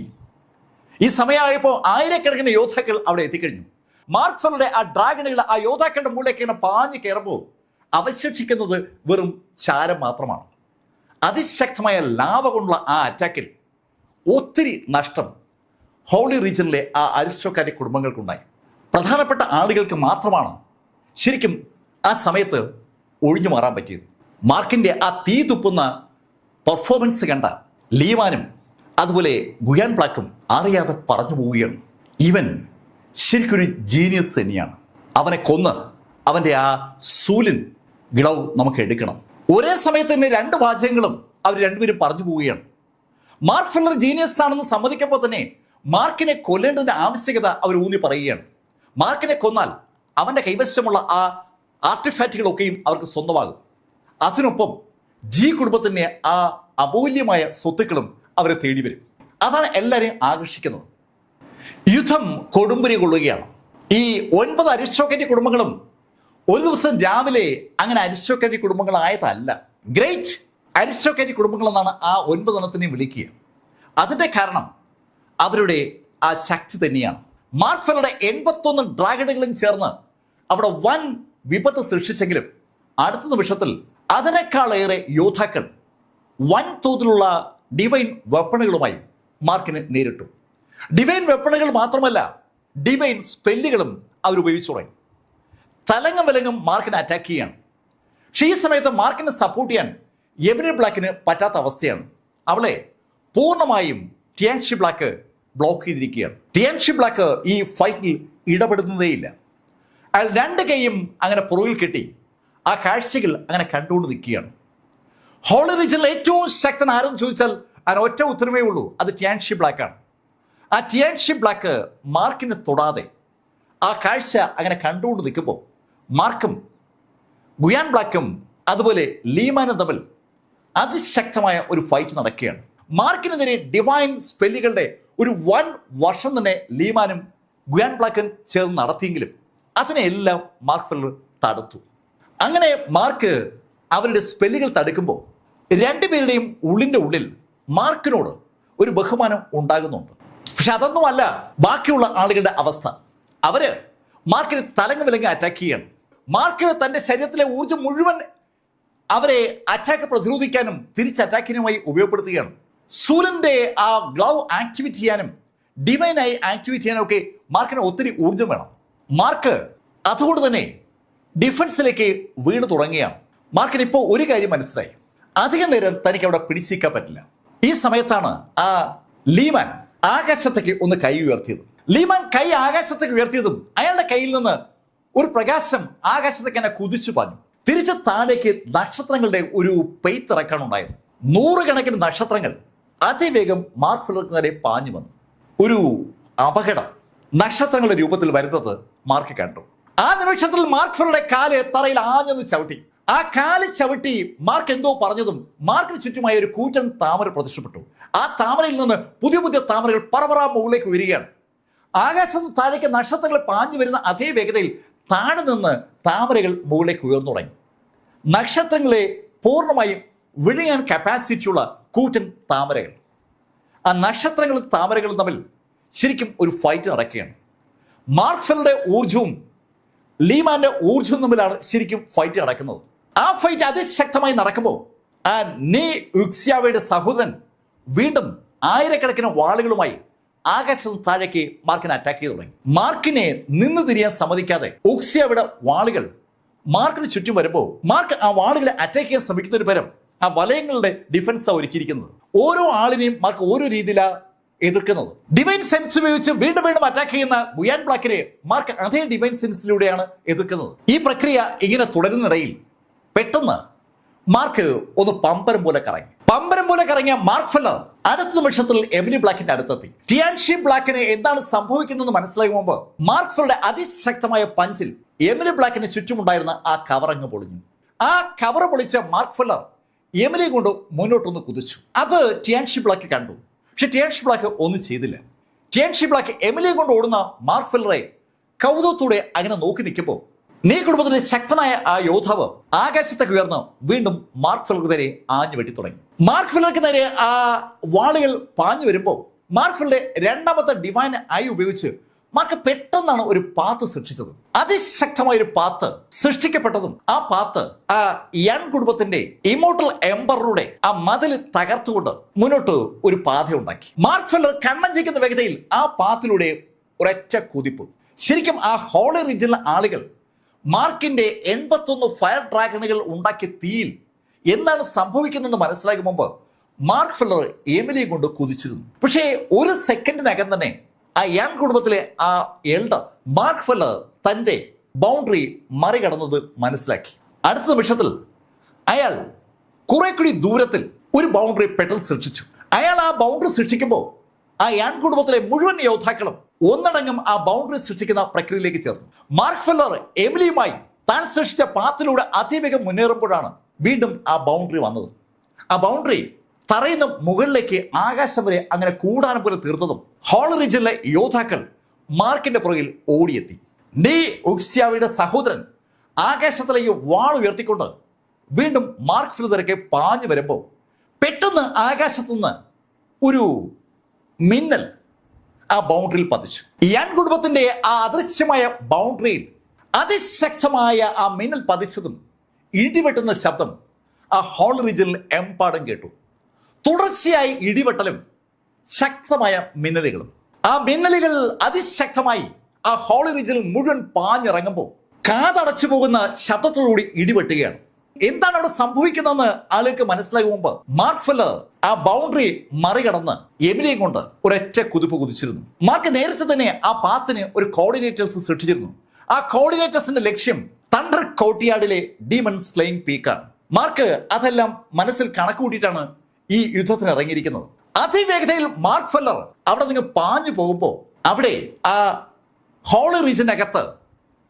ഈ സമയമായപ്പോൾ ആയിരക്കണക്കിന് യോദ്ധാക്കൾ അവിടെ എത്തിക്കഴിഞ്ഞു. മാർക്ക് ഫെല്ലറുടെ ആ ഡ്രാഗണുകൾ ആ യോദ്ധാക്കളുടെ മുകളിലേക്ക് ഇങ്ങനെ പാഞ്ഞു കയറുമ്പോൾ അവശേഷിക്കുന്നത് വെറും ചാരം മാത്രമാണ്. അതിശക്തമായ ലാവ കൊണ്ടുള്ള ആ അറ്റാക്കിൽ ഒത്തിരി നഷ്ടം ഹോളി റീജിയനിലെ ആ അരിസ്റ്റോക്രാറ്റിക് കുടുംബങ്ങൾക്കുണ്ടായി. പ്രധാനപ്പെട്ട ആളുകൾക്ക് മാത്രമാണ് ശരിക്കും ആ സമയത്ത് ഒഴിഞ്ഞു മാറാൻ പറ്റിയത്. മാർക്കിന്റെ ആ തീ തുപ്പുന്ന പെർഫോമൻസ് കണ്ട ലീമാനും അതുപോലെ ഗുയാൻ ബ്ലാക്കും അറിയാതെ പറഞ്ഞു പോവുകയാണ്, ഇവൻ ശരിക്കൊരു ജീനിയസ് തന്നെയാണ്. അവനെ കൊന്ന് അവൻ്റെ ആ സൂലിൻ ഗ്ലൗ നമുക്ക് എടുക്കണം. ഒരേ സമയത്ത് തന്നെ 2 വാചകങ്ങളും അവർ രണ്ടുപേരും പറഞ്ഞു പോവുകയാണ്. മാർക്ക് ഫെല്ലർ ജീനിയസ് ആണെന്ന് സമ്മതിക്കുമ്പോൾ തന്നെ മാർക്കിനെ കൊല്ലേണ്ടതിന്റെ ആവശ്യകത അവർ ഊന്നി പറയുകയാണ്. മാർക്കിനെ കൊന്നാൽ അവൻ്റെ കൈവശമുള്ള ആ ആർട്ടിഫാക്റ്റുകളൊക്കെയും അവർക്ക് സ്വന്തമാകും. അതിനൊപ്പം ജി കുടുംബത്തിൻ്റെ ആ അമൂല്യമായ സ്വത്തുക്കളും അവരെ തേടി വരും. അതാണ് എല്ലാവരെയും ആകർഷിക്കുന്നത്. യുദ്ധം കൊടുമ്പുരി കൊള്ളുകയാണ്. ഈ 9 അരിസ്റ്റോക്രാറ്റിക് കുടുംബങ്ങളും ഒരു ദിവസം രാവിലെ അങ്ങനെ അരിസ്റ്റോക്രാറ്റിക് കുടുംബങ്ങളായതല്ല, ഗ്രേറ്റ് അരിസ്റ്റോക്രാറ്റിക് കുടുംബങ്ങൾ എന്നാണ് ആ 9 എണ്ണത്തിനെയും വിളിക്കുക. അതിൻ്റെ കാരണം അവരുടെ ആ ശക്തി തന്നെയാണ്. മാർക്ക് ഫെല്ലറുടെ 81 ഡ്രാഗണുകളും ചേർന്ന് അവിടെ വൻ വിപത്ത് സൃഷ്ടിച്ചെങ്കിലും അടുത്ത നിമിഷത്തിൽ അതിനേക്കാളേറെ യോദ്ധാക്കൾ വൻതോതിലുള്ള ഡിവൈൻ വെപ്പണുകളുമായി മാർക്കിനെ നേരിട്ടു. ഡിവൈൻ വെപ്പണുകൾ മാത്രമല്ല, ഡിവൈൻ സ്പെല്ലുകളും അവർ ഉപയോഗിച്ചു തുടങ്ങി. തലങ്ങും വിലങ്ങും മാർക്കിനെ അറ്റാക്ക് ചെയ്യാണ്. പക്ഷേ ഈ സമയത്ത് മാർക്കിനെ സപ്പോർട്ട് ചെയ്യാൻ എബിനി ബ്ലാക്കിന് പറ്റാത്ത അവസ്ഥയാണ്. അവളെ പൂർണ്ണമായും ടിയാൻഷി ബ്ലാക്ക് ബ്ലോക്ക് ചെയ്തിരിക്കുകയാണ്. ടിയാൻഷി ബ്ലാക്ക് ഈ ഫൈറ്റിൽ ഇടപെടുന്നതേയില്ല. അയാൾ 2 കൈയും അങ്ങനെ പുറകിൽ കെട്ടി ആ കാഴ്ചകൾ അങ്ങനെ കണ്ടുകൊണ്ട് നിൽക്കുകയാണ്. ഹോളി റീജിയനിൽ ഏറ്റവും ശക്തൻ ആരെന്ന് ചോദിച്ചാൽ അതിന് ഒറ്റ ഉത്തരമേ ഉള്ളൂ, അത് ടിയാൻഷി ബ്ലാക്കാണ്. ആ ടിയാൻഷി ബ്ലാക്ക് മാർക്കിനെ തൊടാതെ ആ കാഴ്ച അങ്ങനെ കണ്ടുകൊണ്ട് നിൽക്കുമ്പോൾ മാർക്കും ഗുയാൻ ബ്ലാക്കും അതുപോലെ ലീമാനും തമ്മിൽ അതിശക്തമായ ഒരു ഫൈറ്റ് നടക്കുകയാണ്. മാർക്കിനെതിരെ ഡിവൈൻ സ്പെല്ലുകളുടെ ഒരു വൻ വർഷം തന്നെ ലീമാനും ഗുയാൻ ബ്ലാക്കും ചേർന്ന് നടത്തിയെങ്കിലും അതിനെല്ലാം മാർക്ക് ഫെല്ലർ തടുത്തു. അങ്ങനെ മാർക്ക് അവരുടെ സ്പെല്ലുകൾ തടുക്കുമ്പോൾ രണ്ടുപേരുടെയും ഉള്ളിൽ മാർക്കിനോട് ഒരു ബഹുമാനം ഉണ്ടാകുന്നുണ്ട്. പക്ഷെ അതൊന്നുമല്ല ബാക്കിയുള്ള ആളുകളുടെ അവസ്ഥ. അവര് മാർക്കിനെ തലങ്ങ് വിലങ്ങ് അറ്റാക്ക് ചെയ്യണം. മാർക്ക് തൻ്റെ ശരീരത്തിലെ ഊർജ്ജം മുഴുവൻ അവരെ അറ്റാക്ക് പ്രതിരോധിക്കാനും തിരിച്ച് അറ്റാക്കിനുമായി ഉപയോഗപ്പെടുത്തുകയാണ്. സൂര്യന്റെ ആ ഗ്ലൗ ആക്ടിവേറ്റ് ചെയ്യാനും ഡിവൈനായി ആക്ടിവേറ്റ് ചെയ്യാനും ഒക്കെ മാർക്കിന് ഒത്തിരി ഊർജ്ജം വേണം. മാർക്ക് അതുകൊണ്ട് തന്നെ ഡിഫൻസിലേക്ക് വീണ് തുടങ്ങിയാണ്. മാർക്കിന് ഇപ്പോൾ ഒരു കാര്യം മനസ്സിലായി, അധികം നേരം തനിക്ക് അവിടെ പിടിച്ചിരിക്കാൻ പറ്റില്ല. ഈ സമയത്താണ് ആ ലീമാൻ ആകാശത്തേക്ക് ഒന്ന് കൈ ഉയർത്തിയത്. ലീമാൻ കൈ ആകാശത്തേക്ക് ഉയർത്തിയതും അയാളുടെ കയ്യിൽ നിന്ന് ഒരു പ്രകാശം ആകാശത്തേക്ക് എന്നെ കുതിച്ചു പാഞ്ഞു. തിരിച്ച് താഴേക്ക് നക്ഷത്രങ്ങളുടെ ഒരു പെയ്ത്തിറക്കാണ് ഉണ്ടായത്. 100 കണക്കിന് നക്ഷത്രങ്ങൾ അതിവേഗം മാർക്ക് ഫെല്ലർക്ക് നേരെ പാഞ്ഞു വന്നു. ഒരു അപകടം നക്ഷത്രങ്ങളുടെ രൂപത്തിൽ വരുന്നത് മാർക്ക് കണ്ടു. ആ നിമിഷത്തിൽ മാർക്ക് ഫെല്ലറുടെ കാല് തറയിൽ ആഞ്ഞെന്ന് ചവിട്ടി. ആ കാല് ചവിട്ടി മാർക്ക് എന്തോ പറഞ്ഞതും മാർക്കിന് ചുറ്റുമായി ഒരു കൂറ്റൻ താമര പ്രത്യക്ഷപ്പെട്ടു. ആ താമരയിൽ നിന്ന് പുതിയ പുതിയ താമരകൾ പറവറാ മുകളിലേക്ക് വരികയാണ്. ആകാശത്ത് താഴേക്ക് നക്ഷത്രങ്ങൾ പാഞ്ഞു വരുന്ന അതേ വേഗതയിൽ താഴെ നിന്ന് താമരകൾ മുകളിലേക്ക് ഉയർന്നു തുടങ്ങി. നക്ഷത്രങ്ങളെ പൂർണ്ണമായും വിഴുങ്ങാൻ കപ്പാസിറ്റിയുള്ള കൂറ്റൻ താമരകൾ. ആ നക്ഷത്രങ്ങളും താമരകളും തമ്മിൽ ശരിക്കും ഒരു ഫൈറ്റ് നടക്കുകയാണ്. മാർക്ഫെല്ലിന്റെ ഊർജവും ലീമാന്റെ ഊർജവും തമ്മിലാണ് ശരിക്കും ഫൈറ്റ് നടക്കുന്നത്. ആ ഫൈറ്റ് അതിശക്തമായി നടക്കുമ്പോൾ ആ നീ ഉക്സ്യാവയുടെ സഹോദരൻ വീണ്ടും ആയിരക്കണക്കിന് വാളുകളുമായി ആകാശത്ത് താഴേക്ക് മാർക്കിനെ അറ്റാക്ക് ചെയ്തു തുടങ്ങി. മാർക്കിനെ നിന്ന് തിരിയാൻ സമ്മതിക്കാതെ ഉക്സ്യാവയുടെ വാളുകൾ മാർക്കിന് ചുറ്റും വരുമ്പോൾ മാർക്ക് ആ വാളുകളെ അറ്റാക്ക് ചെയ്യാൻ ശ്രമിക്കുന്നതിന് പകരം ആ വലയങ്ങളുടെ ഡിഫൻസാണ് ഒരുക്കിയിരിക്കുന്നത്. ഓരോ ആളിനെയും മാർക്ക് ഓരോ രീതിയിലാണ് എതിർക്കുന്നത്. ഡിവൈൻ സെൻസ് ഉപയോഗിച്ച് വീണ്ടും വീണ്ടും അറ്റാക്ക് ചെയ്യുന്ന ഗുയാൻ ബ്ലാക്കിനെ മാർക്ക് അതേ ഡിവൈൻ സെൻസിലൂടെയാണ് എതിർക്കുന്നത്. ഈ പ്രക്രിയ ഇങ്ങനെ തുടരുന്നിടയിൽ പെട്ടെന്ന് മാർക്ക് ഒന്ന് പമ്പരം പോലെ കറങ്ങിയ മാർക്ഫെല്ലർ അടുത്ത നിമിഷത്തിൽ എമിലി ബ്ലാക്കിന്റെ അടുത്തെത്തി. ടിയാൻഷി ബ്ലാക്കിന് എന്താണ് സംഭവിക്കുന്നതെന്ന് മനസ്സിലാകും മുമ്പ് മാർക്ഫെല്ലറുടെ അതിശക്തമായ പഞ്ചിൽ എമിലി ബ്ലാക്കിന് ചുറ്റുമുണ്ടായിരുന്ന ആ കവറങ്ങ് പൊളിഞ്ഞു. ആ കവർ പൊളിച്ച മാർക്ഫെല്ലർ എമിലിയെ കൊണ്ട് മുന്നോട്ടൊന്ന് കുതിച്ചു. അത് ടിയാൻഷി ബ്ലാക്ക് കണ്ടു. പക്ഷെ ടിയാൻഷി ബ്ലാക്ക് ഒന്നും ചെയ്തില്ല. ടിയാൻഷി ബ്ലാക്ക് എമിലിയെ കൊണ്ട് ഓടുന്ന മാർക്ഫെല്ലറെ കൗതുകത്തോടെ അങ്ങനെ നോക്കി നിൽക്കുമ്പോൾ നീ കുടുംബത്തിലെ ശക്തനായ ആ യോദ്ധാവ് ആകാശത്തേക്ക് ഉയർന്ന് വീണ്ടും മാർക്ഫെല്ലർക്ക് നേരെ ആഞ്ഞു വെട്ടി തുടങ്ങി. മാർക്ഫെല്ലർക്ക് നേരെ ആ വാളുകൾ പാഞ്ഞു വരുമ്പോൾ മാർക്ഫെല്ലറുടെ രണ്ടാമത്തെ ഡിവൈൻ ഐ ഉപയോഗിച്ച് മാർക്ക് പെട്ടെന്നാണ് ഒരു പാത്ത് സൃഷ്ടിച്ചത്. അതിശക്തമായ ഒരു പാത്ത് സൃഷ്ടിക്കപ്പെട്ടതും ആ പാത്ത് ആ യൺ കുടുംബത്തിന്റെ ഇമോർട്ടൽ എംപററുടെ ആ മതിൽ തകർത്തുകൊണ്ട് മുന്നോട്ട് ഒരു പാത ഉണ്ടാക്കി. മാർക്ഫെല്ലർ കണ്ണഞ്ചിക്കുന്ന വേഗതയിൽ ആ പാത്തിലൂടെ ഒരൊറ്റ കുതിപ്പ്. ശരിക്കും ആ ഹോളി റീജിയനിലെ ആളുകൾ മാർക്കിന്റെ 81 ഫയർ ഡ്രാഗണുകൾ ഉണ്ടാക്കിയ തീയിൽ എന്താണ് സംഭവിക്കുന്നതെന്ന് മനസ്സിലാക്കും മുമ്പ് മാർക്ഫെല്ലർ എമിലിയെ കൊണ്ട് കുതിച്ചിരുന്നു. പക്ഷേ ഒരു സെക്കൻഡിനകം തന്നെ ആ യൺ കുടുംബത്തിലെ ആ എൽഡർ മാർക്ഫെല്ലർ തന്റെ ബൗണ്ടറി മറികടന്നത് മനസ്സിലാക്കി. അടുത്ത നിമിഷത്തിൽ അയാൾ കുറെ കൂടി ദൂരത്തിൽ ഒരു ബൗണ്ടറി പെട്ടെന്ന് സൃഷ്ടിച്ചു. അയാൾ ആ ബൗണ്ടറി സൃഷ്ടിക്കുമ്പോൾ ആ യൺ കുടുംബത്തിലെ മുഴുവൻ യോദ്ധാക്കളും ഒന്നടങ്കം ആ ബൗണ്ടറി സൃഷ്ടിക്കുന്ന പ്രക്രിയയിലേക്ക് ചേർന്നു. മാർക്ഫെല്ലർ എമിലിയുമായി താൻ സൃഷ്ടിച്ച പാത്തിലൂടെ അതിവേഗം മുന്നേറുമ്പോഴാണ് വീണ്ടും ആ ബൗണ്ടറി വന്നത്. ആ ബൗണ്ടറി തറയുന്ന മുകളിലേക്ക് ആകാശം വരെ അങ്ങനെ കൂടാനം പോലെ തീർത്തതും ഹോളി റീജിയനിലെ യോദ്ധാക്കൾ മാർക്കിന്റെ പുറകിൽ ഓടിയെത്തി. നീ ഉക്സ്യാവയുടെ സഹോദരൻ ആകാശത്തിലേക്ക് വാൾ ഉയർത്തിക്കൊണ്ട് വീണ്ടും മാർക്ഫെല്ലർക്ക് പാഞ്ഞു വരുമ്പോൾ പെട്ടെന്ന് ആകാശത്തുനിന്ന് ഒരു മിന്നൽ ആ ബൗണ്ടറിയിൽ പതിച്ചു. യൺ കുടുംബത്തിന്റെ ആ അദൃശ്യമായ ബൗണ്ടറിയിൽ അതിശക്തമായ ആ മിന്നൽ പതിച്ചതും ഇടിവെട്ടുന്ന ശബ്ദം ആ ഹോളി റീജിയനിൽ എമ്പാടും കേട്ടു. തുടർച്ചയായി ഇടിവെട്ടലും ശക്തമായ മിന്നലുകളും. ആ മിന്നലുകൾ അതിശക്തമായി ആ ഹോളി റീജിയനിൽ മുഴുവൻ പാഞ്ഞിറങ്ങുമ്പോൾ കാതടച്ചു പോകുന്ന ശബ്ദത്തോടുകൂടി ഇടിവെട്ടുകയാണ്. എന്താണ് അവിടെ സംഭവിക്കുന്നതെന്ന് ആളുകൾക്ക് മനസ്സിലാകും മുമ്പ് മാർക്ഫെല്ലർ ആ ബൗണ്ടറി മറികടന്ന് എമിലിയെ കൊണ്ട് ഒരൊറ്റ കുതിപ്പ് കുതിച്ചിരുന്നു. മാർക്ക് നേരത്തെ തന്നെ ആ പാത്തിന് ഒരു കോർഡിനേറ്റേഴ്സ് സൃഷ്ടിച്ചിരുന്നു. ആ കോർഡിനേറ്റേഴ്സിന്റെ ലക്ഷ്യം തണ്ടർ കോർട്ട്യാർഡിലെ ഡീമൺ സ്ലെയിങ് പീക്കാണ്. മാർക്ക് അതെല്ലാം മനസ്സിൽ കണക്കുകൂട്ടിയിട്ടാണ് ഈ യുദ്ധത്തിന് ഇറങ്ങിയിരിക്കുന്നത്. അതിവേഗതയിൽ മാർക്ഫെല്ലർ അവിടെ നിന്ന് പാഞ്ഞു പോകുമ്പോൾ അവിടെ ആ ഹോളി റീജിയനകത്ത്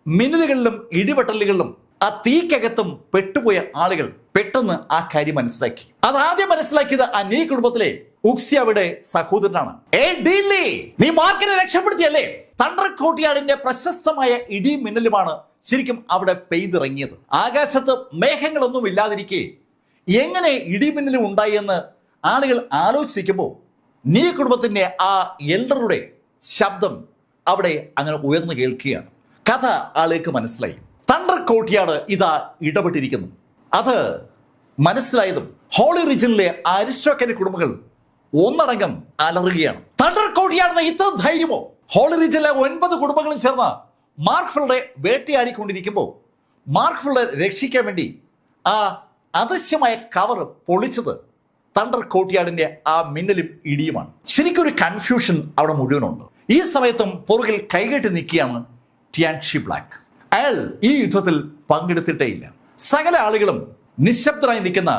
മിന്നലുകളിലും ഇടിവെട്ടലുകളിലും ആ തീക്കകത്തും പെട്ടുപോയ ആളുകൾ പെട്ടെന്ന് ആ കാര്യം മനസ്സിലാക്കി. അതാദ്യം മനസ്സിലാക്കിയത് ആ നീ കുടുംബത്തിലെ ഉക്സ്യാവയുടെ സഹോദരനാണ്. നീ മാർക്കിനെ രക്ഷപ്പെടുത്തിയല്ലേ? തണ്ടർ കോർട്ട്യാർഡിന്റെ പ്രശസ്തമായ ഇടി മിന്നലുമാണ് ശരിക്കും അവിടെ പെയ്തിറങ്ങിയത്. ആകാശത്ത് മേഘങ്ങളൊന്നും ഇല്ലാതിരിക്കെ എങ്ങനെ ഇടിമിന്നലും ഉണ്ടായി എന്ന് ആളുകൾ ആലോചിക്കുമ്പോൾ നീ കുടുംബത്തിന്റെ ആ എൽഡറുടെ ശബ്ദം അവിടെ അങ്ങനെ ഉയർന്നു കേൾക്കുകയാണ്. കഥ ആളുകൾക്ക് മനസ്സിലായി. തണ്ടർ കോർട്ട്യാർഡ് ഇതാ ഇടപെട്ടിരിക്കുന്നു. അത് മനസ്സിലായതും ഹോളി റീജിയനിലെ അരിസ്റ്റോക്രാറ്റ് കുടുംബങ്ങൾ ഒന്നടങ്കം അലറുകയാണ്. തണ്ടർ കോർട്ട്യാർഡിന് ഇത്ര ധൈര്യമോ? ഹോളി റീജിയനിലെ 9 കുടുംബങ്ങളും ചേർന്ന് മാർക്ഫെല്ലറെ വേട്ടയാടിക്കൊണ്ടിരിക്കുമ്പോൾ മാർക്ഫെല്ലറെ രക്ഷിക്കാൻ വേണ്ടി ആ അദൃശ്യമായ കവർ പൊളിച്ചത് തണ്ടർ കോർട്ട്യാർഡിന്റെ ആ മിന്നലും ഇടിയുമാണ്. ശരിക്കും ഒരു കൺഫ്യൂഷൻ അവിടെ മുഴുവനുണ്ട്. ഈ സമയത്തും പുറകിൽ കൈകെട്ടി നിൽക്കുകയാണ് ടിയാൻഷി ബ്ലാക്ക്. അയാൾ ഈ യുദ്ധത്തിൽ പങ്കെടുത്തിട്ടേയില്ല. സകല ആളുകളും നിശബ്ദരായി നിൽക്കുന്ന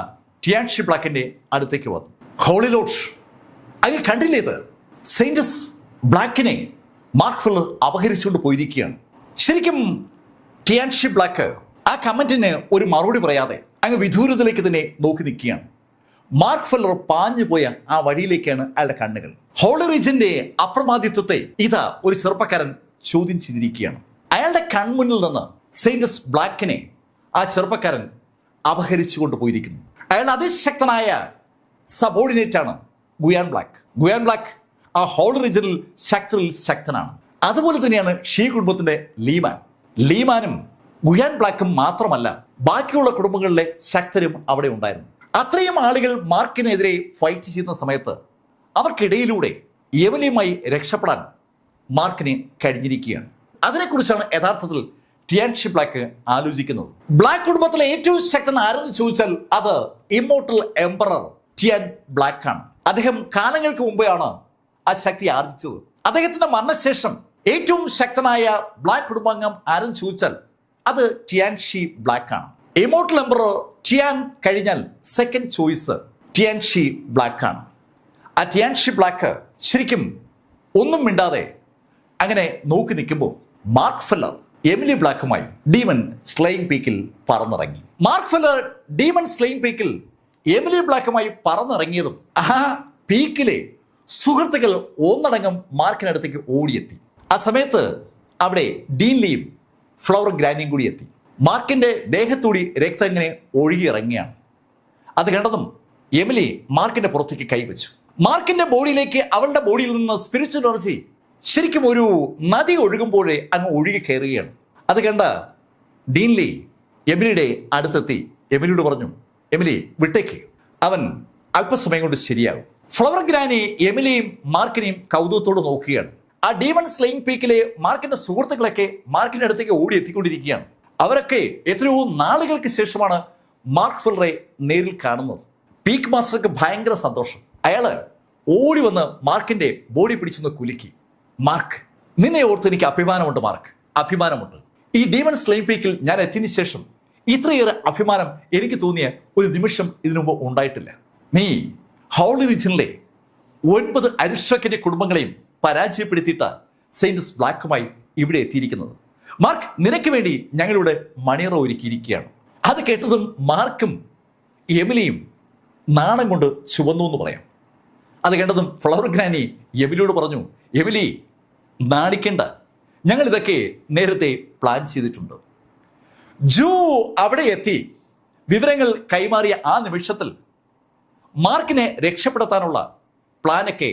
ടിയാൻഷി ബ്ലാക്കിന്റെ അടുത്തേക്ക് വന്നു. ഹോളി ലോർഡ്, അങ്ങ് കണ്ടില്ലേ ഇത്? സെയിന്റസ് ബ്ലാക്കിനെ മാർക്ഫെല്ലർ അപഹരിച്ചുകൊണ്ട് പോയിരിക്കുകയാണ്. ശരിക്കും ടിയാൻഷി ബ്ലാക്ക് ആ കമന്റിന് ഒരു മറുപടി പറയാതെ അങ്ങ് വിദൂരത്തിലേക്ക് തന്നെ നോക്കി നിൽക്കുകയാണ്. മാർക്ക് ഫെല്ലർ പാഞ്ഞു പോയ ആ വഴിയിലേക്കാണ് അയാളുടെ കണ്ണുകൾ. ഹോളി റീജിന്റെ അപ്രമാദിത്വത്തെ ഇതാ ഒരു ചെറുപ്പക്കാരൻ ചോദ്യം ചെയ്തിരിക്കുകയാണ്. അയാളുടെ കൺമുന്നിൽ നിന്ന് സെയിന്റസ് ബ്ലാക്കിനെ ആ ചെറുപ്പക്കാരൻ അപഹരിച്ചു കൊണ്ടുപോയിരിക്കുന്നു. അയാളുടെ അതിശക്തനായ സബോർഡിനേറ്റ് ആണ് ഗുയാൻ ബ്ലാക്ക്. ഗുയാൻ ബ്ലാക്ക് ആ ഹോളി റീജിയനിൽ ശക്തനാണ്. അതുപോലെ തന്നെയാണ് ഷീ കുടുംബത്തിന്റെ ലീമാനും ഗുയാൻ ബ്ലാക്കും മാത്രമല്ല, ബാക്കിയുള്ള കുടുംബങ്ങളിലെ ശക്തരും അവിടെ ഉണ്ടായിരുന്നു. അത്രയും ആളുകൾ മാർക്കിനെതിരെ ഫൈറ്റ് ചെയ്യുന്ന സമയത്ത് അവർക്കിടയിലൂടെ എവലിയുമായി രക്ഷപ്പെടാൻ മാർക്കിന് കഴിഞ്ഞിരിക്കുകയാണ്. അതിനെക്കുറിച്ചാണ് യഥാർത്ഥത്തിൽ ടിയാൻഷി ബ്ലാക്ക് ആലോചിക്കുന്നത്. ബ്ലാക്ക് കുടുംബത്തിലെ ഏറ്റവും ശക്തൻ ആരെന്ന് ചോദിച്ചാൽ അത് ഇമ്മോർട്ടൽ എംപറർ ടിയാൻ ബ്ലാക്ക് ആണ്. അദ്ദേഹം കാലങ്ങൾക്ക് മുമ്പെയാണ് ആ ശക്തി ആർജിച്ചത്. അദ്ദേഹത്തിന്റെ മരണശേഷം ഏറ്റവും ശക്തനായ ബ്ലാക്ക് കുടുംബാംഗം ആരെന്ന് ചോദിച്ചാൽ അത് ടിയാൻഷി ബ്ലാക്ക് ആണ്. ഇമ്മോർട്ടൽ എംപറർ ടിയാൻ കഴിഞ്ഞാൽ സെക്കൻഡ് ചോയ്സ് ടിയാൻഷി ബ്ലാക്ക് ആണ്. ആ ടിയാൻഷി ബ്ലാക്ക് ശരിക്കും ഒന്നും മിണ്ടാതെ അങ്ങനെ നോക്കി നിൽക്കുമ്പോൾ മാർക്ക് ഫെല്ലർ എമിലി ബ്ലാക്കുമായി ഡീമൺ സ്ലെയിങ് പീക്കിൽ പറന്നിറങ്ങി. മാർക്ക് ഫെല്ലർ ഡീമൺ സ്ലെയിങ് പീക്കിൽ എമിലി ബ്ലാക്കുമായി പറന്നിറങ്ങിയതും ആ പീക്കിലെ സുഹൃത്തുക്കൾ ഒന്നടങ്കം മാർക്കിനടുത്തേക്ക് ഓടിയെത്തി. ആ സമയത്ത് അവിടെ ഡീൻ ലീയും ഫ്ലവർ ഗ്രാനിയും കൂടി എത്തി. മാർക്കിന്റെ ദേഹത്തൂടി രക്തം ഇങ്ങനെ ഒഴുകിയിറങ്ങിയാണ്. അത് കണ്ടതും എമിലി മാർക്കിന്റെ പുറത്തേക്ക് കൈവച്ചു. മാർക്കിന്റെ ബോഡിയിലേക്ക് അവളുടെ ബോഡിയിൽ നിന്ന് സ്പിരിച്വൽ എനർജി ശരിക്കും ഒരു നദി ഒഴുകുമ്പോഴേ അങ്ങ് ഒഴുകി കയറുകയാണ്. അത് കണ്ട ഡീൻ ലീ എമിലിയുടെ അടുത്തെത്തി എമിലിയോട് പറഞ്ഞു, എമിലി വിട്ടേക്ക്, അവൻ അല്പസമയം കൊണ്ട് ശരിയാകും. ഫ്ലവർ ഗ്രാനി എമിലിയും മാർക്കിനെയും കൗതുകത്തോട് നോക്കുകയാണ്. ആ ഡീമൺ സ്ലെയിങ് പീക്കിലെ മാർക്കിന്റെ സുഹൃത്തുക്കളൊക്കെ മാർക്കിന്റെ അടുത്തേക്ക് ഓടി എത്തിക്കൊണ്ടിരിക്കുകയാണ്. അവരൊക്കെ എത്രയോ നാളുകൾക്ക് ശേഷമാണ് മാർക്ക് ഫെല്ലറെ നേരിൽ കാണുന്നത്. പീക്ക് മാസ്റ്റർക്ക് ഭയങ്കര സന്തോഷം. അയാള് ഓടി വന്ന് മാർക്കിന്റെ ബോഡി പിടിച്ചൊന്ന് കുലുക്കി. മാർക്ക്, നിന്നെ ഓർത്ത് എനിക്ക് അഭിമാനമുണ്ട് മാർക്ക്, അഭിമാനമുണ്ട്. ഈ ഡീമൺ സ്ലെയിങ് പീക്കിൽ ഞാൻ എത്തിയതിനു ശേഷം ഇത്രയേറെ അഭിമാനം എനിക്ക് തോന്നിയ ഒരു നിമിഷം ഇതിനു മുമ്പ് ഉണ്ടായിട്ടില്ല. നീ ഹോളി റീജിയനിലെ 9 അരിസ്റ്റോക്രാറ്റിന്റെ കുടുംബങ്ങളെയും പരാജയപ്പെടുത്തിയിട്ട് സെയിന്റസ് ബ്ലാക്കുമായി ഇവിടെ എത്തിയിരിക്കുന്നത്. മാർക്ക്, നിനക്ക് വേണ്ടി ഞങ്ങളിവിടെ മണിയറ ഒരുക്കിയിരിക്കുകയാണ്. അത് കേട്ടതും മാർക്കും എമിലിയും നാണം കൊണ്ട് ചുവന്നു എന്ന് പറയാം. അത് കേട്ടതും ഫ്ലവർ ഗ്രാനി എമിലിയോട് പറഞ്ഞു, എമിലി നാണിക്കേണ്ട, ഞങ്ങൾ ഇതൊക്കെ നേരത്തെ പ്ലാൻ ചെയ്തിട്ടുണ്ട്. ജൂ അവിടെ എത്തി വിവരങ്ങൾ കൈമാറിയ ആ നിമിഷത്തിൽ മാർക്കിനെ രക്ഷപ്പെടുത്താനുള്ള പ്ലാനൊക്കെ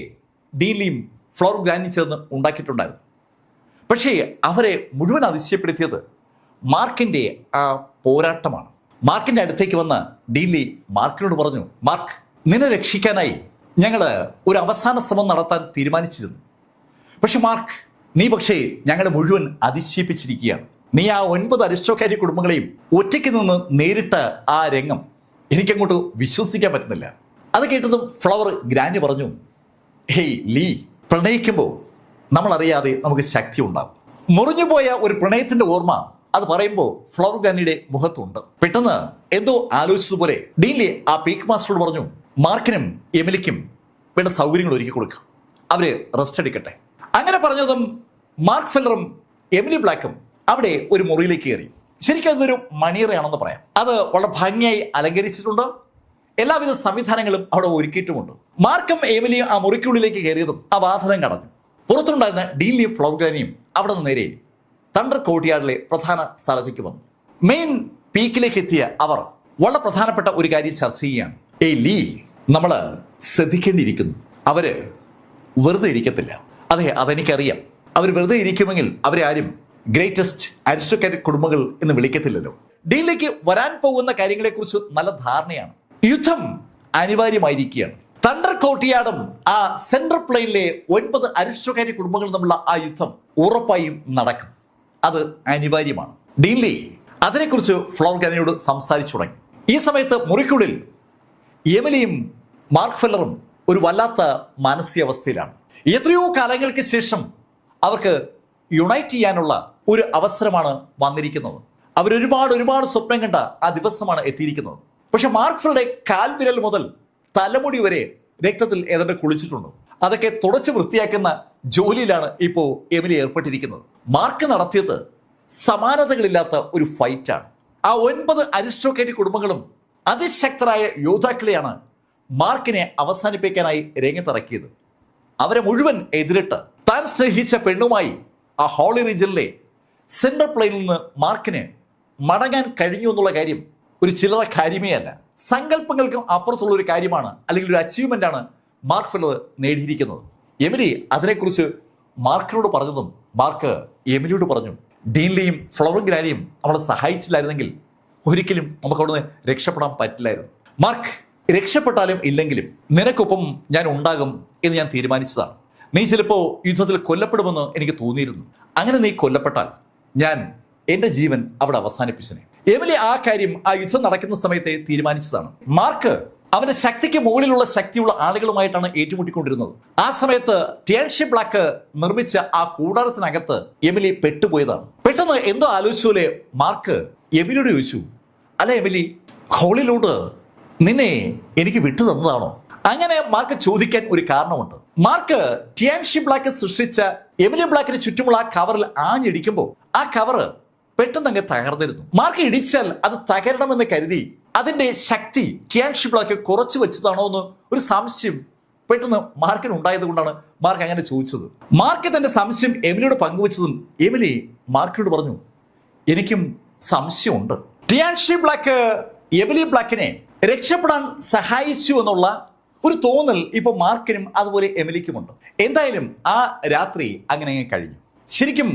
ഡീലിയും ഫ്ലവർ ഗ്രാനി ചേർന്ന് ഉണ്ടാക്കിയിട്ടുണ്ടായിരുന്നു. പക്ഷേ അവരെ മുഴുവൻ അതിശയപ്പെടുത്തിയത് മാർക്കിന്റെ ആ പോരാട്ടമാണ്. മാർക്കിന്റെ അടുത്തേക്ക് വന്ന് ഡീലി മാർക്കിനോട് പറഞ്ഞു, മാർക്ക്, നിന്നെ രക്ഷിക്കാനായി ഞങ്ങൾ ഒരു അവസാന ശ്രമം നടത്താൻ തീരുമാനിച്ചിരുന്നു. പക്ഷെ മാർക്ക്, നീ പക്ഷേ ഞങ്ങളെ മുഴുവൻ അതിശയിപ്പിച്ചിരിക്കുകയാണ്. നീ ആ 9 അരിസ്റ്റോക്രാറ്റിക് കുടുംബങ്ങളെയും ഒറ്റയ്ക്ക് നിന്ന് നേരിട്ട ആ രംഗം എനിക്കങ്ങോട്ട് വിശ്വസിക്കാൻ പറ്റുന്നില്ല. അത് കേട്ടതും ഫ്ലവർ ഗ്രാനി പറഞ്ഞു, ഹേയ് ലീ, പ്രണയിക്കുമ്പോൾ നമ്മൾ അറിയാതെ നമുക്ക് ശക്തി ഉണ്ടാകും. മുറിഞ്ഞുപോയ ഒരു പ്രണയത്തിന്റെ ഓർമ്മ അത് പറയുമ്പോൾ ഫ്ലവർ ഗ്രാനിയുടെ മുഖത്തുണ്ട്. പെട്ടെന്ന് എന്തോ ആലോചിച്ചതുപോലെ ഡീൻലി ആ പീക്ക് മാസ്റ്ററോട് പറഞ്ഞു, മാർക്കിനും എമിലിക്കും വേണ്ട സൗകര്യങ്ങൾ ഒരുക്കി കൊടുക്കുക, അവര് റെസ്റ്റ് എടുക്കട്ടെ. അങ്ങനെ പറഞ്ഞതും മാർക്ക് ഫെല്ലറും എമിലി ബ്ലാക്കും അവിടെ ഒരു മുറിയിലേക്ക് കയറി. ശരിക്കും അതൊരു മണിയറയാണെന്ന് പറയാം. അത് വളരെ ഭംഗിയായി അലങ്കരിച്ചിട്ടുണ്ട്. എല്ലാവിധ സംവിധാനങ്ങളും അവിടെ ഒരുക്കിയിട്ടുമുണ്ട്. മാർക്കും എമിലിയും ആ മുറിക്കുള്ളിലേക്ക് കയറിയതും ആ വാതിലും കടഞ്ഞു. പുറത്തുണ്ടായിരുന്ന ഡീൻലിയും ഫ്ലവർ ഗ്രാനിയും അവിടെ നിന്ന് നേരെ തണ്ടർ കോർട്ട്യാർഡിലെ പ്രധാന സ്ഥലത്തേക്ക് വന്നു. മെയിൻ പീക്കിലേക്ക് എത്തിയ അവർ വളരെ പ്രധാനപ്പെട്ട ഒരു കാര്യം ചർച്ച ചെയ്യുകയാണ്. ലീ, നമ്മൾ ശ്രദ്ധിക്കേണ്ടിയിരിക്കുന്നു. അവര് വെറുതെ ഇരിക്കത്തില്ല. അതെ, അതെനിക്കറിയാം. അവർ വെറുതെ ഇരിക്കുമെങ്കിൽ അവരെ ആരും ഗ്രേറ്റസ്റ്റ് അരിസ്റ്റോക്രാറ്റിക് കുടുംബങ്ങൾ എന്ന് വിളിക്കത്തില്ലല്ലോ. ഡീലിലേക്ക് വരാൻ പോകുന്ന കാര്യങ്ങളെക്കുറിച്ച് നല്ല ധാരണയാണ്. യുദ്ധം അനിവാര്യമായിരിക്കുകയാണ്. തണ്ടർ കോർട്ട്യാർഡും ആ സെൻട്രൽ പ്ലെയിനിലെ 9 അരിസ്റ്റോക്രാറ്റിക് കുടുംബങ്ങളും തമ്മിലുള്ള ആ യുദ്ധം ഉറപ്പായും നടക്കും. അത് അനിവാര്യമാണ്. ഡീൻലി അതിനെക്കുറിച്ച് ഫ്ലവർ ഗ്രാനിയോട് സംസാരിച്ചു തുടങ്ങി. ഈ സമയത്ത് മുറിക്കുള്ളിൽ എമിലിയും മാർക്ക് ഫെല്ലറും ഒരു വല്ലാത്ത മാനസികാവസ്ഥയിലാണ്. എത്രയോ കാലങ്ങൾക്ക് ശേഷം അവർക്ക് യുണൈറ്റ് ചെയ്യാനുള്ള ഒരു അവസരമാണ് വന്നിരിക്കുന്നത്. ഒരുപാട് സ്വപ്നം കണ്ട ആ ദിവസമാണ് എത്തിയിരിക്കുന്നത്. പക്ഷെ മാർക്ക് ഫെല്ലറുടെ കാൽവിരൽ മുതൽ തലമുടി വരെ രക്തത്തിൽ ഏതാണ്ട് കുളിച്ചിട്ടുണ്ട്. അതൊക്കെ തുടച്ച് വൃത്തിയാക്കുന്ന ജോലിയിലാണ് ഇപ്പോൾ എമിലി ഏർപ്പെട്ടിരിക്കുന്നത്. മാർക്ക് നടത്തിയത് സമാനതകളില്ലാത്ത ഒരു ഫൈറ്റാണ്. ആ 9 അരിസ്റ്റോക്രാറ്റിക് കുടുംബങ്ങളും അതിശക്തരായ യോദ്ധാക്കളെയാണ് മാർക്കിനെ അവസാനിപ്പിക്കാനായി രംഗത്തിറക്കിയത്. അവരെ മുഴുവൻ എതിരിട്ട് താൻ സ്നേഹിച്ച പെണ്ണുമായി ആ ഹോളി റീജിയനിലെ സെൻട്രൽ പ്ലെയിനിൽ നിന്ന് മാർക്കിന് മടങ്ങാൻ കഴിഞ്ഞു എന്നുള്ള കാര്യം ഒരു ചില്ലറ കാര്യമേ അല്ല. സങ്കല്പങ്ങൾക്കും അപ്പുറത്തുള്ള ഒരു കാര്യമാണ്, അല്ലെങ്കിൽ ഒരു അച്ചീവ്മെന്റ് ആണ് മാർക്ക് ഫെല്ലർ നേടിയിരിക്കുന്നത്. എമിലി അതിനെക്കുറിച്ച് മാർക്കിനോട് പറഞ്ഞതും മാർക്ക് എമിലിയോട് പറഞ്ഞു, ഡീൻലിയും ഫ്ലവർ ഗ്രാനിയും അവളെ സഹായിച്ചില്ലായിരുന്നെങ്കിൽ ഒരിക്കലും നമുക്ക് അവിടെ നിന്ന് രക്ഷപ്പെടാൻ പറ്റില്ലായിരുന്നു. മാർക്ക്, രക്ഷപ്പെട്ടാലും ഇല്ലെങ്കിലും നിനക്കൊപ്പം ഞാൻ ഉണ്ടാകും എന്ന് ഞാൻ തീരുമാനിച്ചതാണ്. നീ ചിലപ്പോൾ യുദ്ധത്തിൽ കൊല്ലപ്പെടുമെന്ന് എനിക്ക് തോന്നിയിരുന്നു. അങ്ങനെ നീ കൊല്ലപ്പെട്ടാൽ ഞാൻ എൻ്റെ ജീവൻ അവിടെ അവസാനിപ്പിച്ചനെ. എമിലി ആ കാര്യം ആ യുദ്ധം നടക്കുന്ന സമയത്തെ തീരുമാനിച്ചതാണ്. മാർക്ക് അവന്റെ ശക്തിക്ക് മുകളിലുള്ള ശക്തിയുള്ള ആളുകളുമായിട്ടാണ് ഏറ്റുമുട്ടിക്കൊണ്ടിരുന്നത്. ആ സമയത്ത് ടിയാൻഷി ബ്ലാക്ക് നിർമ്മിച്ച ആ കൂടാരത്തിനകത്ത് എമിലി പെട്ടുപോയതാണ്. പെട്ടെന്ന് എന്തോ ആലോചിച്ചോലെ മാർക്ക് എമിലിയോട് ചോദിച്ചു, അല്ല എമിലി, ഹോളിലൂടെ നിന്നെ എനിക്ക് വിട്ടു തന്നതാണോ? അങ്ങനെ മാർക്ക് ചോദിക്കാൻ ഒരു കാരണമുണ്ട്. മാർക്ക് ടിയാൻഷി ബ്ലാക്ക് സൃഷ്ടിച്ച എമിലി ബ്ലാക്കിന് ചുറ്റുമുള്ള ആ കവറിൽ ആഞ്ഞിടിക്കുമ്പോൾ ആ കവറ് പെട്ടെന്ന് അങ്ങ് തകർന്നിരുന്നു. മാർക്ക് ഇടിച്ചാൽ അത് തകരണമെന്ന് കരുതി അതിന്റെ ശക്തി ടിയാൻഷി ബ്ലാക്ക് കുറച്ചു വെച്ചതാണോ എന്ന് ഒരു സംശയം പെട്ടെന്ന് മാർക്കിന് ഉണ്ടായത് കൊണ്ടാണ് മാർക്ക് അങ്ങനെ ചോദിച്ചത്. മാർക്ക് തന്റെ സംശയം എമിലിയോട് പങ്കുവച്ചതും എമിലി മാർക്കിനോട് പറഞ്ഞു, എനിക്കും സംശയമുണ്ട്. ടിയാൻഷി ബ്ലാക്ക് എമിലി ബ്ലാക്കിനെ രക്ഷപ്പെടാൻ സഹായിച്ചു എന്നുള്ള ഒരു തോന്നൽ ഇപ്പൊ മാർക്കിനും അതുപോലെ എമിലിക്കുമുണ്ട്. എന്തായാലും ആ രാത്രി അങ്ങനെ കഴിഞ്ഞു. ശരിക്കും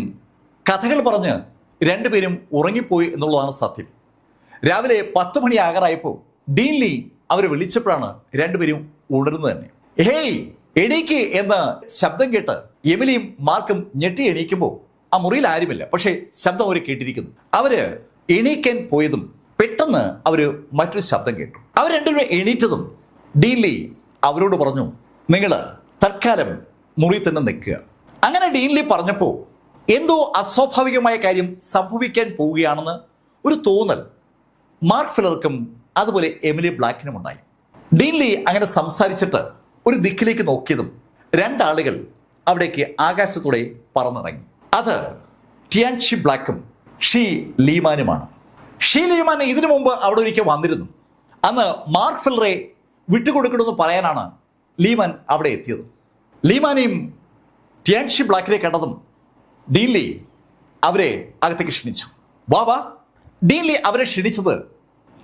കഥകൾ പറഞ്ഞ് രണ്ടുപേരും ഉറങ്ങിപ്പോയി എന്നുള്ളതാണ് സത്യം. രാവിലെ 10 മണി ആകാറായപ്പോൾ ഡീൻലി അവരെ വിളിച്ചപ്പോഴാണ് രണ്ടുപേരും ഉണർന്നു തന്നെ. ഹേയ് എണീക്ക് എന്ന ശബ്ദം കേട്ട് എമിലിയും മാർക്കും ഞെട്ടി എണീക്കുമ്പോൾ ആ മുറിയിൽ ആരുമില്ല, പക്ഷേ ശബ്ദം അവർ കേട്ടിരിക്കുന്നു. അവര് എണീക്കാൻ പോയതും പെട്ടെന്ന് അവര് മറ്റൊരു ശബ്ദം കേട്ടു. അവർ രണ്ടുപേരും എണീറ്റതും ഡീൻലി അവരോട് പറഞ്ഞു, നിങ്ങൾ തൽക്കാലം മുറി തന്നെ നിൽക്കുക. അങ്ങനെ ഡീൻലി പറഞ്ഞപ്പോൾ എന്തോ അസ്വാഭാവികമായ കാര്യം സംഭവിക്കാൻ പോവുകയാണെന്ന് ഒരു തോന്നൽ മാർക്ക് ഫെല്ലർക്കും അതുപോലെ എമിലി ബ്ലാക്കിനും ഉണ്ടായി. ഡീൻലി അങ്ങനെ സംസാരിച്ചിട്ട് ഒരു ദിക്കിലേക്ക് നോക്കിയതും രണ്ടാളുകൾ അവിടേക്ക് ആകാശത്തൂടെ പറന്നിറങ്ങി. അത് ടിയാൻഷി ബ്ലാക്കും ഷീ ലീമാനുമാണ്. ഷീ ലീമാൻ ഇതിനു മുമ്പ് അവിടെ ഒരിക്കൽ വന്നിരുന്നു. അന്ന് മാർക്ക് ഫെല്ലറെ വിട്ടുകൊടുക്കണമെന്ന് പറയാനാണ് ലീമാൻ അവിടെ എത്തിയത്. ലീമാനെയും ടിയാൻഷി ബ്ലാക്കിനെ കണ്ടതും ഡീൻലി അവരെ അകത്തേക്ക് ക്ഷണിച്ചു. വാ. ഡീൻലി അവരെ ക്ഷണിച്ചത്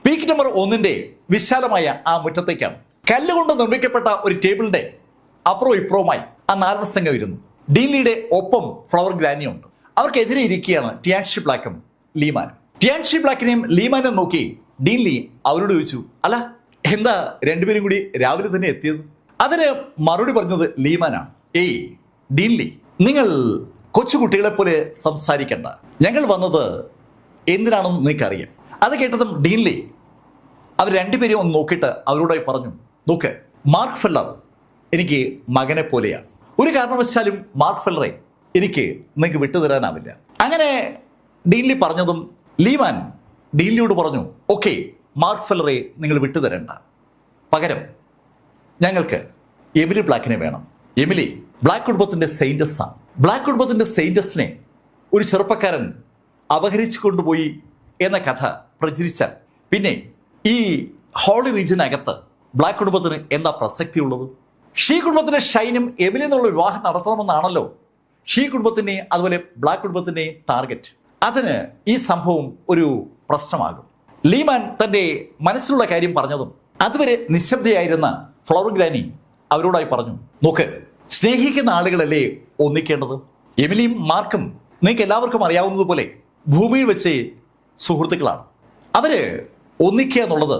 പീക്ക് നമ്പർ 1 വിശാലമായ ആ മുറ്റത്തേക്കാണ്. കല്ലുകൊണ്ട് നിർമ്മിക്കപ്പെട്ട ഒരു ടേബിളിന്റെ അപ്പുറവും ഇപ്പുറവുമായി ആ 4 സംഘം ഇരുന്നു. ഡീൻലിയുടെ ഒപ്പം ഫ്ലവർ ഗ്രാനിയുണ്ട്. അവർക്കെതിരെ ഇരിക്കുകയാണ് ടിയാൻഷി ബ്ലാക്കും ലീമാനും. ടിയാൻഷി ബ്ലാക്കിനെയും ലീമാനും നോക്കി ഡീൻലി അവരോട് ചോദിച്ചു, അല്ല എന്താ രണ്ടുപേരും കൂടി രാവിലെ തന്നെ എത്തിയത്? അതിന് മറുപടി പറഞ്ഞത് ലീമാനാണ്. ഏയ് ഡീൻലി, നിങ്ങൾ കൊച്ചുകുട്ടികളെ പോലെ സംസാരിക്കണ്ട. ഞങ്ങൾ വന്നത് എന്തിനാണെന്ന് നിങ്ങൾക്കറിയാം. അത് കേട്ടതും ഡീൻലി അവർ രണ്ടുപേരും ഒന്ന് നോക്കിയിട്ട് അവരോടായി പറഞ്ഞു, നോക്ക്, മാർക്ക് ഫെല്ലർ എനിക്ക് മകനെ പോലെയാണ്. ഒരു കാരണവശാലും മാർക്ക് ഫെല്ലറെ എനിക്ക് നിങ്ങൾക്ക് വിട്ടുതരാനാവില്ല. അങ്ങനെ ഡീൻലി പറഞ്ഞതും ലീമാൻ ഡീൻലിയോട് പറഞ്ഞു, ഓക്കെ, മാർക്ക് ഫെല്ലറെ നിങ്ങൾ വിട്ടുതരണ്ട. പകരം ഞങ്ങൾക്ക് എമിലി ബ്ലാക്കിനെ വേണം. എമിലി ബ്ലാക്ക് കുടുംബത്തിന്റെ സെയിന്റസ് ആണ്. ബ്ലാക്ക് കുടുംബത്തിന്റെ സെയിന്റസിനെ ഒരു ചെറുപ്പക്കാരൻ അപഹരിച്ചു കൊണ്ടുപോയി എന്ന കഥ പ്രചരിച്ചാൽ പിന്നെ ഈ ഹോളി റീജിയനകത്ത് ബ്ലാക്ക് കുടുംബത്തിന് എന്താ പ്രസക്തിയുള്ളത്? ഷീ കുടുംബത്തിന്റെ ഷൈനും എമിലി എന്നുള്ള വിവാഹം നടത്തണമെന്നാണല്ലോ ഷീ കുടുംബത്തിന്റെയും അതുപോലെ ബ്ലാക്ക് കുടുംബത്തിന്റെയും ടാർഗറ്റ്. അതിന് ഈ സംഭവം ഒരു പ്രശ്നമാകും. ലീമാൻ തന്റെ മനസ്സിലുള്ള കാര്യം പറഞ്ഞതും അതുവരെ നിശബ്ദയായിരുന്ന ഫ്ലവർ ഗ്രാനി അവരോടായി പറഞ്ഞു, നോക്ക്, സ്നേഹിക്കുന്ന ആളുകളല്ലേ ഒന്നിക്കേണ്ടത്. എമിലിയും മാർക്കും നിങ്ങൾക്ക് എല്ലാവർക്കും അറിയാവുന്നതുപോലെ ഭൂമിയിൽ വെച്ച് സുഹൃത്തുക്കളാണ്. അവര് ഒന്നിക്കുക എന്നുള്ളത്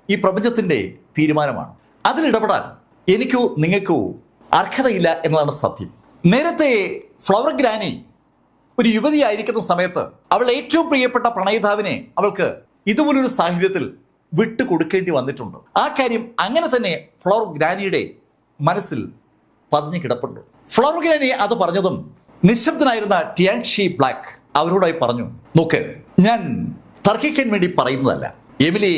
ഈ പ്രപഞ്ചത്തിന്റെ തീരുമാനമാണ്. അതിലിടപെടാൻ എനിക്കോ നിങ്ങൾക്കോ അർഹതയില്ല എന്നതാണ് സത്യം. നേരത്തെ ഫ്ലവർ ഗ്രാനി ഒരു യുവതിയായിരിക്കുന്ന സമയത്ത് അവൾ ഏറ്റവും പ്രിയപ്പെട്ട പ്രണയിതാവിനെ അവൾക്ക് ഇതുപോലൊരു സാഹചര്യത്തിൽ വിട്ടുകൊടുക്കേണ്ടി വന്നിട്ടുണ്ട്. ആ കാര്യം അങ്ങനെ തന്നെ ഫ്ലവർ ഗ്രാനിയുടെ മനസ്സിൽ പതിഞ്ഞു കിടപ്പുണ്ട്. ഫ്ലവർ ഗ്രാനി അത് പറഞ്ഞതും നിശബ്ദനായിരുന്ന ടിയാൻഷി ബ്ലാക്ക് അവരോടായി പറഞ്ഞു, നോക്ക്, ഞാൻ തർക്കിക്കാൻ വേണ്ടി പറയുന്നതല്ല. എമിലി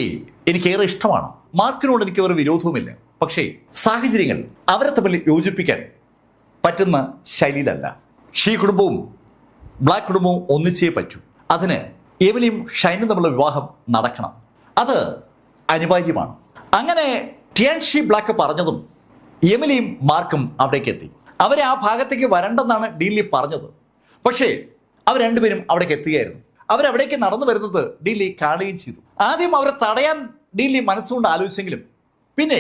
എനിക്കേറെ ഇഷ്ടമാണ്. മാർക്കിനോട് എനിക്ക് ഒരു വിരോധവുമില്ല. പക്ഷേ സാഹചര്യങ്ങൾ അവരെ തമ്മിൽ യോജിപ്പിക്കാൻ പറ്റുന്ന ശൈലിയിലല്ല. ഷീ കുടുംബവും ബ്ലാക്ക് കുടുംബവും ഒന്നിച്ചേ പറ്റൂ. അതിന് എമിലിയും ഷൈനും തമ്മിലുള്ള വിവാഹം നടക്കണം. അത് അനിവാര്യമാണ്. അങ്ങനെ ടിയാൻഷി ബ്ലാക്ക് പറഞ്ഞതും എമിലിയും മാർക്കും അവിടേക്ക് എത്തി. അവരെ ആ ഭാഗത്തേക്ക് വരണ്ടെന്നാണ് ഡീൻലി പറഞ്ഞത്. പക്ഷേ അവർ രണ്ടുപേരും അവിടേക്ക് എത്തുകയായിരുന്നു. അവരവിടേക്ക് നടന്നു വരുന്നത് ഡീൻലി കാണുകയും ചെയ്തു. ആദ്യം അവരെ തടയാൻ ഡീൻലി മനസ്സുകൊണ്ട് ആലോചിച്ചെങ്കിലും പിന്നെ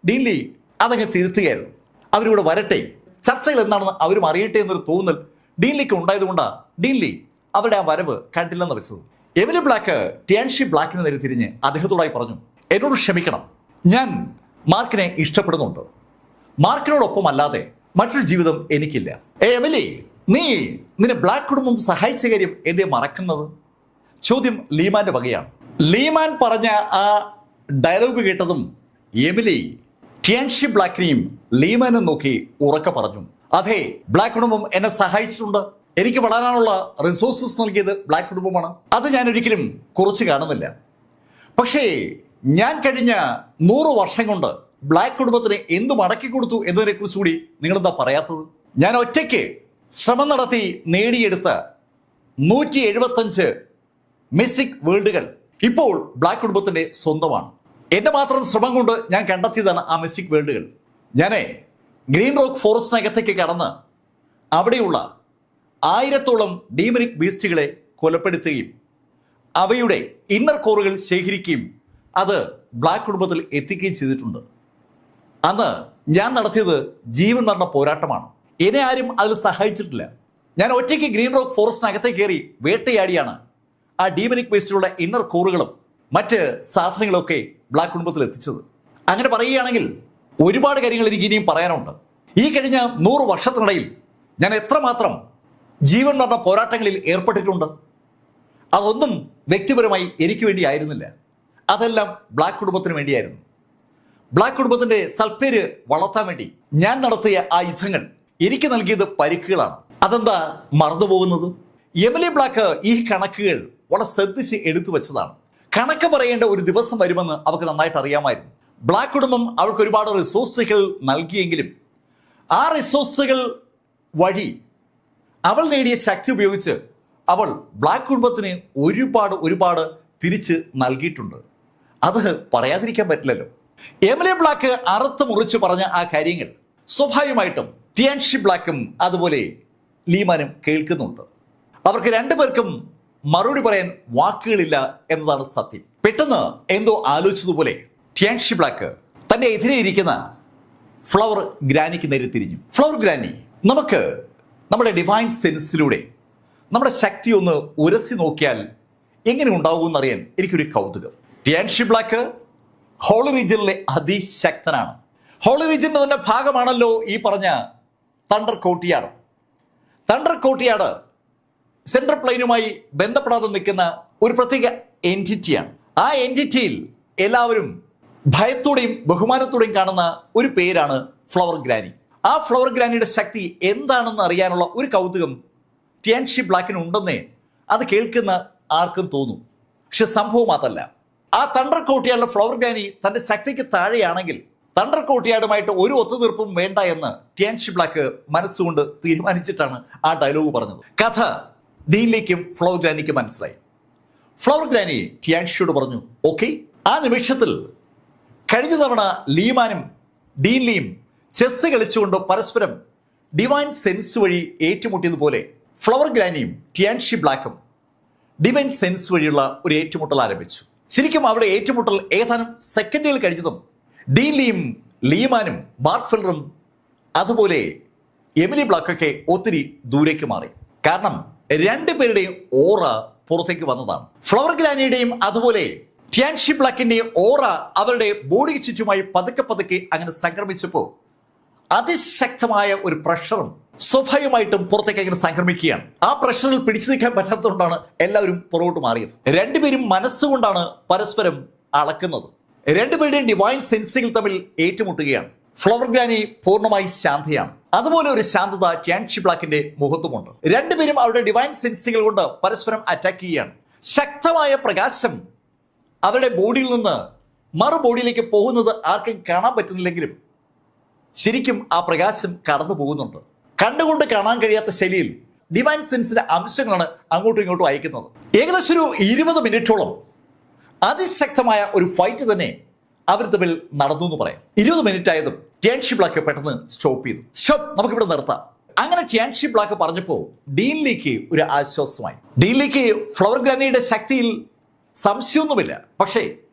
ഡീൻലി അതങ്ങ് തിരുത്തുകയായിരുന്നു. അവരിവിടെ വരട്ടെ, ചർച്ചകൾ എന്താണെന്ന് അവരും അറിയട്ടെ എന്നൊരു തോന്നൽ ഡീൻലിക്ക് ഉണ്ടായതുകൊണ്ടാണ് ഡീൻലി അവരുടെ ആ വരവ് കണ്ടില്ലെന്ന് വെച്ചത്. എമിലി ബ്ലാക്ക് ടിയാൻഷി ബ്ലാക്കിന് നേരെ തിരിഞ്ഞ് അദ്ദേഹത്തോടായി പറഞ്ഞു, എന്നോട് ക്ഷമിക്കണം, ഞാൻ മാർക്കിനെ ഇഷ്ടപ്പെടുന്നുണ്ട്. മാർക്കിനോടൊപ്പം അല്ലാതെ മറ്റൊരു ജീവിതം എനിക്കില്ല. എമിലി, നീ നിന്നെ ബ്ലാക്ക് കുടുംബം സഹായിച്ച കാര്യം എന്തേ മറക്കുന്നത്? ചോദ്യം ലീമാന്റെ വകയാണ്. ലീമാൻ പറഞ്ഞ ആ ഡയലോഗ് കേട്ടതും എമിലി ടിയാൻഷി ബ്ലാക്കിനെയും ലീമാനും നോക്കി ഉറക്കെ പറഞ്ഞു, അതെ, ബ്ലാക്ക് കുടുംബം എന്നെ സഹായിച്ചിട്ടുണ്ട്. എനിക്ക് വളരാനുള്ള റിസോഴ്സസ് നൽകിയത് ബ്ലാക്ക് കുടുംബമാണ്. അത് ഞാൻ ഒരിക്കലും കുറച്ച് കാണുന്നില്ല. പക്ഷേ ഞാൻ കഴിഞ്ഞ 100 വർഷം കൊണ്ട് ബ്ലാക്ക് കുടുംബത്തിന് എന്ത് മടക്കി കൊടുത്തു എന്നതിനെ കുറിച്ച് കൂടി നിങ്ങളെന്താ പറയാത്തത്? ഞാൻ ഒറ്റയ്ക്ക് ശ്രമം നടത്തി നേടിയെടുത്ത 175 മിസ്റ്റിക് വേൾഡുകൾ ഇപ്പോൾ ബ്ലാക്ക് കുടുംബത്തിന്റെ സ്വന്തമാണ്. എന്റെ മാത്രം ശ്രമം കൊണ്ട് ഞാൻ കണ്ടെത്തിയതാണ് ആ മിസ്റ്റിക് വേൾഡുകൾ. ഞാൻ ഗ്രീൻ റോക്ക് ഫോറസ്റ്റിനകത്തേക്ക് കടന്ന് അവിടെയുള്ള 1000-ഓളം ഡീമനിക് ബീസ്റ്റുകളെ കൊലപ്പെടുത്തുകയും അവയുടെ ഇന്നർ കോറുകൾ ശേഖരിക്കുകയും അത് ബ്ലാക്ക് കുടുംബത്തിൽ എത്തിക്കുകയും ചെയ്തിട്ടുണ്ട്. അന്ന് ഞാൻ നടത്തിയത് ജീവൻ മരണ പോരാട്ടമാണ്. എന്നെ ആരും അതിൽ സഹായിച്ചിട്ടില്ല. ഞാൻ ഒറ്റയ്ക്ക് ഗ്രീൻ റോക്ക് ഫോറസ്റ്റിനകത്തേക്ക് കയറി വേട്ടയാടിയാണ് ആ ഡീമനിക് ബീസ്റ്റിലുള്ള ഇന്നർ കോറുകളും മറ്റ് സാധനങ്ങളൊക്കെ ബ്ലാക്ക് കുടുംബത്തിൽ എത്തിച്ചത്. അങ്ങനെ പറയുകയാണെങ്കിൽ ഒരുപാട് കാര്യങ്ങൾ എനിക്ക് ഇനിയും പറയാനുണ്ട്. ഈ കഴിഞ്ഞ 100 വർഷത്തിനിടയിൽ ഞാൻ എത്രമാത്രം ജീവൻ മരണ പോരാട്ടങ്ങളിൽ ഏർപ്പെട്ടിട്ടുണ്ട്. അതൊന്നും വ്യക്തിപരമായി എനിക്ക് വേണ്ടി ആയിരുന്നില്ല. അതെല്ലാം ബ്ലാക്ക് കുടുംബത്തിന് വേണ്ടിയായിരുന്നു. ബ്ലാക്ക് കുടുംബത്തിന്റെ സൽപ്പേര് വളർത്താൻ വേണ്ടി ഞാൻ നടത്തിയ ആ യുദ്ധങ്ങൾ എനിക്ക് നൽകിയത് പരിക്കുകളാണ്. അതെന്താ മറന്നുപോകുന്നത്? എമിലി ബ്ലാക്ക് ഈ കണക്കുകൾ വളരെ ശ്രദ്ധിച്ച് എടുത്തു വെച്ചതാണ്. കണക്ക് പറയേണ്ട ഒരു ദിവസം വരുമെന്ന് അവർക്ക് നന്നായിട്ട് അറിയാമായിരുന്നു. ബ്ലാക്ക് കുടുംബം അവർക്ക് ഒരുപാട് റിസോഴ്സുകൾ നൽകിയെങ്കിലും ആ റിസോഴ്സുകൾ വഴി അവൾ നേടിയ ശക്തി ഉപയോഗിച്ച് അവൾ ബ്ലാക്ക് കുടുംബത്തിന് ഒരുപാട് തിരിച്ച് നൽകിയിട്ടുണ്ട്. അത് പറയാതിരിക്കാൻ പറ്റില്ലല്ലോ. എമിലി ബ്ലാക്ക് അറുത്ത് മുറിച്ച് പറഞ്ഞ ആ കാര്യങ്ങൾ സ്വാഭാവികമായിട്ടും ടിയാൻഷി ബ്ലാക്കും അതുപോലെ ലീമാനും കേൾക്കുന്നുണ്ട്. അവർക്ക് രണ്ടുപേർക്കും മറുപടി പറയാൻ വാക്കുകളില്ല എന്നതാണ് സത്യം. പെട്ടെന്ന് എന്തോ ആലോചിച്ചതുപോലെ ടിയാൻഷി ബ്ലാക്ക് തന്റെ എതിരെ ഇരിക്കുന്ന ഫ്ലവർ ഗ്രാനിക്ക് നേരെ തിരിഞ്ഞു. ഫ്ലവർ ഗ്രാനി, നമുക്ക് നമ്മുടെ ഡിവൈൻ സെൻസിലൂടെ നമ്മുടെ ശക്തി ഒന്ന് ഉരസി നോക്കിയാൽ എങ്ങനെ ഉണ്ടാവുമെന്നറിയാൻ എനിക്കൊരു കൗതുകം. ടിയാൻഷി ബ്ലാക്ക് ഹോളി റീജിയനിലെ അതിശക്തനാണ്. ഹോളി റീജിയന്റെ തന്നെ ഭാഗമാണല്ലോ ഈ പറഞ്ഞ thunder courtyard. Thunder courtyard central പ്ലെയിനുമായി ബന്ധപ്പെടാതെ നിൽക്കുന്ന ഒരു പ്രത്യേക എൻറ്റിറ്റിയാണ്. ആ എൻറ്റിറ്റിയിൽ എല്ലാവരും ഭയത്തോടെയും ബഹുമാനത്തോടെയും കാണുന്ന ഒരു പേരാണ് ഫ്ലവർ ഗ്രാനി. ആ ഫ്ലവർ ഗ്രാനിയുടെ ശക്തി എന്താണെന്ന് അറിയാനുള്ള ഒരു കൗതുകം ടിയാൻഷി ബ്ലാക്കിന് ഉണ്ടെന്നേ അത് കേൾക്കുന്ന ആർക്കും തോന്നും. പക്ഷെ സംഭവം അതല്ല. ആ തണ്ടർ കോർട്ട്യാർഡിലെ ഫ്ലവർ ഗ്രാനി തന്റെ ശക്തിക്ക് താഴെയാണെങ്കിൽ തണ്ടർ കോർട്ട്യാർഡുമായിട്ട് ഒരു ഒത്തുതീർപ്പും വേണ്ട എന്ന് ടിയാൻഷി ബ്ലാക്ക് മനസ്സുകൊണ്ട് തീരുമാനിച്ചിട്ടാണ് ആ ഡയലോഗ് പറഞ്ഞത്. കഥ ഡീൻലിക്കും ഫ്ലവർ ഗ്രാനിക്കും മനസ്സിലായി. ഫ്ലവർ ഗ്രാനി ടിയാൻഷിയോട് പറഞ്ഞു, ഓക്കെ. ആ നിമിഷത്തിൽ കഴിഞ്ഞ തവണ ലീമാനും ഡീൻലിയും ചെസ് കളിച്ചുകൊണ്ട് പരസ്പരം ഡിവൈൻ സെൻസ് വഴി ഏറ്റുമുട്ടിയതുപോലെ ഫ്ലവർ ഗ്രാനിയും ടിയാൻഷി ബ്ലാക്കും ഡിവൈൻ സെൻസ് വഴിയുള്ള ഒരു ഏറ്റുമുട്ടൽ ആരംഭിച്ചു. ശരിക്കും അവിടെ ഏറ്റുമുട്ടൽ ഏതാനും സെക്കൻഡുകൾ കഴിഞ്ഞതും ഡീൻലിയും ലീമാനും മാർക്ക് ഫെല്ലറും അതുപോലെ എമിലി ബ്ലാക്കൊക്കെ ഒത്തിരി ദൂരേക്ക് മാറി. കാരണം രണ്ടുപേരുടെയും ഓറ പുറത്തേക്ക് വന്നതാണ്. ഫ്ലവർ ഗ്രാനിയുടെയും അതുപോലെ ടിയാൻഷി ബ്ലാക്കിന്റെയും ഓറ അവരുടെ ബോഡിക്ക് ചുറ്റുമായി പതുക്കെ അങ്ങനെ സംക്രമിച്ചപ്പോൾ അതിശക്തമായ ഒരു പ്രഷറും സ്വാഭാവികമായിട്ടും പുറത്തേക്ക് അങ്ങനെ സംക്രമിക്കുകയാണ്. ആ പ്രഷറിൽ പിടിച്ചു നിൽക്കാൻ പറ്റാത്തതുകൊണ്ടാണ് എല്ലാവരും പുറകോട്ട് മാറിയത്. രണ്ടുപേരും മനസ്സുകൊണ്ടാണ് പരസ്പരം അളക്കുന്നത്. രണ്ടുപേരുടെയും ഡിവൈൻ സെൻസുകൾ തമ്മിൽ ഏറ്റുമുട്ടുകയാണ്. ഫ്ലവർ ഗ്രാനി പൂർണ്ണമായി ശാന്തയാണ്. അതുപോലെ ഒരു ശാന്തത ടിയാൻഷി ബ്ലാക്കിന്റെ മുഖത്തുമുണ്ട്. രണ്ടുപേരും അവരുടെ ഡിവൈൻ സെൻസുകൾ കൊണ്ട് പരസ്പരം അറ്റാക്ക് ചെയ്യുകയാണ്. ശക്തമായ പ്രകാശം അവരുടെ ബോഡിയിൽ നിന്ന് മറു ബോഡിയിലേക്ക് പോകുന്നത് ആർക്കും കാണാൻ പറ്റുന്നില്ലെങ്കിലും ശരിക്കും ആ പ്രകാശം കടന്നു പോകുന്നുണ്ട്. കണ്ടുകൊണ്ട് കാണാൻ കഴിയാത്ത ശൈലിയിൽ ഡിവൈൻ സെൻസിന്റെ അംശങ്ങളാണ് അങ്ങോട്ടും ഇങ്ങോട്ടും അയക്കുന്നത്. ഏകദേശം ഒരു 20 മിനിറ്റോളം അതിശക്തമായ ഒരു ഫൈറ്റ് തന്നെ അവർ തമ്മിൽ നടന്നു എന്ന് പറയാം. 20 മിനിറ്റ് ആയതും ടിയാൻഷി ബ്ലാക്ക് പെട്ടെന്ന് സ്റ്റോപ്പ് ചെയ്തു. സ്റ്റോപ്പ്, നമുക്കിവിടെ നിർത്താം. അങ്ങനെ ടിയാൻഷി ബ്ലാക്ക് പറഞ്ഞപ്പോൾ ഡീൻ ലീക്ക് ഒരു ആശ്വാസമായി. ഡീൻ ലീക്ക് ഫ്ലവർ ഗ്രാനിയുടെ ശക്തിയിൽ സംശയമൊന്നുമില്ല. പക്ഷേ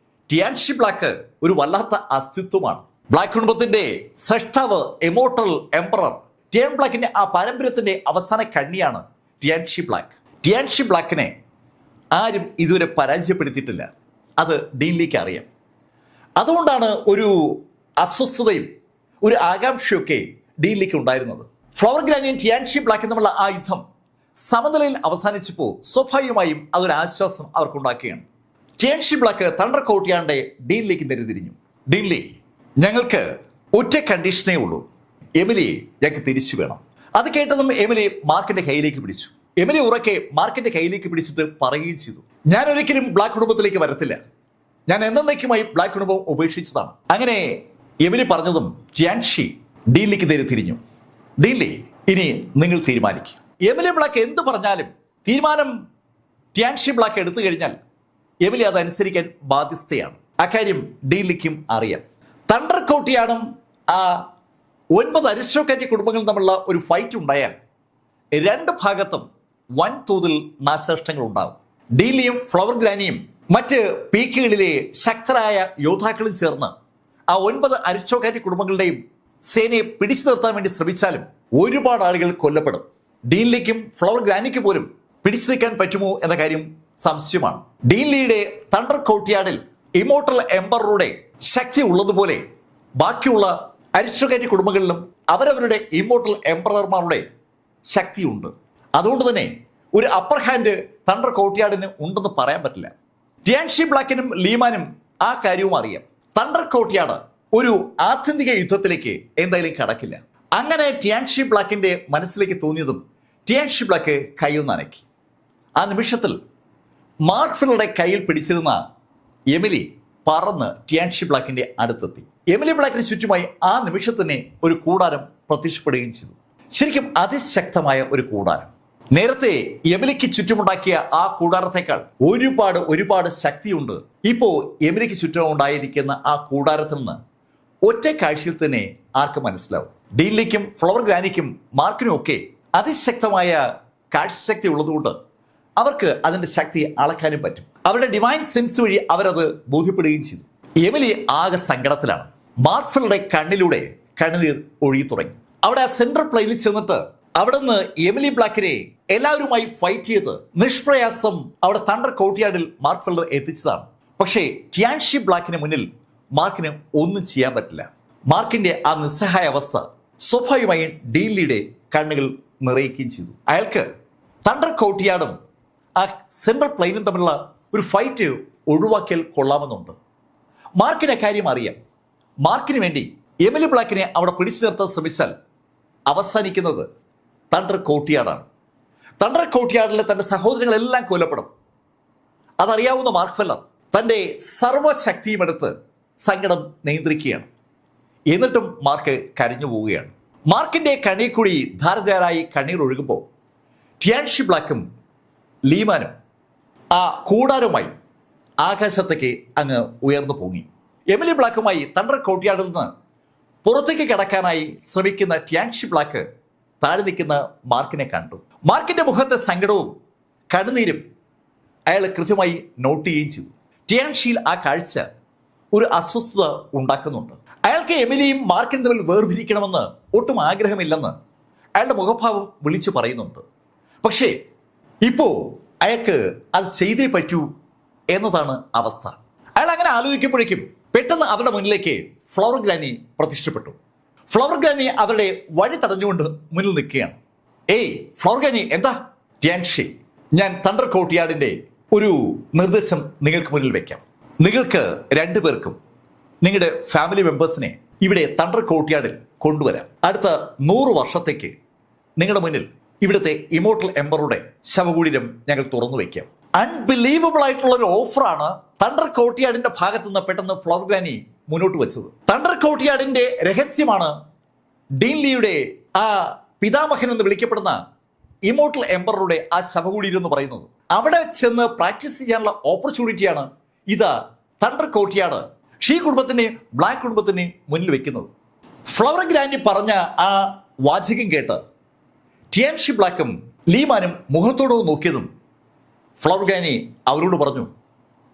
ടിയാൻഷി ബ്ലാക്ക് ഒരു വല്ലാത്ത അസ്തിത്വമാണ്. ബ്ലാക്ക് കുടുംബത്തിന്റെ സൃഷ്ടാവ്, ഇമോർട്ടൽ എംപറർ ടിയാൻ ബ്ലാക്കിന്റെ ആ പാരമ്പര്യത്തിന്റെ അവസാന കണ്ണിയാണ് ടിയാൻഷി ബ്ലാക്ക്. ടിയാൻഷി ബ്ലാക്കിനെ ആരും ഇതുവരെ പരാജയപ്പെടുത്തിയിട്ടില്ല. അത് ഡീൻ ലീക്ക് അറിയാം. അതുകൊണ്ടാണ് ഒരു അസ്വസ്ഥതയും ഒരു ആകാംക്ഷയൊക്കെ ഡീൻ ലീക്ക് ഉണ്ടായിരുന്നത്. ഫ്ലവർ ഗ്രാനിയും ടിയാൻഷി ബ്ലാക്കും തമ്മിലുള്ള ആ യുദ്ധം സമനിലയിൽ അവസാനിച്ചപ്പോൾ സ്വാഭാവികമായും അതൊരു ആശ്വാസം അവർക്കുണ്ടാക്കുകയാണ്. ടിയാൻഷി ബ്ലാക്ക് തണ്ടർ കോർട്ട്യാർഡിന്റെ ഡീൻ ലീക്ക് നേരെ തിരിഞ്ഞു. ഡീൻ ലീ, ഞങ്ങൾക്ക് ഒറ്റ കണ്ടീഷനേ ഉള്ളൂ. എമിലിയെ ഞങ്ങൾക്ക് തിരിച്ചു വേണം. അത് കേട്ടതും എമിലി മാർക്കിന്റെ കയ്യിലേക്ക് പിടിച്ചു. എമിലി ഉറക്കെ മാർക്കിന്റെ കയ്യിലേക്ക് പിടിച്ചിട്ട് പറയുകയും ചെയ്തു, ഞാൻ ഒരിക്കലും ബ്ലാക്ക് കുടുംബത്തിലേക്ക് വരത്തില്ല. ഞാൻ എന്നേക്കുമായി ബ്ലാക്ക് കുടുംബം ഉപേക്ഷിച്ചതാണ്. അങ്ങനെ എമിലി പറഞ്ഞതും ടിയാൻഷി ഡീൻ ലീക്ക് നേരെ തിരിഞ്ഞു. ഡീൻ ലീ, ഇനി നിങ്ങൾ തീരുമാനിക്കും. എമിലി ബ്ലാക്ക് എന്ത് പറഞ്ഞാലും തീരുമാനം ടിയാൻഷി ബ്ലാക്ക് എടുത്തു കഴിഞ്ഞാൽ എമിലി അതനുസരിക്കാൻ ബാധ്യസ്ഥയാണ്. അക്കാര്യം ഡീൻ ലീക്കും അറിയാം. തണ്ടർ കോർട്ട്യാർഡും ആ 9 അരിസ്റ്റോക്രാറ്റിക് കുടുംബങ്ങളും തമ്മിലുള്ള ഒരു ഫൈറ്റ് ഉണ്ടായാൽ രണ്ട് ഭാഗത്തും വൻതോതിൽ നാശനഷ്ടങ്ങൾ ഉണ്ടാകും. ഡീൻ ലീയും ഫ്ലവർ ഗ്രാനിയും മറ്റ് പീക്കുകളിലെ ശക്തരായ യോദ്ധാക്കളും ചേർന്ന് ആ 9 അരിസ്റ്റോക്രാറ്റിക് കുടുംബങ്ങളുടെയും സേനയെ പിടിച്ചു നിർത്താൻ വേണ്ടി ശ്രമിച്ചാലും ഒരുപാട് ആളുകൾ കൊല്ലപ്പെടും. ഡീൻ ലീക്കും ഫ്ലവർ ഗ്രാനിക്ക് പോലും പിടിച്ചു നിൽക്കാൻ പറ്റുമോ എന്ന കാര്യം സംശയമാണ്. ഡീൻ ലീയുടെ തണ്ടർ കോർട്ട്യാർഡിൽ ഇമോർട്ടൽ എംപററുടെ ശക്തി ഉള്ളതുപോലെ ബാക്കിയുള്ള അരിസ്റ്റോക്രാറ്റിക് കുടുംബങ്ങളിലും അവരവരുടെ ഇമോർട്ടൽ എംപറർമാരുടെ ശക്തിയുണ്ട്. അതുകൊണ്ട് തന്നെ ഒരു അപ്പർ ഹാൻഡ് തണ്ടർ കോർട്ട്യാർഡിന് ഉണ്ടെന്ന് പറയാൻ പറ്റില്ല. ടിയാൻഷി ബ്ലാക്കിനും ലീമാനും ആ കാര്യവും അറിയാം. തണ്ടർ കോർട്ട്യാർഡ് ഒരു ആത്യന്തിക യുദ്ധത്തിലേക്ക് എന്തായാലും കടക്കില്ല. അങ്ങനെ ടിയാൻഷി ബ്ലാക്കിന്റെ മനസ്സിലേക്ക് തോന്നിയതും ടിയാൻഷി ബ്ലാക്ക് കൈയൊന്ന് അനക്കി. ആ നിമിഷത്തിൽ മാർക്ക് ഫില്ലറുടെ കയ്യിൽ പിടിച്ചിരുന്ന എമിലി പറന്ന് ടിയാൻഷി ബ്ലാക്കിന്റെ അടുത്തെത്തി. എമിലി ബ്ലാക്കിന് ചുറ്റുമായി ആ നിമിഷത്തിന് ഒരു കൂടാരം പ്രത്യക്ഷപ്പെടുകയും ചെയ്തു. ശരിക്കും അതിശക്തമായ ഒരു കൂടാരം. നേരത്തെ എമിലിക്ക് ചുറ്റുമുണ്ടാക്കിയ ആ കൂടാരത്തെക്കാൾ ഒരുപാട് ശക്തിയുണ്ട് ഇപ്പോ എമിലിക്ക് ചുറ്റും ഉണ്ടായിരിക്കുന്ന ആ കൂടാരത്തിൽ നിന്ന്. ഒറ്റ കാഴ്ചയിൽ തന്നെ ആർക്ക് മനസ്സിലാവും. ഡീൻ ലീക്കും ഫ്ലവർ ഗ്രാനിക്കും മാർക്കിനും ഒക്കെ അതിശക്തമായ കാഴ്ചശക്തി ഉള്ളതുകൊണ്ട് അവർക്ക് അതിന്റെ ശക്തി അളക്കാനും പറ്റും. അവരുടെ ഡിവൈൻ സെൻസ് വഴി അവരത് ബോധ്യപ്പെടുകയും ചെയ്തു. എമിലി ആകെ സങ്കടത്തിലാണ്. മാർക്ക് ഫില്ലറുടെ കണ്ണിലൂടെ കണ്ണുനീർ ഒഴുകി തുടങ്ങി. അവിടെ ആ സെൻട്രൽ പ്ലെയിനിൽ ചെന്നിട്ട് അവിടെ നിന്ന് എമിലി ബ്ലാക്കിനെ എല്ലാവരുമായി ഫൈറ്റ് ചെയ്ത് നിഷ്പ്രയാസം അവിടെ തണ്ടർ കോർട്ട്യാർഡിൽ മാർക്ക് ഫില്ലർ എത്തിച്ചതാണ്. പക്ഷേ ടിയാൻഷി ബ്ലാക്കിന് മുന്നിൽ മാർക്കിന് ഒന്നും ചെയ്യാൻ പറ്റില്ല. മാർക്കിന്റെ ആ നിസ്സഹായ അവസ്ഥ സ്വാഭാവികമായും ഡീൻ ലീയുടെ കണ്ണുകൾ നിറയിക്കുകയും ചെയ്തു. അയാൾക്ക് തണ്ടർ കോർട്ട്യാർഡും ആ സെൻട്രൽ പ്ലെയിനും തമ്മിലുള്ള ഒരു ഫൈറ്റ് ഒഴിവാക്കിയാൽ കൊള്ളാമെന്നുണ്ട്. മാർക്കിന്റെ കാര്യം അറിയാം. മാർക്കിന് വേണ്ടി എമിലി ബ്ലാക്കിനെ അവിടെ പിടിച്ചു നിർത്താൻ ശ്രമിച്ചാൽ അവസാനിക്കുന്നത് തണ്ടർ കോർട്ട്യാർഡാണ്. തണ്ടർ കോർട്ട്യാർഡിലെ തന്റെ സഹോദരങ്ങളെല്ലാം കൊല്ലപ്പെടും. അതറിയാവുന്ന മാർക്ക് ഫില്ലർ തന്റെ സർവശക്തിയും എടുത്ത് സങ്കടം നിയന്ത്രിക്കുകയാണ്. എന്നിട്ടും മാർക്ക് കരഞ്ഞു പോവുകയാണ്. മാർക്കിന്റെ കണ്ണിൽ കൂടി ധാരധാരായി കണ്ണീർ ഒഴുകുമ്പോൾ ടിയാൻഷി ബ്ലാക്കും ലീമാനും ആ കൂടാരവുമായി ആകാശത്തേക്ക് അങ്ങ് ഉയർന്നു പൊങ്ങി. എമിലി ബ്ലാക്കുമായി തണ്ടർ കോർട്ട്യാർഡിൽ നിന്ന് പുറത്തേക്ക് കടക്കാനായി ശ്രമിക്കുന്ന ടിയാൻഷി ബ്ലാക്ക് താഴെ നിൽക്കുന്ന മാർക്കിനെ കണ്ടു. മാർക്കിന്റെ മുഖത്തെ സങ്കടവും കണ്ണുനീരും അയാൾ കൃത്യമായി നോട്ട് ചെയ്യുകയും ചെയ്തു. ടിയാൻഷിയിൽ ആ കാഴ്ച ഒരു അസ്വസ്ഥത ഉണ്ടാക്കുന്നുണ്ട്. അയാൾക്ക് എമിലിയും മാർക്കിനും തമ്മിൽ വേർപിരിക്കണമെന്ന് ഒട്ടും ആഗ്രഹമില്ലെന്ന് അയാളുടെ മുഖഭാവം വിളിച്ചു പറയുന്നുണ്ട്. പക്ഷേ ഇപ്പോ അയാൾക്ക് അത് ചെയ്തേ പറ്റൂ എന്നതാണ് അവസ്ഥ. അയാൾ അങ്ങനെ ആലോചിക്കുമ്പോഴേക്കും പെട്ടെന്ന് അവരുടെ മുന്നിലേക്ക് ഫ്ലവർ ഗ്രാനി പ്രത്യക്ഷപ്പെട്ടു. ഫ്ലവർ ഗ്രാനി അവരുടെ വഴി തടഞ്ഞുകൊണ്ട് മുന്നിൽ നിൽക്കുകയാണ്. ഏയ് ഫ്ലവർ ഗ്രാനി, എന്താ? ടിയാൻഷി, ഞാൻ തണ്ടർ കോർട്ട്യാർഡിന്റെ ഒരു നിർദ്ദേശം നിങ്ങൾക്ക് മുന്നിൽ വെക്കാം. നിങ്ങൾക്ക് രണ്ടുപേർക്കും നിങ്ങളുടെ ഫാമിലി മെമ്പേഴ്സിനെ ഇവിടെ തണ്ടർ കോർട്ട്യാർഡിൽ കൊണ്ടുവരാം. അടുത്ത 100 വർഷത്തേക്ക് നിങ്ങളുടെ മുന്നിൽ ഇവിടുത്തെ ഇമോർട്ടൽ എംപററുടെ ശവകുടീരം ഞങ്ങൾ തുറന്നു വയ്ക്കാം. അൺബിലീവബിൾ ആയിട്ടുള്ള ഒരു ഓഫറാണ് തണ്ടർ കോർട്ട്യാർഡിന്റെ ഭാഗത്ത് നിന്ന് പെട്ടെന്ന് ഫ്ലവർ ഗ്രാനി മുന്നോട്ട് വെച്ചത്. തണ്ടർ കോർട്ട്യാർഡിന്റെ രഹസ്യമാണ് ഡീൻ ലീയുടെ ആ പിതാമഹൻ എന്ന് വിളിക്കപ്പെടുന്ന ഇമോർട്ടൽ എംപററുടെ ആ ശവകുടീരം എന്ന് പറയുന്നത്. അവിടെ ചെന്ന് പ്രാക്ടീസ് ചെയ്യാനുള്ള ഓപ്പർച്യൂണിറ്റിയാണ് ഇത് തണ്ടർ കോർട്ട്യാർഡ് ഷീ കുടുംബത്തിനെയും ബ്ലാക്ക് കുടുംബത്തിനെയും മുന്നിൽ വെക്കുന്നത്. ഫ്ലവർ ഗ്രാനി പറഞ്ഞ ആ വാചകം കേട്ട് ടിയാൻഷി ബ്ലാക്കും ലീമാനും മുഖത്തോട് നോക്കിയതും ഫ്ലവർ ഗ്രാനി അവരോട് പറഞ്ഞു,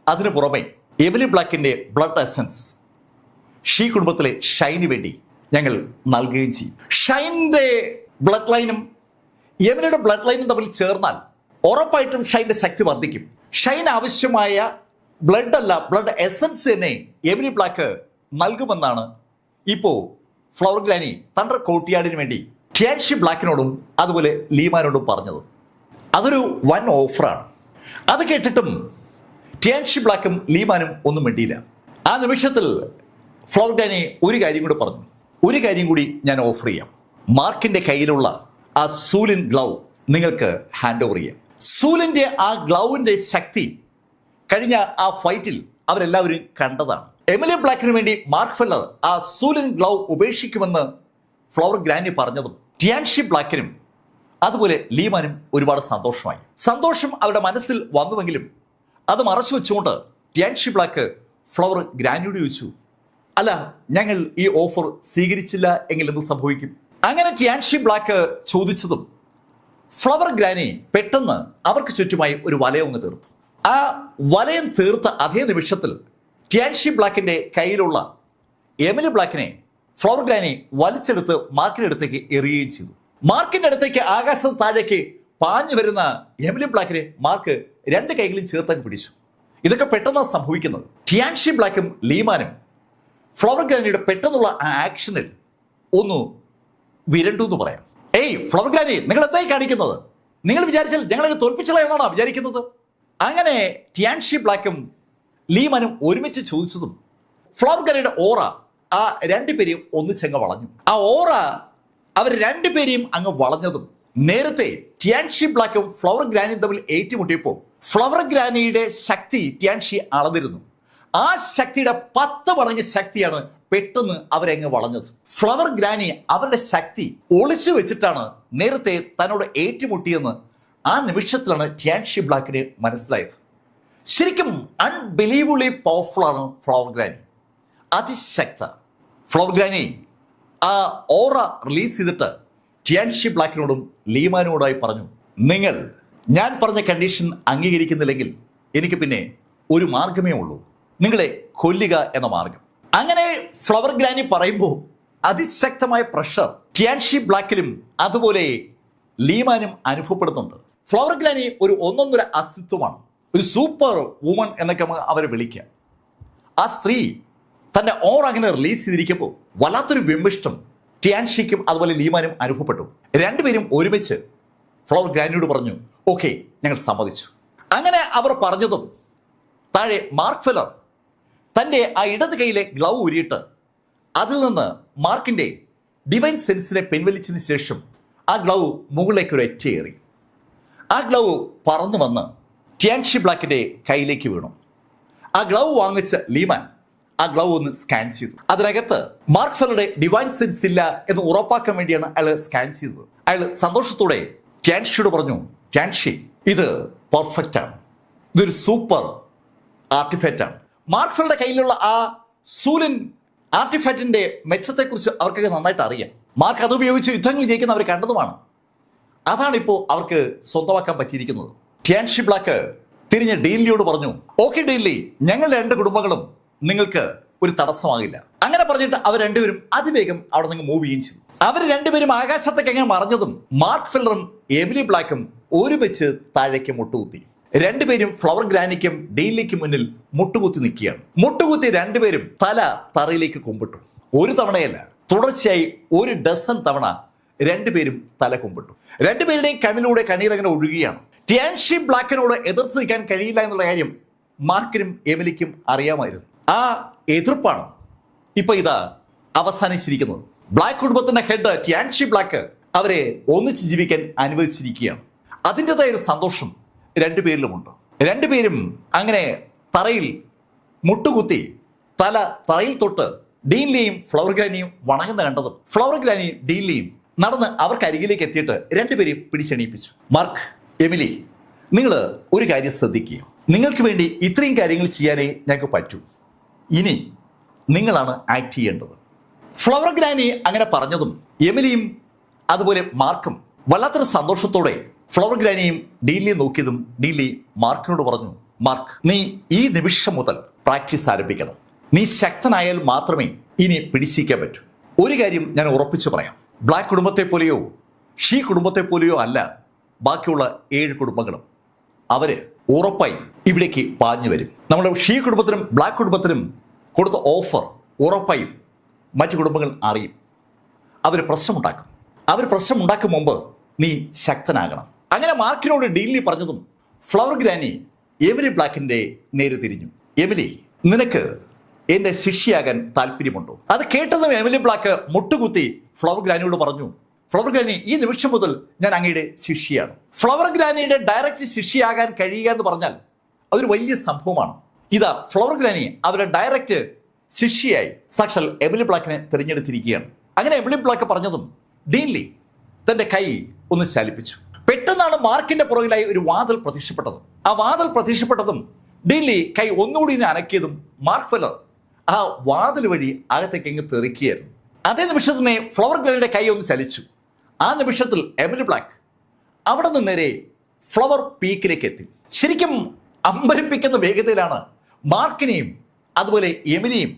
അതിനു പുറമെ എമിലി ബ്ലാക്കിന്റെ ബ്ലഡ് എസൻസ് ഷീ കുടുംബത്തിലെ ഷൈന് വേണ്ടി ഞങ്ങൾ നൽകുകയും ചെയ്യും. ഷൈൻ്റെ ബ്ലഡ് ലൈനും എമിലിയുടെ ബ്ലഡ് ലൈനും തമ്മിൽ ചേർന്നാൽ ഉറപ്പായിട്ടും ഷൈൻ്റെ ശക്തി വർദ്ധിക്കും. ഷൈൻ ആവശ്യമായ ബ്ലഡ് അല്ല, ബ്ലഡ് എസൻസ് തന്നെ എമിലി ബ്ലാക്ക് നൽകുമെന്നാണ് ഇപ്പോൾ ഫ്ലവർ ഗ്രാനി തൻ്റെ കോർട്ട്യാർഡിന് വേണ്ടി ടിയാൻഷി ബ്ലാക്കിനോടും അതുപോലെ ലീമാനോടും പറഞ്ഞത്. അതൊരു വൻ ഓഫറാണ്. അത് കേട്ടിട്ടും ടിയാൻഷി ബ്ലാക്കും ലീമാനും ഒന്നും വേണ്ടിയില്ല. ആ നിമിഷത്തിൽ ഫ്ലവർ ഗ്രാനി ഒരു കാര്യം കൂടി പറഞ്ഞു, ഒരു കാര്യം കൂടി ഞാൻ ഓഫർ ചെയ്യാം. മാർക്കിന്റെ കയ്യിലുള്ള ആ സൂലിൻ ഗ്ലൗ നിങ്ങൾക്ക് ഹാൻഡ് ഓവർ ചെയ്യാം. സൂലിന്റെ ആ ഗ്ലൗവിന്റെ ശക്തി കഴിഞ്ഞ ആ ഫൈറ്റിൽ അവരെല്ലാവരും കണ്ടതാണ്. എമിലി ബ്ലാക്കിന് വേണ്ടി മാർക്ക് ഫെല്ലർ ആ സൂലിൻ ഗ്ലൗ ഉപേക്ഷിക്കുമെന്ന് ഫ്ലവർ ഗ്രാനി പറഞ്ഞതും ടിയാൻഷി ബ്ലാക്കിനും അതുപോലെ ലീമാനും ഒരുപാട് സന്തോഷമായി. സന്തോഷം അവരുടെ മനസ്സിൽ വന്നുവെങ്കിലും അത് മറച്ചു വെച്ചുകൊണ്ട് ടിയാൻഷി ബ്ലാക്ക് ഫ്ലവർ ഗ്രാനിയോട് ചോദിച്ചു, അല്ല, ഞങ്ങൾ ഈ ഓഫർ സ്വീകരിച്ചില്ല എങ്കിൽ എന്ത് സംഭവിക്കും? അങ്ങനെ ടിയാൻഷി ബ്ലാക്ക് ചോദിച്ചതും ഫ്ലവർ ഗ്രാനി പെട്ടെന്ന് അവർക്ക് ചുറ്റുമായി ഒരു വലയം തീർത്തു. ആ വലയം തീർത്ത അതേ നിമിഷത്തിൽ ടിയാൻഷി ബ്ലാക്കിന്റെ കയ്യിലുള്ള എമിലി ബ്ലാക്കിനെ ഫ്ലവർ ഗ്രാനി വലിച്ചെടുത്ത് മാർക്കിന്റെ അടുത്തേക്ക് എറിയുകയും ചെയ്തു. മാർക്കിന്റെ അടുത്തേക്ക് ആകാശത്ത് താഴേക്ക് പാഞ്ഞു വരുന്ന എമിലി ബ്ലാക്കിനെ മാർക്ക് രണ്ട് കൈകളും ചേർത്തങ്ങ് പിടിച്ചു. ഇതൊക്കെ പെട്ടെന്ന് സംഭവിക്കുന്നത്. ടിയാൻഷി ബ്ലാക്കും ലീമാനും ഫ്ലവർ ഗ്രാനിയുടെ പെട്ടെന്നുള്ള ആ ആക്ഷനിൽ ഒന്ന് വിരണ്ടു എന്ന് പറയാം. ഏയ് ഫ്ലവർ ഗ്രാനി, നിങ്ങൾ എന്തായി കാണിക്കുന്നത്? നിങ്ങൾ വിചാരിച്ചാൽ ഞങ്ങളെ തോൽപ്പിച്ചല്ലോ എന്നാണോ വിചാരിക്കുന്നത്? അങ്ങനെ ടിയാൻഷി ബ്ലാക്കും ലീമാനും ഒരുമിച്ച് ചോദിച്ചതും ഫ്ലവർ ഗ്രാനിയുടെ ഓറ ആ രണ്ടുപേരെയും ഒന്നിച്ചങ്ങ് വളഞ്ഞു. ആ ഓറ അവർ രണ്ടുപേരെയും അങ്ങ് വളഞ്ഞതും നേരത്തെ ടിയാൻഷി ബ്ലാക്കും ഫ്ലവർ ഗ്രാനിയും തമ്മിൽ ഏറ്റുമുട്ടിയപ്പോൾ ഫ്ലവർ ഗ്രാനിയുടെ ശക്തി ടിയാൻഷി അളന്നിരുന്നു. ആ ശക്തിയുടെ 10 മടങ്ങ് ശക്തിയാണ് പെട്ടെന്ന് അവരെങ്ങ് വളഞ്ഞത്. ഫ്ലവർ ഗ്രാനി അവരുടെ ശക്തി ഒളിച്ചു വെച്ചിട്ടാണ് നേരത്തെ തന്നോട് ഏറ്റുമുട്ടിയെന്ന് ആ നിമിഷത്തിലാണ് ടിയാൻഷി ബ്ലാക്കിന് മനസ്സിലായത്. ശരിക്കും അൺബിലീവബിളി പവർഫുൾ ആണ് ഫ്ലവർ ഗ്രാനി, അതിശക്ത. ഫ്ലവർ ഗ്രാനി ആ ഓറ റിലീസ് ചെയ്തിട്ട് ടിയാൻഷി ബ്ലാക്കിനോടും ലീമാനോടായി പറഞ്ഞു, നിങ്ങൾ ഞാൻ പറഞ്ഞ കണ്ടീഷൻ അംഗീകരിക്കുന്നില്ലെങ്കിൽ എനിക്ക് പിന്നെ ഒരു മാർഗമേ ഉള്ളൂ, നിങ്ങളെ കൊല്ലുക എന്ന മാർഗം. അങ്ങനെ ഫ്ലവർ ഗ്രാനി പറയുമ്പോൾ അതിശക്തമായ പ്രഷർ ടിയാൻഷി ബ്ലാക്കിലും അതുപോലെ ലീമാനും അനുഭവപ്പെടുന്നുണ്ട്. ഫ്ലവർ ഗ്രാനി ഒരു ഒന്നൊന്നര അസ്തിത്വമാണ്, ഒരു സൂപ്പർ വുമൺ എന്നൊക്കെ അവരെ വിളിക്കുക. ആ സ്ത്രീ തന്റെ ഓർ അങ്ങനെ റിലീസ് ചെയ്തിരിക്കുമ്പോൾ വല്ലാത്തൊരു വിമിഷ്ടം ടിയാൻഷിക്കും അതുപോലെ ലീമാനും അനുഭവപ്പെട്ടു. രണ്ടുപേരും ഒരുമിച്ച് ഫ്ലവർ ഗ്രാനിയോട് പറഞ്ഞു, ഓക്കെ, ഞങ്ങൾ സമ്മതിച്ചു. അങ്ങനെ അവർ പറഞ്ഞതും താഴെ മാർക്ക് ഫെല്ലർ തൻ്റെ ആ ഇടത് കൈയിലെ ഗ്ലൗ ഊരിയിട്ട് അതിൽ നിന്ന് മാർക്കിന്റെ ഡിവൈൻ സെൻസിനെ പിൻവലിച്ചതിന് ശേഷം ആ ഗ്ലൗ മുകളിലേക്ക് ഒരു എറ്റയേറി. ആ ഗ്ലൗ പറന്നു വന്ന് ടിയാൻഷി ബ്ലാക്കിന്റെ കയ്യിലേക്ക് വീണു. ആ ഗ്ലൗ വാങ്ങിച്ച ലീമാൻ ആ ഗ്ലൗ ഒന്ന് സ്കാൻ ചെയ്തു. അതിനകത്ത് മാർക്ക് ഫെല്ലറുടെ ഡിവൈൻ സെൻസ് ഇല്ല എന്ന് ഉറപ്പാക്കാൻ വേണ്ടിയാണ് അയാൾ സ്കാൻ ചെയ്തത്. അയാൾ സന്തോഷത്തോടെ ടിയാൻഷിയോട് പറഞ്ഞു, ടിയാൻഷി, ഇത് പെർഫെക്റ്റ് ആണ്, ഇതൊരു സൂപ്പർ ആർട്ടിഫാക്റ്റ് ആണ്. മാർക്ക് ഫെല്ലറുടെ കയ്യിലുള്ള ആ സൂലിൻ ആർട്ടിഫാക്റ്റിന്റെ മെച്ചത്തെക്കുറിച്ച് അവർക്കൊക്കെ നന്നായിട്ട് അറിയാം. മാർക്ക് അത് ഉപയോഗിച്ച് യുദ്ധങ്ങൾ ജയിക്കുന്ന അവർ കണ്ടതുമാണ്. അതാണ് ഇപ്പോൾ അവർക്ക് സ്വന്തമാക്കാൻ പറ്റിയിരിക്കുന്നത്. ടിയാൻഷി ബ്ലാക്ക് തിരിഞ്ഞ് ഡീൻലിയോട് പറഞ്ഞു, ഓക്കെ ഡീൻലി, ഞങ്ങൾ രണ്ട് കുടുംബങ്ങളും നിങ്ങൾക്ക് ഒരു തടസ്സമാകില്ല. അങ്ങനെ പറഞ്ഞിട്ട് അവർ രണ്ടുപേരും അതിവേഗം അവിടെ നിന്ന് മൂവ് ചെയ്യുകയും ചെയ്തു. അവർ രണ്ടുപേരും ആകാശത്തേക്ക് അങ്ങനെ മറഞ്ഞതും മാർക്ക് ഫെല്ലറും എമിലി ബ്ലാക്കും ഒരുമിച്ച് താഴേക്ക് മുട്ടുകുത്തി. രണ്ടുപേരും ഫ്ലവർ ഗ്രാനിക്കും ഡീൻലിക്കും മുന്നിൽ മുട്ടുകുത്തി നിൽക്കുകയാണ്. മുട്ടുകുത്തി രണ്ടുപേരും തല തറയിലേക്ക് കുമ്പിട്ടു. ഒരു തവണയല്ല, തുടർച്ചയായി 1 ഡസൻ തവണ രണ്ടുപേരും തല കുമ്പിട്ടു. രണ്ടുപേരുടെയും കണ്ണിലൂടെ കണ്ണീരങ്ങനെ ഒഴുകുകയാണ്. ടിയാൻഷി ബ്ലാക്കിനോട് എതിർത്ത് നിൽക്കാൻ കഴിയില്ല എന്നുള്ള കാര്യം മാർക്കിനും എമിലിക്കും അറിയാമായിരുന്നു. ആ എതിർപ്പാണ് ഇപ്പൊ ഇതാ അവസാനിച്ചിരിക്കുന്നത്. ബ്ലാക്ക് കുടുംബത്തിന്റെ ഹെഡ് ടിയാൻഷി ബ്ലാക്ക് അവരെ ഒന്നിച്ച് ജീവിക്കാൻ അനുവദിച്ചിരിക്കുകയാണ്. അതിൻ്റെതായ ഒരു സന്തോഷം രണ്ടുപേരിലുമുണ്ട്. രണ്ടുപേരും അങ്ങനെ തറയിൽ മുട്ടുകുത്തി തല തറയിൽ തൊട്ട് ഡീൻലിയും ഫ്ലവർ ഗ്രാനിയും വണങ്ങുന്ന കണ്ടതും ഫ്ലവർ ഗ്രാനിയും ഡീൻലിയും നടന്ന് അവർക്ക് അരികിലേക്ക് എത്തിയിട്ട് രണ്ടുപേരെയും പിടിച്ചെണീപ്പിച്ചു. മാർക്ക്, എമിലി, നിങ്ങൾ ഒരു കാര്യം ശ്രദ്ധിക്കുക. നിങ്ങൾക്ക് വേണ്ടി ഇത്രയും കാര്യങ്ങൾ ചെയ്യാനേ ഞങ്ങൾക്ക് പറ്റൂ. ഇനി നിങ്ങളാണ് ആക്ട് ചെയ്യേണ്ടത്. ഫ്ലവർ ഗ്രാനി അങ്ങനെ പറഞ്ഞതും എമിലിയും അതുപോലെ മാർക്കും വല്ലാത്തൊരു സന്തോഷത്തോടെ ഫ്ലവർ ഗ്രാനിയും ഡീലിയെ നോക്കിയതും ഡീലി മാർക്കിനോട് പറഞ്ഞു, മാർക്ക്, നീ ഈ നിമിഷം മുതൽ പ്രാക്ടീസ് ആരംഭിക്കണം. നീ ശക്തനായാൽ മാത്രമേ ഇനി പിടിച്ചിരിക്കാൻ പറ്റൂ. ഒരു കാര്യം ഞാൻ ഉറപ്പിച്ചു പറയാം, ബ്ലാക്ക് കുടുംബത്തെ പോലെയോ ഷീ കുടുംബത്തെ പോലെയോ അല്ല ബാക്കിയുള്ള 7 കുടുംബങ്ങളും. അവര് ഉറപ്പായി ഇവിടേക്ക് പാഞ്ഞു വരും. നമ്മുടെ ഷീ കുടുംബത്തിനും ബ്ലാക്ക് കുടുംബത്തിനും കൊടുത്ത ഓഫർ ഉറപ്പായും മറ്റു കുടുംബങ്ങൾ അറിയും. അവർ പ്രശ്നമുണ്ടാക്കും. അവർ പ്രശ്നമുണ്ടാക്കും മുമ്പ് നീ ശക്തനാകണം. അങ്ങനെ മാർക്കിനോട് ഡീലി പറഞ്ഞതും ഫ്ലവർ ഗ്രാനി എമിലി ബ്ലാക്കിന്റെ നേരെ തിരിഞ്ഞു. എമിലി, നിനക്ക് എന്റെ ശിഷ്യയാകാൻ താല്പര്യമുണ്ടോ? അത് കേട്ടതും എമിലി ബ്ലാക്ക് മുട്ടുകുത്തി ഫ്ലവർ ഗ്രാനിയോട് പറഞ്ഞു, ഫ്ലവർ ഗ്രാനി, ഈ നിമിഷം മുതൽ ഞാൻ അങ്ങയുടെ ശിഷ്യയാണ്. ഫ്ലവർ ഗ്രാനിയുടെ ഡയറക്റ്റ് ശിഷ്യയാകാൻ കഴിയുക എന്ന് പറഞ്ഞാൽ അതൊരു വലിയ സംഭവമാണ്. ഇതാ ഫ്ലവർ ഗ്രാനി അവരുടെ ഡയറക്റ്റ് ശിഷ്യയായി സാക്ഷാൽ എമിലി ബ്ലാക്കിനെ തിരഞ്ഞെടുത്തിരിക്കുകയാണ്. അങ്ങനെ എമിലി ബ്ലാക്ക് പറഞ്ഞതും ഡീൻലി തന്റെ കൈ ഒന്ന് ചലിപ്പിച്ചു. പെട്ടെന്നാണ് മാർക്കിന്റെ പുറകിലായി ഒരു വാതിൽ പ്രത്യക്ഷപ്പെട്ടത്. ആ വാതിൽ പ്രത്യക്ഷപ്പെട്ടതും ഡീൻലി കൈ ഒന്നുകൂടി അനക്കിയതും മാർക്ക് ഫെല്ലർ ആ വാതിൽ വഴി അകത്തേക്ക് എങ്ങ് തെറിക്കുകയായിരുന്നു. അതേ നിമിഷത്തിൽ തന്നെ ഫ്ലവർ ഗ്രാനിയുടെ കൈ ഒന്ന് ചലിച്ചു. ആ നിമിഷത്തിൽ എമിലി ബ്ലാക്ക് അവിടെ നിന്ന് നേരെ ഫ്ലവർ പീക്കിലേക്ക് എത്തി. ശരിക്കും അമ്പരിപ്പിക്കുന്ന വേഗതയിലാണ് മാർക്കിനെയും അതുപോലെ എമിലിയും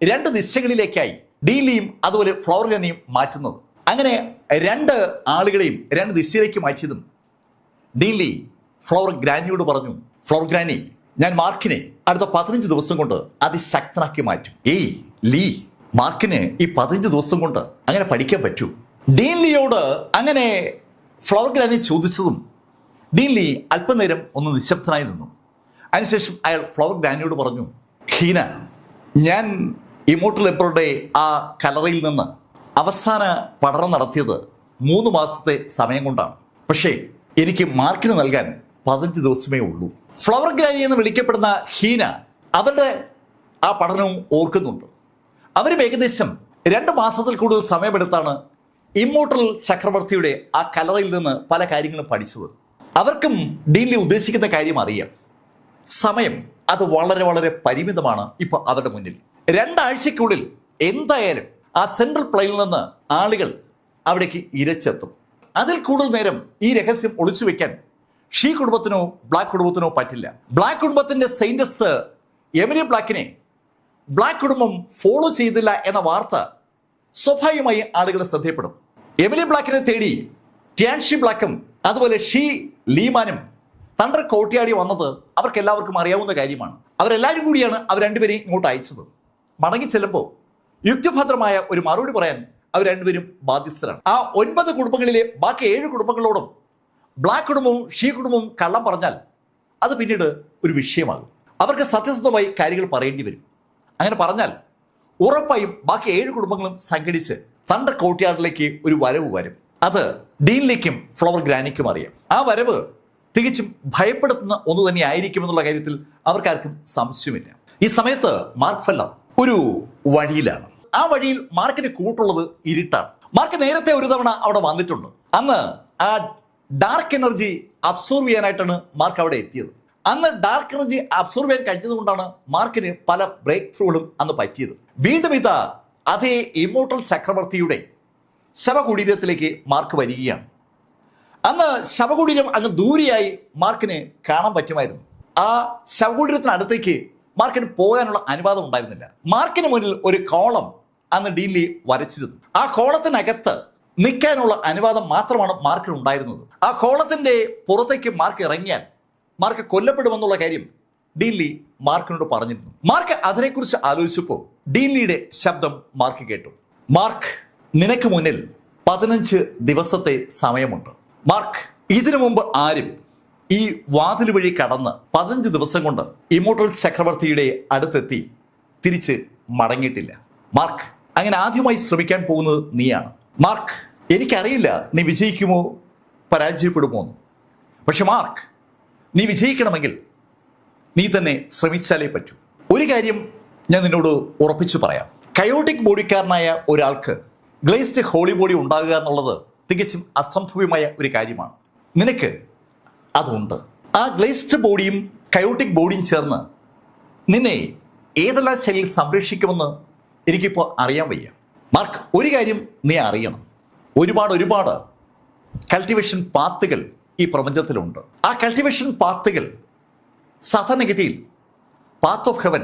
2 ദിശകളിലേക്കായി ഡീലിയും അതുപോലെ ഫ്ലവർ ഗ്രാനിയും മാറ്റുന്നത്. അങ്ങനെ 2 ആളുകളെയും 2 ദിശയിലേക്ക് മാറ്റിയതും ഡീലി ഫ്ലവർ ഗ്രാനിയോട് പറഞ്ഞു, ഫ്ലവർ ഗ്രാനി, ഞാൻ മാർക്കിനെ അടുത്ത 15 ദിവസം കൊണ്ട് അതിശക്തനാക്കി മാറ്റും. ഏയ് ലീ, മാർക്കിന് ഈ 15 ദിവസം കൊണ്ട് അങ്ങനെ പഠിക്കാൻ പറ്റൂ? ഡീൻലിയോട് അങ്ങനെ ഫ്ലവർ ഗ്രാനി ചോദിച്ചതും ഡീൻലി അല്പനേരം ഒന്ന് നിശബ്ദനായി നിന്നു. അതിനുശേഷം അയാൾ ഫ്ലവർ ഗ്രാനിയോട് പറഞ്ഞു, ഹീന, ഞാൻ ഇമോർട്ടൽ എംപററുടെ ആ കലറയിൽ നിന്ന് അവസാന പഠനം നടത്തിയത് 3 മാസത്തെ സമയം കൊണ്ടാണ്. പക്ഷേ എനിക്ക് മാർക്കിന് നൽകാൻ 15 ദിവസമേ ഉള്ളൂ. ഫ്ലവർ ഗ്രാനി എന്ന് വിളിക്കപ്പെടുന്ന ഹീന അവരുടെ ആ പഠനവും ഓർക്കുന്നുണ്ട്. അവരും ഏകദേശം 2 മാസത്തിൽ കൂടുതൽ സമയമെടുത്താണ് ഇമ്മോർട്ടൽ ചക്രവർത്തിയുടെ ആ കലറയിൽ നിന്ന് പല കാര്യങ്ങളും പഠിച്ചത്. അവർക്കും ഡീൻലി ഉദ്ദേശിക്കുന്ന കാര്യം അറിയാം. സമയം അത് വളരെ വളരെ പരിമിതമാണ് ഇപ്പൊ അവരുടെ മുന്നിൽ. 2 ആഴ്ചയ്ക്കുള്ളിൽ എന്തായാലും ആ സെൻട്രൽ പ്ലെയിനിൽ നിന്ന് ആളുകൾ അവിടേക്ക് ഇരച്ചെത്തും. അതിൽ കൂടുതൽ നേരം ഈ രഹസ്യം ഒളിച്ചു വെക്കാൻ ഷീ കുടുംബത്തിനോ ബ്ലാക്ക് കുടുംബത്തിനോ പറ്റില്ല. ബ്ലാക്ക് കുടുംബത്തിന്റെ സൈന്റസ് എമിലി ബ്ലാക്കിനെ ബ്ലാക്ക് കുടുംബം ഫോളോ ചെയ്തില്ല എന്ന വാർത്ത സ്വാഭാവികമായി ആളുകളെ ശ്രദ്ധയപ്പെടും. എമിലി ബ്ലാക്കിനെ തേടി ടിയാൻഷി ബ്ലാക്കും അതുപോലെ ഷീ ലീമാനും തണ്ടർ കോട്ടിയാടി വന്നത് അവർക്ക് എല്ലാവർക്കും അറിയാവുന്ന കാര്യമാണ്. അവരെല്ലാവരും കൂടിയാണ് അവർ 2 പേരെയും ഇങ്ങോട്ട് അയച്ചത്. മടങ്ങി ചെല്ലുമ്പോൾ യുക്തിഭദ്രമായ ഒരു മറുപടി പറയാൻ അവർ 2 പേരും ബാധ്യസ്ഥരാണ്. ആ 9 കുടുംബങ്ങളിലെ ബാക്കി 7 കുടുംബങ്ങളോടും ബ്ലാക്ക് കുടുംബവും ഷീ കുടുംബവും കള്ളം പറഞ്ഞാൽ അത് പിന്നീട് ഒരു വിഷയമാകും. അവർക്ക് സത്യസന്ധമായി കാര്യങ്ങൾ പറയേണ്ടി വരും. അങ്ങനെ പറഞ്ഞാൽ ഉറപ്പായും ബാക്കി 7 കുടുംബങ്ങളും സംഘടിച്ച് തണ്ടർ കോർട്ട്യാർഡിലേക്ക് ഒരു വരവ് വരും. അത് ഡീനിലേക്കും ഫ്ലവർ ഗ്രാനിക്കും അറിയാം. ആ വരവ് തികച്ചും ഭയപ്പെടുത്തുന്ന ഒന്ന് തന്നെ ആയിരിക്കും എന്നുള്ള കാര്യത്തിൽ അവർക്കാർക്കും സംശയമില്ല. ഈ സമയത്ത് മാർക്ക് ഫെല്ലർ ഒരു വഴിയിലാണ്. ആ വഴിയിൽ മാർക്കിന് കൂട്ടുള്ളത് ഇരുട്ടാണ്. മാർക്ക് നേരത്തെ ഒരു തവണ അവിടെ വന്നിട്ടുണ്ട്. അന്ന് ആ ഡാർക്ക് എനർജി അബ്സോർവ് ചെയ്യാനായിട്ടാണ് മാർക്ക് അവിടെ എത്തിയത്. അന്ന് ഡാർക്ക് എനർജി അബ്സോർവ് ചെയ്യാൻ കഴിഞ്ഞതുകൊണ്ടാണ് മാർക്കിന് പല ബ്രേക്ക് ത്രൂകളും അന്ന് പറ്റിയത്. വീണ്ടും ഇതാ അതേ ഇമ്മോർട്ടൽ ചക്രവർത്തിയുടെ ശവകുടീരത്തിലേക്ക് മാർക്ക് വരികയാണ്. അന്ന് ശവകുടീരം അങ്ങ് ദൂരെയായി മാർക്കിന് കാണാൻ പറ്റുമായിരുന്നു. ആ ശവകുടീരത്തിനടുത്തേക്ക് മാർക്കിന് പോകാനുള്ള അനുവാദം ഉണ്ടായിരുന്നില്ല. മാർക്കിന് മുന്നിൽ ഒരു കോളം അന്ന് ഡീൻലി വരച്ചിരുന്നു. ആ കോളത്തിനകത്ത് നിൽക്കാനുള്ള അനുവാദം മാത്രമാണ് മാർക്കിന് ഉണ്ടായിരുന്നത്. ആ കോളത്തിന്റെ പുറത്തേക്ക് മാർക്ക് ഇറങ്ങിയാൽ മാർക്ക് കൊല്ലപ്പെടുമെന്നുള്ള കാര്യം ഡീൻലി മാർക്കിനോട് പറഞ്ഞിരുന്നു. മാർക്ക് അതിനെക്കുറിച്ച് ആലോചിച്ചപ്പോൾ ഡീൻലിയുടെ ശബ്ദം മാർക്ക് കേട്ടു. മാർക്ക്, നിനക്ക് മുന്നിൽ 15 ദിവസത്തെ സമയമുണ്ട്. മാർക്ക്, ഇതിനു മുമ്പ് ആരും ഈ വാതിൽ വഴി കടന്ന് 15 ദിവസം കൊണ്ട് ഇമ്മോർട്ടൽ ചക്രവർത്തിയുടെ അടുത്തെത്തി തിരിച്ച് മടങ്ങിയിട്ടില്ല. മാർക്ക്, അങ്ങനെ ആദ്യമായി ശ്രമിക്കാൻ പോകുന്നത് നീയാണ്. മാർക്ക്, എനിക്കറിയില്ല നീ വിജയിക്കുമോ പരാജയപ്പെടുമോ എന്ന്. പക്ഷെ മാർക്ക്, നീ വിജയിക്കണമെങ്കിൽ നീ തന്നെ ശ്രമിച്ചാലേ പറ്റൂ. ഒരു കാര്യം ഞാൻ നിന്നോട് ഉറപ്പിച്ചു പറയാം. കയോട്ടിക് ബോഡിക്കാരനായ ഒരാൾക്ക് ഗ്ലേസ്ഡ് ഹോളി ബോഡി ഉണ്ടാകുക എന്നുള്ളത് തികച്ചും അസംഭവ്യമായ ഒരു കാര്യമാണ്. നിനക്ക് അതുണ്ട്. ആ ഗ്ലേസ്ഡ് ബോഡിയും കയോട്ടിക് ബോഡിയും ചേർന്ന് നിന്നെ ഏതെല്ലാം ശൈലിയിൽ സംരക്ഷിക്കുമെന്ന് എനിക്കിപ്പോൾ അറിയാൻ വയ്യ. മാർക്ക്, ഒരു കാര്യം നീ അറിയണം, ഒരുപാട് കൾട്ടിവേഷൻ പാത്തുകൾ ഈ പ്രപഞ്ചത്തിലുണ്ട്. ആ കൾട്ടിവേഷൻ പാത്തുകൾ സാധാരണഗതിയിൽ പാത്ത് ഓഫ് ഹെവൻ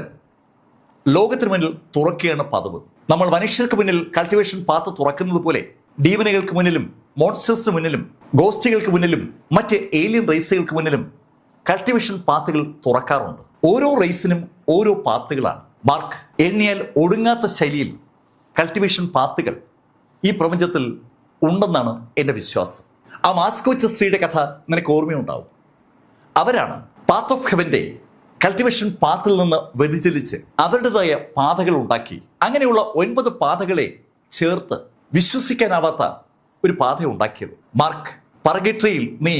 ലോകത്തിന് മുന്നിൽ തുറക്കുകയാണ് പതിവ്. നമ്മൾ മനുഷ്യർക്ക് മുന്നിൽ കൾട്ടിവേഷൻ പാത്ത് തുറക്കുന്നത് പോലെ ഡീവനുകൾക്ക് മുന്നിലും മോൺസ്റ്റേഴ്സിന് മുന്നിലും ഗോസ്റ്റുകൾക്ക് മുന്നിലും മറ്റ് ഏലിയൻ റേസുകൾക്ക് മുന്നിലും കൾട്ടിവേഷൻ പാത്തുകൾ തുറക്കാറുണ്ട്. ഓരോ റേസിനും ഓരോ പാത്തുകളാണ്. മാർക്ക്, എണ്ണിയാൽ ഒടുങ്ങാത്ത ശൈലിയിൽ കൾട്ടിവേഷൻ പാത്തുകൾ ഈ പ്രപഞ്ചത്തിൽ ഉണ്ടെന്നാണ് എൻ്റെ വിശ്വാസം. ആ മാസ്കോ സ്ത്രീയുടെ കഥ നിനക്ക് ഓർമ്മയുണ്ടാവും. അവരാണ് പാത്ത് ഓഫ് ഹെവന്റെ കൾട്ടിവേഷൻ പാത്തിൽ നിന്ന് വ്യതിചലിച്ച് അവരുടേതായ പാതകൾ ഉണ്ടാക്കി. അങ്ങനെയുള്ള 9 പാതകളെ ചേർത്ത് വിശ്വസിക്കാനാവാത്ത ഒരു പാത ഉണ്ടാക്കിയത്. മാർക്ക്, പർഗേറ്ററിയിൽ നീ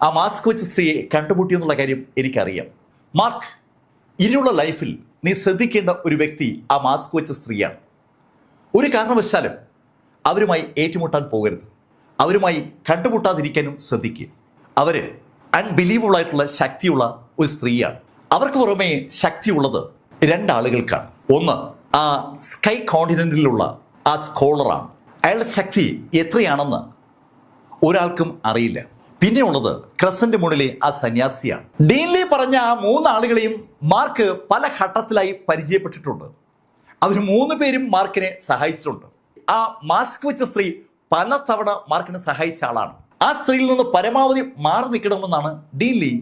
ആ മാസ്കോ സ്ത്രീയെ കണ്ടുമുട്ടിയെന്നുള്ള കാര്യം എനിക്കറിയാം. മാർക്ക്, ഇനിയുള്ള ലൈഫിൽ നീ ശ്രദ്ധിക്കേണ്ട ഒരു വ്യക്തി ആ മാസ്കോ സ്ത്രീയാണ്. ഒരു കാരണവശാലും അവരുമായി ഏറ്റുമുട്ടാൻ പോകരുത്. അവരുമായി കണ്ടുമുട്ടാതിരിക്കാനും ശ്രദ്ധിക്കുക. അവര് അൺബിലീവബിൾ ആയിട്ടുള്ള ശക്തിയുള്ള ഒരു സ്ത്രീയാണ്. അവർക്ക് പുറമേ ശക്തിയുള്ളത് 2 ആളുകൾക്കാണ്. ഒന്ന് ആ സ്കൈ കോണ്ടിനെന്റിലുള്ള ആ സ്കോളറാണ്. അയാളുടെ ശക്തി എത്രയാണെന്ന് ഒരാൾക്കും അറിയില്ല. പിന്നെ ഉള്ളത് ക്രസന്റ് മൂണിലെ ആ സന്യാസിയാണ്. ഡീൻലി പറഞ്ഞ ആ 3 ആളുകളെയും മാർക്ക് പല ഘട്ടത്തിലായി പരിചയപ്പെട്ടിട്ടുണ്ട്. അവർ 3 പേരും മാർക്കിനെ സഹായിച്ചിട്ടുണ്ട്. ആ മാസ്ക് വെച്ച സ്ത്രീ പലതവണ മാർക്കിനെ സഹായിച്ച ആളാണ്. ആ സ്ത്രീയിൽ നിന്ന് പരമാവധി മാറി നിൽക്കണമെന്നാണ് ഡീൻലി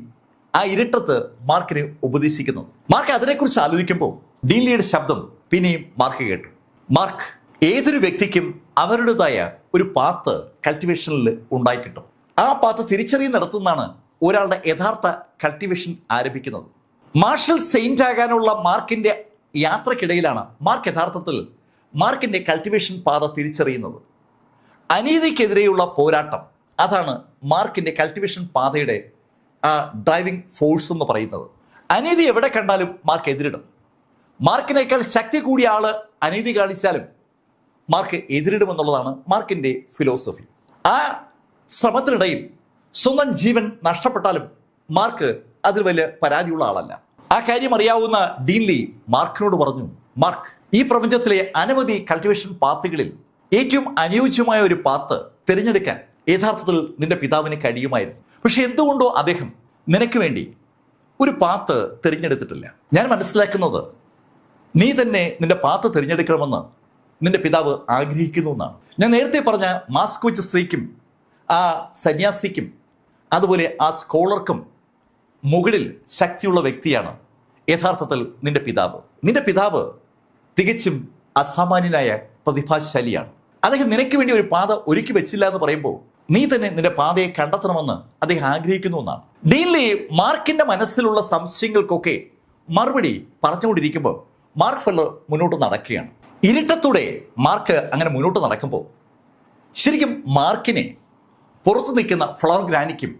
ആ ഇരുട്ടത്ത് മാർക്കിനെ ഉപദേശിക്കുന്നത്. മാർക്ക് അതിനെക്കുറിച്ച് ആലോചിക്കുമ്പോൾ ഡീൻലിയുടെ ശബ്ദം പിന്നെയും മാർക്ക് കേട്ടു. മാർക്ക്, ഏതൊരു വ്യക്തിക്കും അവരുടേതായ ഒരു പാത്ത് കൾട്ടിവേഷനിൽ ഉണ്ടായിക്കിട്ടും. ആ പാത്ത് തിരിച്ചറിയുന്നിടത്തുനിന്നാണ് ഒരാളുടെ യഥാർത്ഥ കൾട്ടിവേഷൻ ആരംഭിക്കുന്നത്. മാർഷൽ സെയിന്റ് ആകാനുള്ള മാർക്കിന്റെ യാത്രക്കിടയിലാണ് മാർക്ക് യഥാർത്ഥത്തിൽ മാർക്കിന്റെ കൾട്ടിവേഷൻ പാത തിരിച്ചറിയുന്നത്. അനീതിക്കെതിരെയുള്ള പോരാട്ടം, അതാണ് മാർക്കിന്റെ കൾട്ടിവേഷൻ പാതയുടെ ആ ഡ്രൈവിംഗ് ഫോഴ്സ് എന്ന് പറയുന്നത്. അനീതി എവിടെ കണ്ടാലും മാർക്ക് എതിരിടും. മാർക്കിനേക്കാൾ ശക്തി കൂടിയ ആള് അനീതി കാണിച്ചാലും മാർക്ക് എതിരിടുമെന്നുള്ളതാണ് മാർക്കിന്റെ ഫിലോസഫി. ആ ശ്രമത്തിനിടയിൽ സ്വന്തം ജീവൻ നഷ്ടപ്പെട്ടാലും മാർക്ക് അതിൽ വലിയ പരാതിയുള്ള ആളല്ല. ആ കാര്യം അറിയാവുന്ന ഡീൻലി മാർക്കിനോട് പറഞ്ഞു, മാർക്ക്, ഈ പ്രപഞ്ചത്തിലെ അനവധി കൾട്ടിവേഷൻ പാത്തുകളിൽ ഏറ്റവും അനുയോജ്യമായ ഒരു പാത്ത് തിരഞ്ഞെടുക്കാൻ യഥാർത്ഥത്തിൽ നിന്റെ പിതാവിന് കഴിയുമായിരുന്നു. പക്ഷെ എന്തുകൊണ്ടോ അദ്ദേഹം നിനക്ക് വേണ്ടി ഒരു പാത്ത് തിരഞ്ഞെടുത്തിട്ടില്ല. ഞാൻ മനസ്സിലാക്കുന്നത് നീ തന്നെ നിന്റെ പാത്ത് തിരഞ്ഞെടുക്കണമെന്ന് നിന്റെ പിതാവ് ആഗ്രഹിക്കുന്നു എന്നാണ്. ഞാൻ നേരത്തെ പറഞ്ഞ മാസ്ക് വെച്ച സ്ത്രീക്കും ആ സന്യാസിക്കും അതുപോലെ ആ സ്കോളർക്കും മുകളിൽ ശക്തിയുള്ള വ്യക്തിയാണ് യഥാർത്ഥത്തിൽ നിന്റെ പിതാവ്. നിന്റെ പിതാവ് തികച്ചും അസാമാന്യനായ പ്രതിഭാശാലിയാണ്. അദ്ദേഹം നിനക്ക് വേണ്ടി ഒരു പാത ഒരുക്കി വെച്ചില്ല എന്ന് പറയുമ്പോൾ നീ തന്നെ നിന്റെ പാതയെ കണ്ടെത്തണമെന്ന് അദ്ദേഹം ആഗ്രഹിക്കുന്നു എന്നാണ്. ഡീൻലി മാർക്കിന്റെ മനസ്സിലുള്ള സംശയങ്ങൾക്കൊക്കെ മറുപടി പറഞ്ഞുകൊണ്ടിരിക്കുമ്പോൾ മാർക്ക് ഫെല്ലർ മുന്നോട്ട് നടക്കുകയാണ്. ഇരുട്ടത്തൂടെ മാർക്ക് അങ്ങനെ മുന്നോട്ട് നടക്കുമ്പോൾ ശരിക്കും മാർക്കിനെ പുറത്തു നിൽക്കുന്ന ഫ്ലവർ ഗ്രാനിക്കും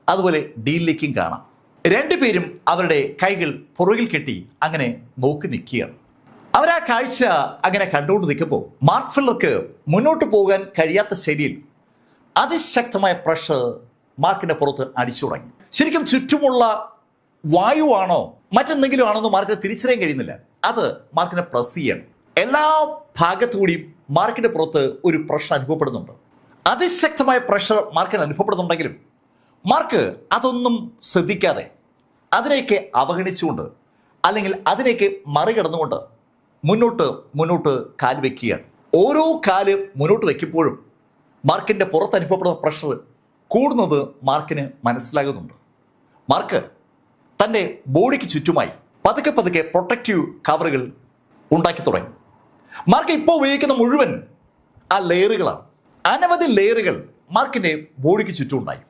അതുപോലെ ഡീൻലിക്കും കാണാം. 2 പേരും അവരുടെ കൈകൾ പുറകിൽ കെട്ടി അങ്ങനെ നോക്കി നിൽക്കുകയാണ്. അവരാ കാഴ്ച അങ്ങനെ കണ്ടുകൊണ്ട് നിൽക്കുമ്പോൾ മാർക്ക് ഫെല്ലർക്ക് മുന്നോട്ട് പോകാൻ കഴിയാത്ത ശൈലിയിൽ അതിശക്തമായ പ്രഷർ മാർക്കിന്റെ പുറത്ത് അടിച്ചു തുടങ്ങി. ശരിക്കും ചുറ്റുമുള്ള വായുവാണോ മറ്റെന്തെങ്കിലും ആണോ എന്ന് മാർക്കിന് തിരിച്ചറിയാൻ കഴിയുന്നില്ല. അത് മാർക്കിനെ പ്രസ് ചെയ്യണം. എല്ലാ ഭാഗത്തുകൂടിയും മാർക്കിന്റെ പുറത്ത് ഒരു പ്രഷർ അനുഭവപ്പെടുന്നുണ്ട്. അതിശക്തമായ പ്രഷർ മാർക്കിന് അനുഭവപ്പെടുന്നുണ്ടെങ്കിലും മാർക്ക് അതൊന്നും ശ്രദ്ധിക്കാതെ അതിനെയൊക്കെ അവഗണിച്ചുകൊണ്ട് അല്ലെങ്കിൽ അതിനെയൊക്കെ മറികടന്നുകൊണ്ട് മുന്നോട്ട് കാൽ വെക്കുകയാണ്. ഓരോ കാല് മുന്നോട്ട് വയ്ക്കുമ്പോഴും മാർക്കിന്റെ പുറത്ത് അനുഭവപ്പെടുന്ന പ്രഷർ കൂടുന്നത് മാർക്കിന് മനസ്സിലാകുന്നുണ്ട്. മാർക്ക് തൻ്റെ ബോഡിക്ക് ചുറ്റുമായി പതുക്കെ പ്രൊട്ടക്റ്റീവ് കവറുകൾ ഉണ്ടാക്കി തുടങ്ങി. മാർക്ക് ഇപ്പോൾ ഉപയോഗിക്കുന്ന മുഴുവൻ ആ ലെയറുകളാണ്. അനവധി ലെയറുകൾ മാർക്കിന്റെ ബോഡിക്ക് ചുറ്റും ഉണ്ടായി.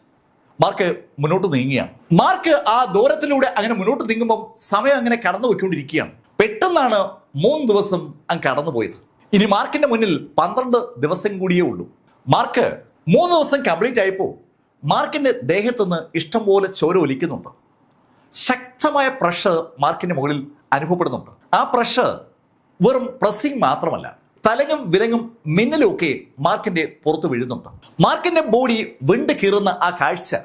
മാർക്ക് മുന്നോട്ട് നീങ്ങുകയാണ്. മാർക്ക് ആ ദൂരത്തിലൂടെ അങ്ങനെ മുന്നോട്ട് നീങ്ങുമ്പോൾ സമയം അങ്ങനെ കടന്നു പോയിക്കൊണ്ടിരിക്കുകയാണ്. പെട്ടെന്നാണ് 3 ദിവസം അങ്ങ് കടന്നുപോയത്. ഇനി മാർക്കിന്റെ മുന്നിൽ 12 ദിവസം കൂടിയേ ഉള്ളൂ. മാർക്ക് 3 ദിവസം കംപ്ലീറ്റ് ആയപ്പോൾ മാർക്കിന്റെ ദേഹത്തുനിന്ന് ഇഷ്ടംപോലെ ചോര ഒലിക്കുന്നുണ്ട്. ശക്തമായ പ്രഷർ മാർക്കിന്റെ മുകളിൽ അനുഭവപ്പെടുന്നുണ്ട്. ആ പ്രഷർ വെറും പ്രസിംഗ് മാത്രമല്ല, തലങ്ങും വിലങ്ങും മിന്നലും ഒക്കെ മാർക്കിന്റെ പുറത്ത് വീഴുന്നുണ്ട്. മാർക്കിന്റെ ബോഡി വിണ്ട് കീറുന്ന ആ കാഴ്ച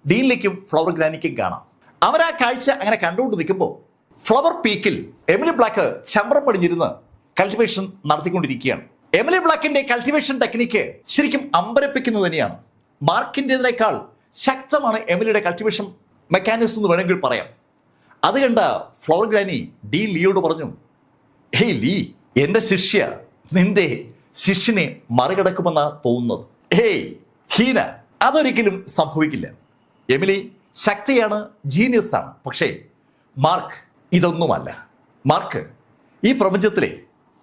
ഡീൻലിക്കും ഫ്ലവർ ഗ്രാനിക്കും കാണാം. അവരാ കാഴ്ച അങ്ങനെ കണ്ടുകൊണ്ട് നിൽക്കുമ്പോൾ ഫ്ലവർ പീക്കിൽ എമിലി ബ്ലാക്ക് ചമ്രം പടിഞ്ഞിരുന്ന് കൾട്ടിവേഷൻ നടത്തിക്കൊണ്ടിരിക്കുകയാണ്. എമിലി ബ്ലാക്കിന്റെ കൾട്ടിവേഷൻ ടെക്നിക്ക് ശരിക്കും അമ്പരപ്പിക്കുന്നത് തന്നെയാണ്. മാർക്കിൻ്റെതിനേക്കാൾ ശക്തമാണ് എമിലിയുടെ കൾട്ടിവേഷൻ മെക്കാനിസം എന്ന് വേണമെങ്കിൽ പറയാം. അത് കണ്ട ഫ്ലവർ ഗ്രാനി ഡി ലിയോട് പറഞ്ഞു, ഹേയ് ലീ, എൻ്റെ ശിഷ്യ നിന്റെ ശിഷ്യനെ മറികടക്കുമെന്നാണ് തോന്നുന്നത്. ഹേയ് ഹീന, അതൊരിക്കലും സംഭവിക്കില്ല. എമിലി ശക്തിയാണ്, ജീനിയസ് ആണ്. പക്ഷേ മാർക്ക് ഇതൊന്നുമല്ല. മാർക്ക് ഈ പ്രപഞ്ചത്തിലെ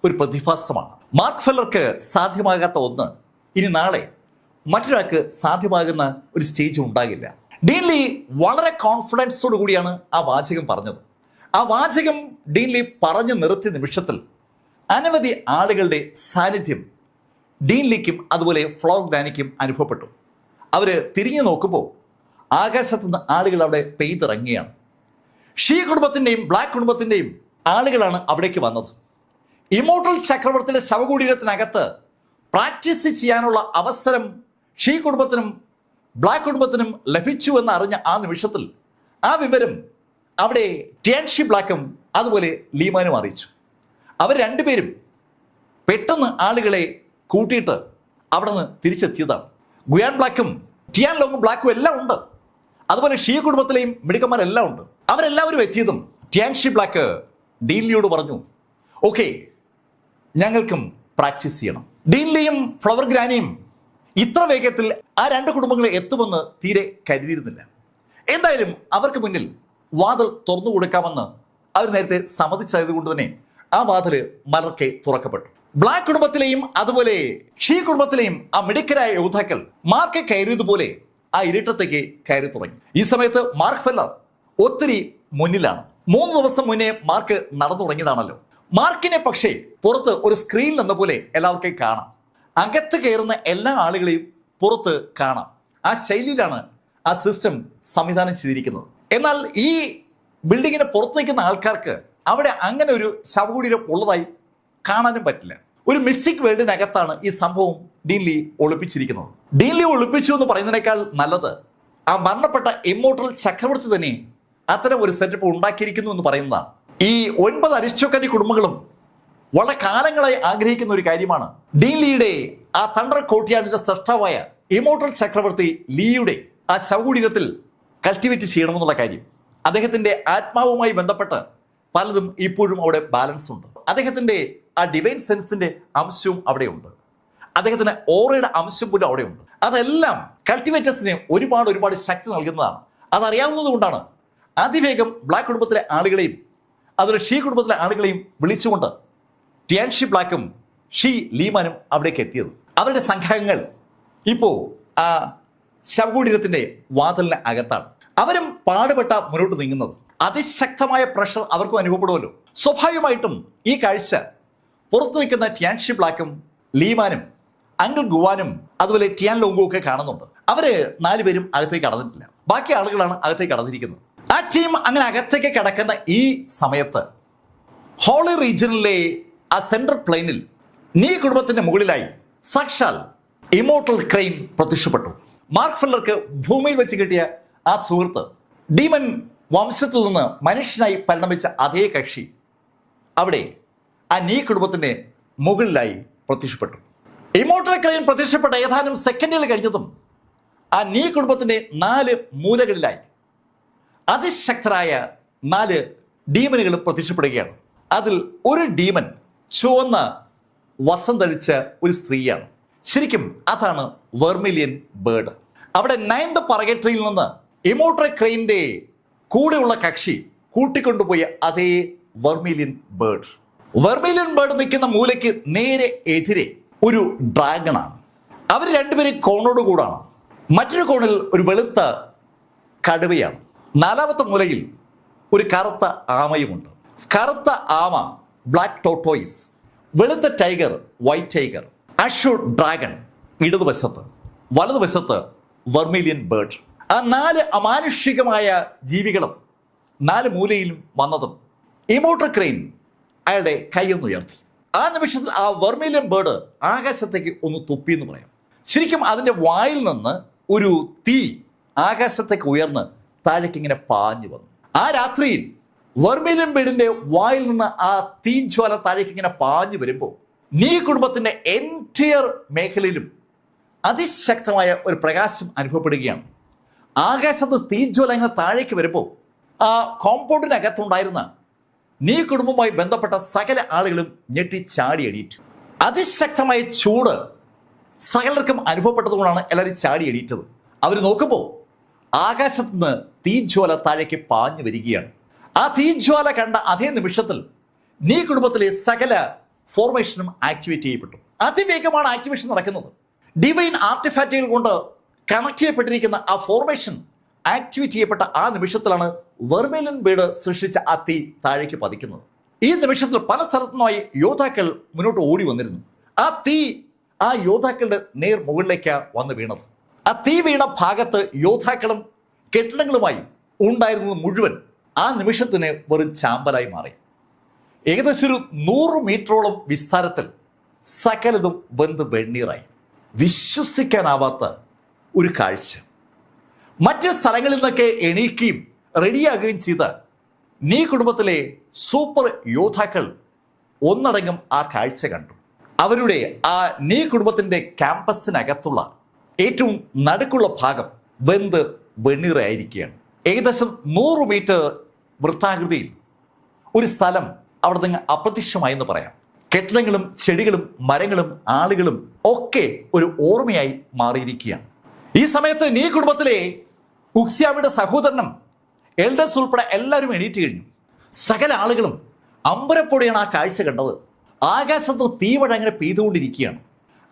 ഒരു പ്രതിഭാസമാണ്. മാർക്ക് ഫെല്ലർക്ക് സാധ്യമാകാത്ത ഒന്ന് ഇനി നാളെ മറ്റൊരാൾക്ക് സാധ്യമാകുന്ന ഒരു സ്റ്റേജ് ഉണ്ടാകില്ല. ഡീൻ ലീ വളരെ കോൺഫിഡൻസോട് കൂടിയാണ് ആ വാചകം പറഞ്ഞത്. ആ വാചകം ഡീൻ ലീ പറഞ്ഞു നിർത്തിയ നിമിഷത്തിൽ അനവധി ആളുകളുടെ സാന്നിധ്യം ഡീൻ ലീക്കും അതുപോലെ ഫ്ലവർ ഗ്രാനിക്കും അനുഭവപ്പെട്ടു. അവർ തിരിഞ്ഞു നോക്കുമ്പോൾ ആകാശത്തുനിന്ന് ആളുകൾ അവിടെ പെയ്തിറങ്ങുകയാണ്. ഷീ കുടുംബത്തിൻ്റെയും ബ്ലാക്ക് കുടുംബത്തിൻ്റെയും ആളുകളാണ് അവിടേക്ക് വന്നത്. ഇമോർട്ടൽ ചക്രവർത്തിയുടെ ശവകുടീരത്തിനകത്ത് പ്രാക്ടീസ് ചെയ്യാനുള്ള അവസരം ഷീ കുടുംബത്തിനും ബ്ലാക്ക് കുടുംബത്തിനും ലഭിച്ചു എന്ന് അറിഞ്ഞ ആ നിമിഷത്തിൽ ആ വിവരം അവിടെ ടിയാൻഷി ബ്ലാക്കും അതുപോലെ ലീമാനും അറിയിച്ചു. അവർ രണ്ടുപേരും പെട്ടെന്ന് ആളുകളെ കൂട്ടിയിട്ട് അവിടെ നിന്ന് തിരിച്ചെത്തിയതാണ്. ഗുയാൻ ബ്ലാക്കും ടിയാൻ ലോങ്ങും ബ്ലാക്കും എല്ലാം ഉണ്ട്. അതുപോലെ ഷീ കുടുംബത്തിലെയും മിടുക്കന്മാരെല്ലാം ഉണ്ട്. അവരെല്ലാവരും എത്തിയതും ടിയാൻഷി ബ്ലാക്ക് ഡീൻ ലിയോട് പറഞ്ഞു, ഓക്കെ, ഞങ്ങൾക്കും പ്രാക്ടീസ് ചെയ്യണം. ഡീൻ ലിയും ഫ്ലവർ ഗ്രാനിയും ഇത്ര വേഗത്തിൽ ആ രണ്ട് കുടുംബങ്ങളെ എത്തുമെന്ന് തീരെ കരുതിയിരുന്നില്ല. എന്തായാലും അവർക്ക് മുന്നിൽ വാതിൽ തുറന്നു കൊടുക്കാമെന്ന് അവർ നേരത്തെ സമ്മതിച്ചതുകൊണ്ട് തന്നെ ആ വാതില് മലർക്കെ തുറക്കപ്പെട്ടു. ബ്ലാക്ക് കുടുംബത്തിലെയും അതുപോലെ ഷീ കുടുംബത്തിലെയും ആ മിടുക്കരായ യോദ്ധാക്കൾ മാർക്ക് കയറിയതുപോലെ ആ ഇരുട്ടത്തേക്ക് കയറി തുടങ്ങി. ഈ സമയത്ത് മാർക്ക് ഫെല്ലർ ഒത്തിരി മുന്നിലാണ്. 3 ദിവസം മുന്നേ മാർക്ക് നടന്നു തുടങ്ങിയതാണല്ലോ. മാർക്കിനെ പക്ഷേ പുറത്ത് ഒരു സ്ക്രീനിൽ എന്ന പോലെ എല്ലാവർക്കും കാണാം. അകത്ത് കയറുന്ന എല്ലാ ആളുകളെയും പുറത്ത് കാണാം. ആ ശൈലിയിലാണ് ആ സിസ്റ്റം സംവിധാനം ചെയ്തിരിക്കുന്നത്. എന്നാൽ ഈ ബിൽഡിങ്ങിന് പുറത്ത് നിൽക്കുന്ന ആൾക്കാർക്ക് അവിടെ അങ്ങനെ ഒരു ശവകുടീരം ഉള്ളതായി കാണാനും പറ്റില്ല. ഒരു മിസ്റ്റിക് വേൾഡിനകത്താണ് ഈ സംഭവം ഡീൻ ലീ ഒളിപ്പിച്ചിരിക്കുന്നത്. ഡീൻ ലീ ഒളിപ്പിച്ചു എന്ന് പറയുന്നതിനേക്കാൾ നല്ലത് ആ മരണപ്പെട്ട ഇമ്മോർട്ടൽ ചക്രവർത്തി തന്നെ അത്തരം ഒരു സെറ്റപ്പ് ഉണ്ടാക്കിയിരിക്കുന്നു എന്ന് പറയുന്നതാണ്. ഈ 9 അരിസ്റ്റോക്രാറ്റിക് കുടുംബങ്ങളും വളരെ കാലങ്ങളായി ആഗ്രഹിക്കുന്ന ഒരു കാര്യമാണ് ഡീൻ ലീയുടെ ആ തണ്ടർ കോർട്ട്യാർഡിന്റെ സൃഷ്ടാവായ ഇമ്മോർട്ടൽ ചക്രവർത്തി ലീയുടെ ആ ശവകുടീരത്തിൽ കൾട്ടിവേറ്റ് ചെയ്യണമെന്നുള്ള കാര്യം. അദ്ദേഹത്തിന്റെ ആത്മാവുമായി ബന്ധപ്പെട്ട് പലതും ഇപ്പോഴും അവിടെ ബാലൻസ് ഉണ്ട്. അദ്ദേഹത്തിന്റെ ആ ഡിവൈൻ സെൻസിന്റെ അംശവും അവിടെയുണ്ട്. അദ്ദേഹത്തിന് ഓറയുടെ അംശം പോലും അവിടെയുണ്ട്. അതെല്ലാം കൾട്ടിവേറ്റേഴ്സിന് ഒരുപാട് ശക്തി നൽകുന്നതാണ്. അതറിയാവുന്നത് കൊണ്ടാണ് അതിവേഗം ബ്ലാക്ക് കുടുംബത്തിലെ ആളുകളെയും അതുപോലെ ഷീ കുടുംബത്തിലെ ആളുകളെയും വിളിച്ചുകൊണ്ട് ടിയാൻഷി ബ്ലാക്കും ഷീ ലീമാനും അവിടേക്ക് എത്തിയത്. അവരുടെ സംഘങ്ങൾ ഇപ്പോൾ ആ ശവകുടീരത്തിന്റെ വാതിലിന് അകത്താണ്. അവരും പാടുപെട്ട മുന്നോട്ട് നീങ്ങുന്നത്. അതിശക്തമായ പ്രഷർ അവർക്കും അനുഭവപ്പെടുമല്ലോ. സ്വാഭാവികമായിട്ടും ഈ കാഴ്ച പുറത്തു നിൽക്കുന്ന ടിയാൻഷി ബ്ലാക്കും ലീമാനും അങ്കിൾ ഗുവാനും അതുപോലെ ടിയാൻ ലോങ്ങും ഒക്കെ കാണുന്നുണ്ട്. അവര് 4 പേരും അകത്തേക്ക് കടന്നിട്ടില്ല. ബാക്കി ആളുകളാണ് അകത്തേക്ക് കടന്നിരിക്കുന്നത്. ആ ടീം അങ്ങനെ അകത്തേക്ക് കിടക്കുന്ന ഈ സമയത്ത് ഹോളി റീജിയനിലെ ആ സെൻട്രൽ പ്ലെയിനിൽ നീ കുടുംബത്തിന്റെ മുകളിലായി സാക്ഷാൽ ഇമോർട്ടൽ ക്രെയിൻ പ്രത്യക്ഷപ്പെട്ടു. മാർക്ക് ഫെല്ലർക്ക് ഭൂമിയിൽ വെച്ച് കിട്ടിയ ആ സുഹൃത്ത്, ഡീമൻ വംശത്തിൽ നിന്ന് മനുഷ്യനായി പരിണമിച്ച അതേ കക്ഷി അവിടെ ആ നീ കുടുംബത്തിന്റെ മുകളിലായി പ്രത്യക്ഷപ്പെട്ടു. ഇമോർട്ടൽ ക്രെയിൻ പ്രത്യക്ഷപ്പെട്ട ഏതാനും സെക്കൻഡുകൾ കഴിഞ്ഞതും ആ നീ കുടുംബത്തിന്റെ 4 മൂലകളിലായി അതിശക്തരായ 4 ഡീമനുകൾ പ്രത്യക്ഷപ്പെടുകയാണ്. അതിൽ ഒരു ഡീമൻ ചുവന്ന വസ്ത്രം ധരിച്ച ഒരു സ്ത്രീയാണ്. ശരിക്കും അതാണ് വെർമിലിയൻ ബേർഡ്. അവിടെ 9th പർഗേറ്ററിയിൽ നിന്ന് ഇമോർട്ടൽ ക്രെയിനിന്റെ കൂടെയുള്ള കക്ഷി കൂട്ടിക്കൊണ്ടുപോയ അതേ വെർമിലിയൻ ബേർഡ്. വെർമിലിയൻ ബേർഡ് നിൽക്കുന്ന മൂലയ്ക്ക് നേരെ എതിരെ ഒരു ഡ്രാഗണാണ്. അവർ രണ്ടുപേരും കോണോട് കൂടാണ്. മറ്റൊരു കോണിൽ ഒരു വെളുത്ത കടുവയാണ്. 4ാമത്തെ മൂലയിൽ ഒരു കറുത്ത ആമയുമുണ്ട്. കറുത്ത ആമ ബ്ലാക്ക് ടോട്ടോയിസ്, വെളുത്ത tiger white tiger, assure dragon ഇടതുവശത്ത്, വലതുവശത്ത് വെർമിലിയൻ ബേർഡ്. ആ 4 അമാനുഷികമായ ജീവികളും 4 മൂലയിലും വന്നതും ഇമോർട്ടൽ ക്രെയിൻ അയാളുടെ കൈയൊന്നുയർത്തി. ആ നിമിഷത്തിൽ ആ വെർമിലിയൻ ബേർഡ് ആകാശത്തേക്ക് ഒന്ന് തുപ്പി എന്ന് പറയാം. ശരിക്കും അതിൻ്റെ വായിൽ നിന്ന് ഒരു തീ ആകാശത്തേക്ക് ഉയർന്ന് താഴേക്ക് ഇങ്ങനെ പാഞ്ഞു വന്നു. ആ രാത്രിയിൽ വെർമിലിയൻ ബീഡിന്റെ വായിൽ നിന്ന് ആ തീജ്വാല താഴേക്ക് ഇങ്ങനെ പാഞ്ഞു വരുമ്പോൾ നീ കുടുംബത്തിന്റെ എൻറ്റയർ മേഖലയിലും അതിശക്തമായ ഒരു പ്രകാശം അനുഭവപ്പെടുകയാണ്. ആകാശത്ത് തീജ്വാല ഇങ്ങനെ താഴേക്ക് വരുമ്പോൾ ആ കോമ്പൗണ്ടിനകത്തുണ്ടായിരുന്ന നീ കുടുംബവുമായി ബന്ധപ്പെട്ട സകല ആളുകളും ഞെട്ടി ചാടി എണീറ്റു. അതിശക്തമായ ചൂട് സകലർക്കും അനുഭവപ്പെട്ടതുകൊണ്ടാണ് എല്ലാവരും ചാടി എണീറ്റത്. അവർ നോക്കുമ്പോൾ ആകാശത്ത് നിന്ന് തീജ്വാല താഴേക്ക് പാഞ്ഞു വരികയാണ്. ആ തീജ്വാല കണ്ട അതേ നിമിഷത്തിൽ നീ കുടുംബത്തിലെ സകല ഫോർമേഷനും ആക്ടിവേറ്റ് ചെയ്യപ്പെട്ടു. അതിവേഗമാണ് ആക്ടിവേഷൻ നടക്കുന്നത്. ഡിവൈൻ ആർട്ടിഫാക്റ്റുകൾ കൊണ്ട് കണക്ട് ചെയ്യപ്പെട്ടിരിക്കുന്ന ആ ഫോർമേഷൻ ആക്ടിവേറ്റ് ചെയ്യപ്പെട്ട ആ നിമിഷത്തിലാണ് വെർമിലിയൻ ബീഡ് സൃഷ്ടിച്ച ആ തീ താഴേക്ക് പതിക്കുന്നത്. ഈ നിമിഷത്തിൽ പല സ്ഥലത്തുനിന്നായി യോദ്ധാക്കൾ മുന്നോട്ട് ഓടി വന്നിരുന്നു. ആ തീ ആ യോദ്ധാക്കളുടെ നേർ മുകളിലേക്ക് വന്ന് വീണത്. ആ തീ വീണ ഭാഗത്ത് യോദ്ധാക്കളും കെട്ടിടങ്ങളുമായി ഉണ്ടായിരുന്നത് മുഴുവൻ ആ നിമിഷത്തിന് വെറും ചാമ്പലായി മാറി. ഏകദേശം ഒരു 100 മീറ്ററോളം വിസ്താരത്തിൽ സകലതും വെന്ത് വെണ്ണീറായി. വിശ്വസിക്കാനാവാത്ത ഒരു കാഴ്ച. മറ്റ് സ്ഥലങ്ങളിൽ നിന്നൊക്കെ എണീക്കുകയും റെഡിയാകുകയും ചെയ്ത നീ കുടുംബത്തിലെ സൂപ്പർ യോദ്ധാക്കൾ ഒന്നടങ്കം ആ കാഴ്ച കണ്ടു. അവരുടെ ആ നീ കുടുംബത്തിന്റെ ക്യാമ്പസിനകത്തുള്ള ഏറ്റവും നടുക്കുള്ള ഭാഗം വെന്ത് വെണ്ണീറായിരിക്കുകയാണ്. ഏകദേശം 100 മീറ്റർ വൃത്താകൃതിയിൽ ഒരു സ്ഥലം അവിടെ നിന്ന് അപ്രത്യക്ഷമായി എന്ന് പറയാം. കെട്ടിടങ്ങളും ചെടികളും മരങ്ങളും ആളുകളും ഒക്കെ ഒരു ഓർമ്മയായി മാറിയിരിക്കുകയാണ്. ഈ സമയത്ത് നീ കുടുംബത്തിലെ ഉക്സിയാവിയുടെ സഹോദരനും എൽഡേഴ്സ് ഉൾപ്പെടെ എല്ലാവരും എണീറ്റ് കഴിഞ്ഞു. സകല ആളുകളും അമ്പരപ്പോടെയാണ് ആ കാഴ്ച കണ്ടത്. ആകാശത്ത് തീമഴ അങ്ങനെ പെയ്തുകൊണ്ടിരിക്കുകയാണ്.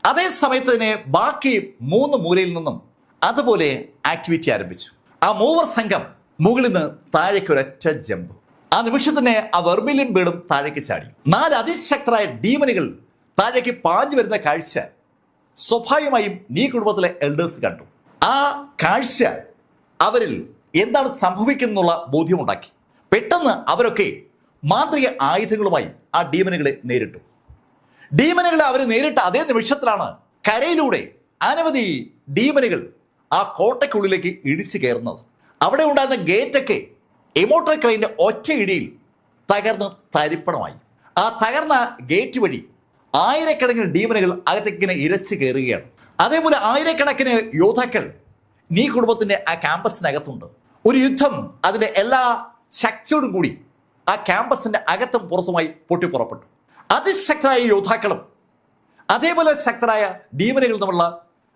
അതേ സമയത്ത് തന്നെ ബാക്കി 3 മൂലയിൽ നിന്നും അതുപോലെ ആക്ടിവിറ്റി ആരംഭിച്ചു. ആ മൂവർ സംഘം മുകളിൽ നിന്ന് താഴേക്ക് ഒരൊറ്റ ജമ്പ്. ആ നിമിഷത്തിന് ആ വെർമിലിയൻ ബീഡും താഴേക്ക് ചാടി. 4 അതിശക്തരായ ഡീമനുകൾ താഴേക്ക് പാഞ്ഞു വരുന്ന കാഴ്ച സ്വാഭാവികമായും നീ കുടുംബത്തിലെ എൽഡേഴ്സ് കണ്ടു. ആ കാഴ്ച അവരിൽ എന്താണ് സംഭവിക്കുന്നുള്ള ബോധ്യമുണ്ടാക്കി. പെട്ടെന്ന് അവരൊക്കെ മാന്ത്രിക ആയുധങ്ങളുമായി ആ ഡീമനുകളെ നേരിട്ടു. ഡീമനുകളെ അവർ നേരിട്ട അതേ നിമിഷത്തിലാണ് കരയിലൂടെ അനവധി ഡീമനുകൾ ആ കോട്ടയ്ക്കുള്ളിലേക്ക് ഇടിച്ചു കയറുന്നത്. അവിടെ ഉണ്ടായിരുന്ന ഗേറ്റൊക്കെ ഇമോർട്ടൽ ക്രൈൻ്റെ ഒറ്റ ഇടിയിൽ തകർന്ന് തരിപ്പണമായി. ആ തകർന്ന ഗേറ്റ് വഴി ആയിരക്കണക്കിന് ഡീമനുകൾ അകത്തേക്ക് ഇങ്ങനെ ഇരച്ചു കയറുകയാണ്. അതേപോലെ ആയിരക്കണക്കിന് യോദ്ധാക്കൾ നീ കുടുംബത്തിന്റെ ആ ക്യാമ്പസിനകത്തുണ്ട്. ഒരു യുദ്ധം അതിന്റെ എല്ലാ ശക്തിയോടും കൂടി ആ ക്യാമ്പസിന്റെ അകത്തും പുറത്തുമായി പൊട്ടിപ്പുറപ്പെട്ടു. അതിശക്തരായ യോദ്ധാക്കളും അതേപോലെ ശക്തരായ ഡീമനുകളും തമ്മിലുള്ള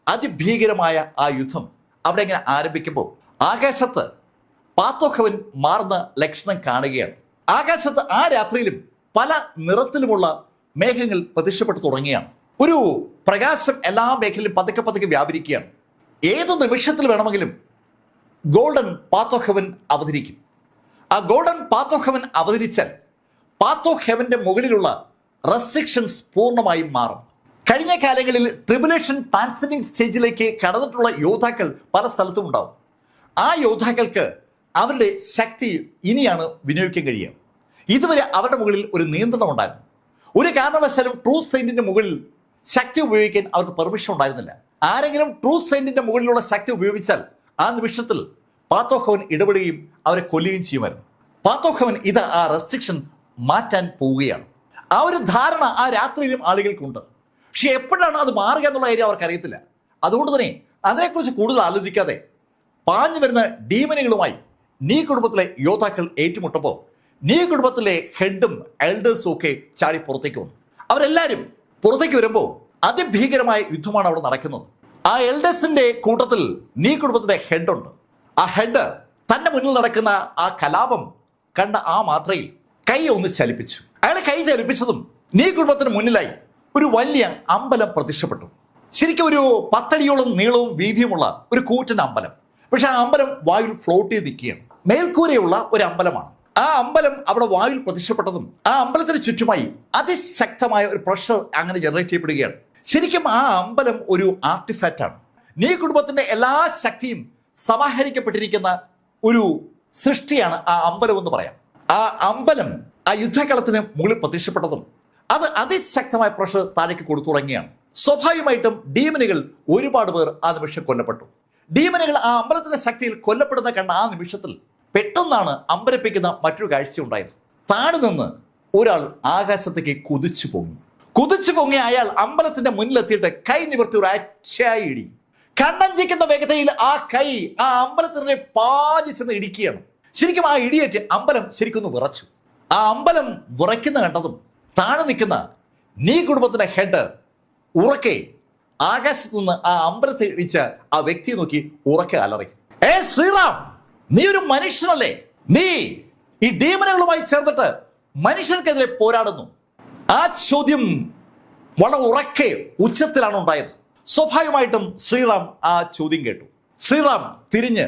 അതിഭീകരമായ ആ യുദ്ധം അവിടെ ഇങ്ങനെ ആരംഭിക്കുമ്പോൾ ആകാശത്ത് പാത്തോഹവൻ മാറുന്ന ലക്ഷണം കാണുകയാണ്. ആകാശത്ത് ആ രാത്രിയിലും പല നിറത്തിലുമുള്ള മേഘങ്ങൾ പ്രത്യക്ഷപ്പെട്ടു തുടങ്ങിയാണ്. ഒരു പ്രകാശം എല്ലാ മേഖലയിലും പതുക്കെ പതുക്കെ വ്യാപരിക്കുകയാണ്. ഏത് നിമിഷത്തിൽ വേണമെങ്കിലും ഗോൾഡൻ പാത്ത് ഓഫ് ഹെവൻ അവതരിക്കും. ആ ഗോൾഡൻ പാത്ത് ഓഫ് ഹെവൻ അവതരിച്ചാൽ പാത്ത് ഓഫ് ഹെവന്റെ മുകളിലുള്ള റെസ്ട്രിക്ഷൻസ് പൂർണ്ണമായും മാറും. കഴിഞ്ഞ കാലങ്ങളിൽ ട്രിബുലേഷൻ ട്രാൻസിറ്റിംഗ് സ്റ്റേജിലേക്ക് കടന്നിട്ടുള്ള യോദ്ധാക്കൾ പല സ്ഥലത്തും ഉണ്ടാവും. ആ യോദ്ധാക്കൾക്ക് അവരുടെ ശക്തി ഇനിയാണ് വിനിയോഗിക്കാൻ കഴിയുക. ഇതുവരെ അവരുടെ മുകളിൽ ഒരു നിയന്ത്രണം ഉണ്ടായിരുന്നു. ഒരു കാരണവശാലും ട്രൂ സെയിന്റിന്റെ മുകളിൽ ശക്തി ഉപയോഗിക്കാൻ അവർക്ക് പെർമിഷൻ ഉണ്ടായിരുന്നില്ല. ആരെങ്കിലും ട്രൂ സെയിന്റിന്റെ മുകളിലുള്ള ശക്തി ഉപയോഗിച്ചാൽ ആ നിമിഷത്തിൽ പാത്ത് ഓഫ് ഹെവൻ ഇടപെടുകയും അവരെ കൊല്ലുകയും ചെയ്യുമായിരുന്നു. പാത്ത് ഓഫ് ഹെവൻ ഇത് ആ റെസ്ട്രിക്ഷൻ മാറ്റാൻ പോവുകയാണ്. ആ ഒരു ധാരണ ആ രാത്രിയിലും ആളുകൾക്കുണ്ട്. പക്ഷെ എപ്പോഴാണ് അത് മാറുക എന്നുള്ള കാര്യം അവർക്കറിയത്തില്ല. അതുകൊണ്ട് തന്നെ അതിനെക്കുറിച്ച് കൂടുതൽ ആലോചിക്കാതെ പാഞ്ഞു വരുന്ന ഡീമനുകളുമായി നീ കുടുംബത്തിലെ യോദ്ധാക്കൾ ഏറ്റുമുട്ടുമ്പോൾ നീ കുടുംബത്തിലെ ഹെഡും എൽഡേഴ്സും ഒക്കെ ചാടി പുറത്തേക്ക് വന്നു. അവരെല്ലാവരും പുറത്തേക്ക് വരുമ്പോൾ അതിഭീകരമായ യുദ്ധമാണ് അവിടെ നടക്കുന്നത്. ആ എൽഡേഴ്സിന്റെ കൂട്ടത്തിൽ നീ കുടുംബത്തിന്റെ ഹെഡുണ്ട്. ആ ഹെഡ് തന്റെ മുന്നിൽ നടക്കുന്ന ആ കലാപം കണ്ട ആ മാത്രയിൽ കൈ ഒന്ന് ചലിപ്പിച്ചു. അയാൾ കൈ ചലിപ്പിച്ചതും നീ കുടുംബത്തിന് മുന്നിലായി ഒരു വലിയ അമ്പലം പ്രത്യക്ഷപ്പെട്ടു. ശരിക്കും ഒരു 10 അടിയോളം നീളവും വീതിയുമുള്ള ഒരു കൂറ്റൻ അമ്പലം. പക്ഷെ ആ അമ്പലം വായുവിൽ ഫ്ലോട്ട് ചെയ്ത് നിൽക്കുകയാണ്. മേൽക്കൂരയുള്ള ഒരു അമ്പലമാണ്. ആ അമ്പലം അവിടെ വായുവിൽ പ്രത്യക്ഷപ്പെട്ടതും ആ അമ്പലത്തിന് ചുറ്റുമായി അതിശക്തമായ ഒരു പ്രഷർ അങ്ങനെ ജനറേറ്റ് ചെയ്യപ്പെടുകയാണ്. ശരിക്കും ആ അമ്പലം ഒരു ആർട്ടിഫാക്റ്റ് ആണ്. നീ കുടുംബത്തിന്റെ എല്ലാ ശക്തിയും സമാഹരിക്കപ്പെട്ടിരിക്കുന്ന ഒരു സൃഷ്ടിയാണ് ആ അമ്പലം എന്ന് പറയാം. ആ അമ്പലം ആ യുദ്ധകളത്തിന് മുകളിൽ പ്രത്യക്ഷപ്പെട്ടതും അത് അതിശക്തമായ പ്രഷർ താഴേക്ക് കൊടുത്തു തുടങ്ങിയാണ്. സ്വാഭാവികമായിട്ടും ഡീമനുകൾ ഒരുപാട് പേർ ആ നിമിഷം കൊല്ലപ്പെട്ടു. ഡീമനുകൾ ആ അമ്പലത്തിന്റെ ശക്തിയിൽ കൊല്ലപ്പെടുന്ന കണ്ട ആ നിമിഷത്തിൽ പെട്ടെന്നാണ് അമ്പരപ്പിക്കുന്ന മറ്റൊരു കാഴ്ച ഉണ്ടായത്. താഴെ നിന്ന് ഒരാൾ ആകാശത്തേക്ക് കുതിച്ചു പൊങ്ങി അയാൾ അമ്പലത്തിന്റെ മുന്നിലെത്തിയിട്ട് കൈ നിവർത്തി ഒരു അച്ചായി ഇടി. കണ്ണഞ്ചിക്കുന്ന വേഗതയിൽ ആ കൈ ആ അമ്പലത്തിനെ പാഞ്ഞു ചെന്ന് ഇടിക്കുകയാണ്. ശരിക്കും ആ ഇടിയേറ്റ് അമ്പലം ശരിക്കൊന്ന് വിറച്ചു. ആ അമ്പലം വിറയ്ക്കുന്ന കണ്ടതും താഴെ നിൽക്കുന്ന നീ കുടുംബത്തിന്റെ ഹെഡ് ഉറക്കെ ആകാശത്ത് നിന്ന് ആ അമ്പലത്തെ ഇടിച്ച ആ വ്യക്തിയെ നോക്കി ഉറക്കെ അലറി, ശ്രീറാം, നീ ഒരു മനുഷ്യനല്ലേ? നീ ഈ ഡീമനുകളുമായി ചേർന്നിട്ട് മനുഷ്യർക്കെതിരെ പോരാടുന്നു. ആ ചോദ്യം വളരെ ഉറക്കെ ഉച്ചത്തിലാണ് ഉണ്ടായത്. സ്വാഭാവികമായിട്ടും ശ്രീറാം ആ ചോദ്യം കേട്ടു. ശ്രീറാം തിരിഞ്ഞ്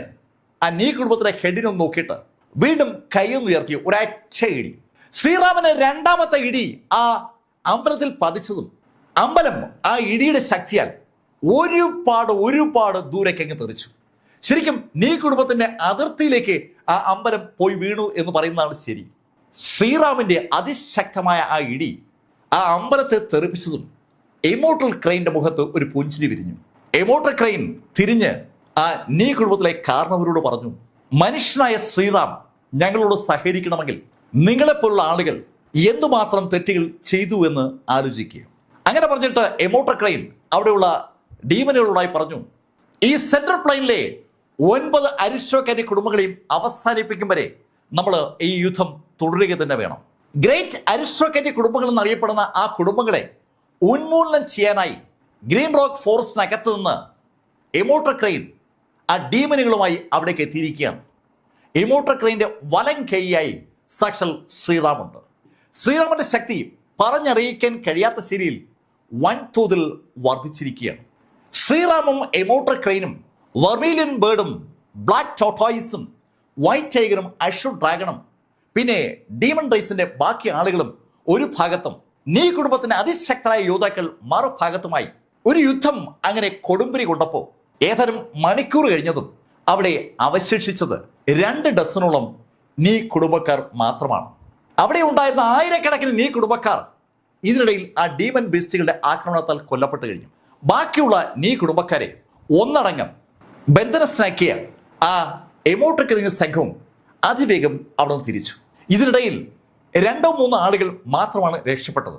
ആ നീ കുടുംബത്തിലെ ഹെഡിനൊന്ന് നോക്കിയിട്ട് വീണ്ടും കൈയൊന്നുയർത്തി ഒരൊറ്റ ഇടി. ശ്രീറാമിന് രണ്ടാമത്തെ ഇടി ആ അമ്പലത്തിൽ പതിച്ചതും അമ്പലം ആ ഇടിയുടെ ശക്തിയാൽ ഒരുപാട് ദൂരേക്ക് അങ്ങ് തെറിച്ചു. ശരിക്കും നീ കുടുംബത്തിന്റെ അതിർത്തിയിലേക്ക് ആ അമ്പലം പോയി വീണു എന്ന് പറയുന്നതാണ് ശരി. ശ്രീറാമിന്റെ അതിശക്തമായ ആ ഇടി ആ അമ്പലത്തെ തെറിപ്പിച്ചതും എമോർട്ടൽ ക്രെയിന്റെ മുഖത്ത് ഒരു പുഞ്ചിരി വിരിഞ്ഞു. എമോർട്ടൽ ക്രെയിൻ തിരിഞ്ഞ് ആ നീ കുടുംബത്തിലെ കാരണവരോട് പറഞ്ഞു, മനുഷ്യനായ ശ്രീറാം ഞങ്ങളോട് സഹകരിക്കണമെങ്കിൽ നിങ്ങളെപ്പോലുള്ള ആളുകൾ എന്തുമാത്രം തെറ്റുകൾ ചെയ്തു എന്ന് ആലോചിക്കുക. അങ്ങനെ പറഞ്ഞിട്ട് എമോർട്ടൽ ക്രെയിൻ അവിടെയുള്ള ഡീമനുകളോടായി പറഞ്ഞു, ഈ സെൻട്രൽ പ്ലെയിനിലെ 9 അരിസ്റ്റോക്രാറ്റിക് കുടുംബങ്ങളെയും അവസാനിപ്പിക്കും വരെ നമ്മൾ ഈ യുദ്ധം തുടരുക തന്നെ വേണം. ഗ്രേറ്റ് അരിസ്റ്റോക്രാറ്റിക് കുടുംബങ്ങൾ എന്നറിയപ്പെടുന്ന ആ കുടുംബങ്ങളെ ഉന്മൂലനം ചെയ്യാനായി ഗ്രീൻ റോക്ക് ഫോറസ്റ്റിനകത്ത് നിന്ന് എമോർട്ടൽ ക്രെയിൻ ആ ഡീമനുകളുമായി അവിടേക്ക് എത്തിയിരിക്കുകയാണ്. എമോർട്ടൽ ക്രെയിൻ്റെ വലം കൈയായി സാക്ഷാൽ ശ്രീറാമുണ്ട്. ശ്രീറാമിന്റെ ശക്തി പറഞ്ഞറിയിക്കാൻ കഴിയാത്ത ശരിയിൽ വൻതോതിൽ വർദ്ധിച്ചിരിക്കുകയാണ്. ശ്രീറാമും എമോർട്ടൽ ക്രെയിനും വെർമീലിയൻ ബേർഡും ബ്ലാക്ക് ടോട്ടോയിസും വൈറ്റ് ടൈഗറും അഷു ഡ്രാഗണും പിന്നെ ഡീമൺ റൈസിന്റെ ബാക്കി ആളുകളും ഒരു ഭാഗത്തും നീ കുടുംബത്തിന്റെ അതിശക്തരായ യോദ്ധാക്കൾ മറുഭാഗത്തുമായി ഒരു യുദ്ധം അങ്ങനെ കൊടുമ്പിരി കൊണ്ടപ്പോൾ ഏതാനും മണിക്കൂർ കഴിഞ്ഞതും അവിടെ അവശേഷിച്ചത് 2 ഡസനോളം നീ കുടുംബക്കാർ മാത്രമാണ്. അവിടെ ഉണ്ടായിരുന്ന ആയിരക്കണക്കിന് നീ കുടുംബക്കാർ ഇതിനിടയിൽ ആ ഡീമൻ ബീസ്റ്റുകളുടെ ആക്രമണത്താൽ കൊല്ലപ്പെട്ട് കഴിഞ്ഞു. ബാക്കിയുള്ള നീ കുടുംബക്കാരെ ഒന്നടങ്കം ബന്ധനസ്ഥനാക്കിയ ആ എമോർട്ടൽ ക്രെയിൻ സംഘവും അതിവേഗം അവിടെ നിന്ന് തിരിച്ചു. ഇതിനിടയിൽ 2-3 ആളുകൾ മാത്രമാണ് രക്ഷപ്പെട്ടത്.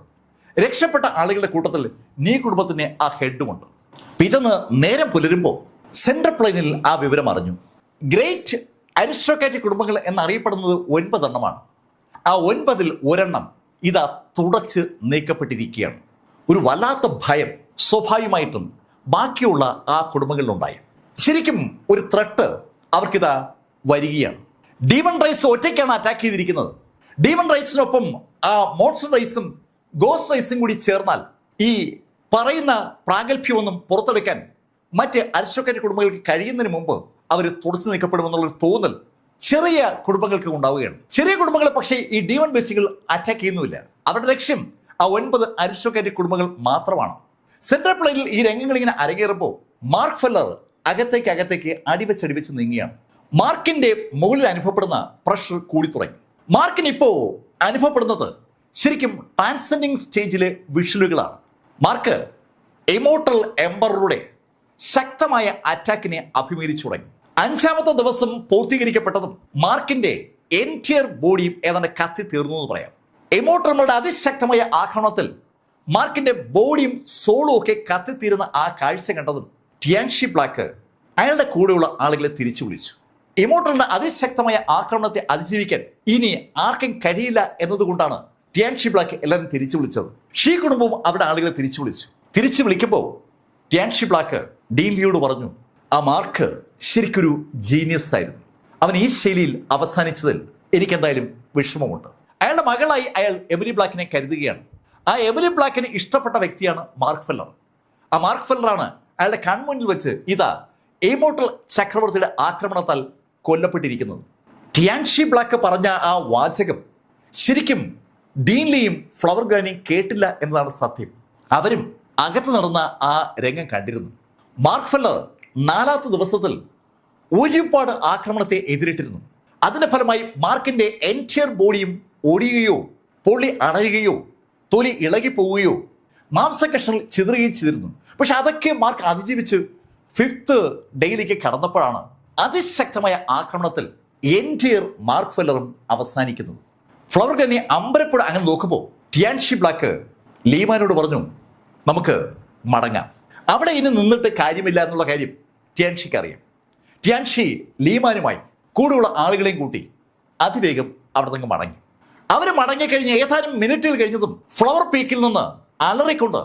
രക്ഷപ്പെട്ട ആളുകളുടെ കൂട്ടത്തിൽ നീ കുടുംബത്തിന് ആ ഹെഡുമുണ്ട്. പിറ്റേന്ന് നേരം പുലരുമ്പോൾ സെൻട്രൽ പ്ലെയിനിൽ ആ വിവരം അറിഞ്ഞു. ഗ്രേറ്റ് അരിസ്റ്റോക്രാറ്റിക് കുടുംബങ്ങൾ എന്നറിയപ്പെടുന്നത് 9 എണ്ണമാണ്. ആ 9-ൽ ഒരെണ്ണം ഇതാ തുടച്ച് നീക്കപ്പെട്ടിരിക്കുകയാണ്. ഒരു വല്ലാത്ത ഭയം സ്വാഭാവികമായിട്ടും ബാക്കിയുള്ള ആ കുടുംബങ്ങളിലുണ്ടായി. ശരിക്കും ഒരു ത്രെട്ട് അവർക്കിതാ വരികയാണ്. ഡീമൺ റൈസ് ഒറ്റയ്ക്കാണ് അറ്റാക്ക് ചെയ്തിരിക്കുന്നത്. ഡീമൺ റൈസിനൊപ്പം ആ മോൺസ്റ്റർ റൈസും ഗോസ്റ്റ് റൈസും കൂടി ചേർന്നാൽ ഈ പറയുന്ന പ്രാഗൽഭ്യമൊന്നും പുറത്തെടുക്കാൻ മറ്റ് അരിസ്റ്റോക്രാറ്റിക് കുടുംബങ്ങൾക്ക് കഴിയുന്നതിന് മുമ്പ് അവർ തുടച്ചു നീക്കപ്പെടുമെന്നുള്ളൊരു തോന്നൽ ചെറിയ കുടുംബങ്ങൾക്ക് ഉണ്ടാവുകയാണ്. ചെറിയ കുടുംബങ്ങൾ പക്ഷേ ഈ ഡീമൺ ബേസ്റ്റുകൾ അറ്റാക്ക് ചെയ്യുന്നുമില്ല. അവരുടെ ലക്ഷ്യം ആ 9 അരിസ്റ്റോക്രാറ്റിക് കുടുംബങ്ങൾ മാത്രമാണ്. സെൻട്രൽ പ്ലെയിനിൽ ഈ രംഗങ്ങൾ ഇങ്ങനെ അരങ്ങേറുമ്പോൾ മാർക്ക് ഫെല്ലർ അകത്തേക്ക് അടിവെച്ച് നീങ്ങുകയാണ്. മാർക്കിന്റെ മുകളിൽ അനുഭവപ്പെടുന്ന പ്രഷർ കൂടി തുടങ്ങി. മാർക്കിന് ഇപ്പോ അനുഭവപ്പെടുന്നത് ശരിക്കും ട്രാൻസെൻഡിങ് സ്റ്റേജിലെ വിഷ്വലുകളാണ്. മാർക്ക് എമോർട്ടൽ എംബറുടെ ശക്തമായ അറ്റാക്കിനെ അഭിമുഖീകരിച്ചു തുടങ്ങി. 5-ാമത്തെ ദിവസം പൂർത്തീകരിക്കപ്പെട്ടതും മാർക്കിന്റെ എൻറ്റിയർ ബോഡിയും ഏതാണ്ട് കത്തി തീർന്നു എന്ന് പറയാം. എമോർട്ടലുകളുടെ അതിശക്തമായ ആക്രമണത്തിൽ മാർക്കിന്റെ ബോഡിയും സോളും ഒക്കെ കത്തിത്തീരുന്ന ആ കാഴ്ച കണ്ടതും ടിയാൻഷി ബ്ലാക്ക് അയാളുടെ കൂടെയുള്ള ആളുകളെ തിരിച്ചു വിളിച്ചു. എമോർട്ടലിന്റെ അതിശക്തമായ ആക്രമണത്തെ അതിജീവിക്കാൻ ഇനി ആർക്കും കഴിയില്ല എന്നതുകൊണ്ടാണ് ടിയാൻഷി ബ്ലാക്ക് എല്ലാവരും തിരിച്ചു വിളിച്ചത്. ഷീ കുടുംബവും അവരുടെ ആളുകളെ തിരിച്ചു വിളിക്കുമ്പോൾ ടിയാൻഷി ബ്ലാക്ക് ഡീൻ ലിയോട് പറഞ്ഞു, ആ മാർക്ക് ശരിക്കൊരു ജീനിയസ് ആയിരുന്നു. അവൻ ഈ ശൈലിയിൽ അവസാനിച്ചതിൽ എനിക്കെന്തായാലും വിഷമമുണ്ട്. അയാളുടെ മകളായി അയാൾ എമിലി ബ്ലാക്കിനെ കരുതുകയാണ്. ആ എമിലി ബ്ലാക്കിന് ഇഷ്ടപ്പെട്ട വ്യക്തിയാണ് മാർക്ക് ഫെല്ലർ. ആ മാർക്ക് ഫെല്ലറാണ് അയാളുടെ കൺമുന്നിൽ വെച്ച് ഇതാ എമോർട്ടൽ ചക്രവർത്തിയുടെ ആക്രമണത്താൽ കൊല്ലപ്പെട്ടിരിക്കുന്നത്. ടിയാൻഷി ബ്ലാക്ക് പറഞ്ഞ ആ വാചകം ശരിക്കും ഡീൻലിയും ഫ്ലവർ ഗ്രാനിയും കേട്ടില്ല എന്നതാണ് സത്യം. അവരും അകത്ത് നടന്ന ആ രംഗം കണ്ടിരുന്നു. മാർക്ക് ഫെല്ലർ 4-ാമത്തെ ദിവസത്തിൽ ഒരുപാട് ആക്രമണത്തെ എതിരിട്ടിരുന്നു. അതിന്റെ ഫലമായി മാർക്കിന്റെ എൻറ്റിയർ ബോഡിയും ഒടിയുകയോ പൊള്ളി അടയുകയോ തൊലി ഇളകിപ്പോവുകയോ മാംസകഷ്ണങ്ങൾ ചിതറുകയും ചെയ്തിരുന്നു. പക്ഷെ അതൊക്കെ മാർക്ക് അതിജീവിച്ച് 5th ഡേയിലേക്ക് കടന്നപ്പോഴാണ് അതിശക്തമായ ആക്രമണത്തിൽ എൻറ്റിയർ മാർക്ക് ഫെല്ലറും അവസാനിക്കുന്നത്. ഫ്ലവർ ഗ്രാനി അമ്പരപ്പുഴ അങ്ങനെ നോക്കുമ്പോൾ ടിയാൻഷി ബ്ലാക്ക് ലീമാനോട് പറഞ്ഞു, നമുക്ക് മടങ്ങാം, അവിടെ ഇനി നിന്നിട്ട് കാര്യമില്ല എന്നുള്ള കാര്യം ടിയാൻഷിക്ക് അറിയാം. ടിയാൻഷി ലീമാനുമായി കൂടെയുള്ള ആളുകളെയും കൂട്ടി അതിവേഗം അവിടെ നിന്ന് മടങ്ങി. അവർ മടങ്ങിക്കഴിഞ്ഞ് ഏതാനും മിനിറ്റുകൾ കഴിഞ്ഞതും ഫ്ലവർ പീക്കിൽ നിന്ന് അലറിക്കൊണ്ട്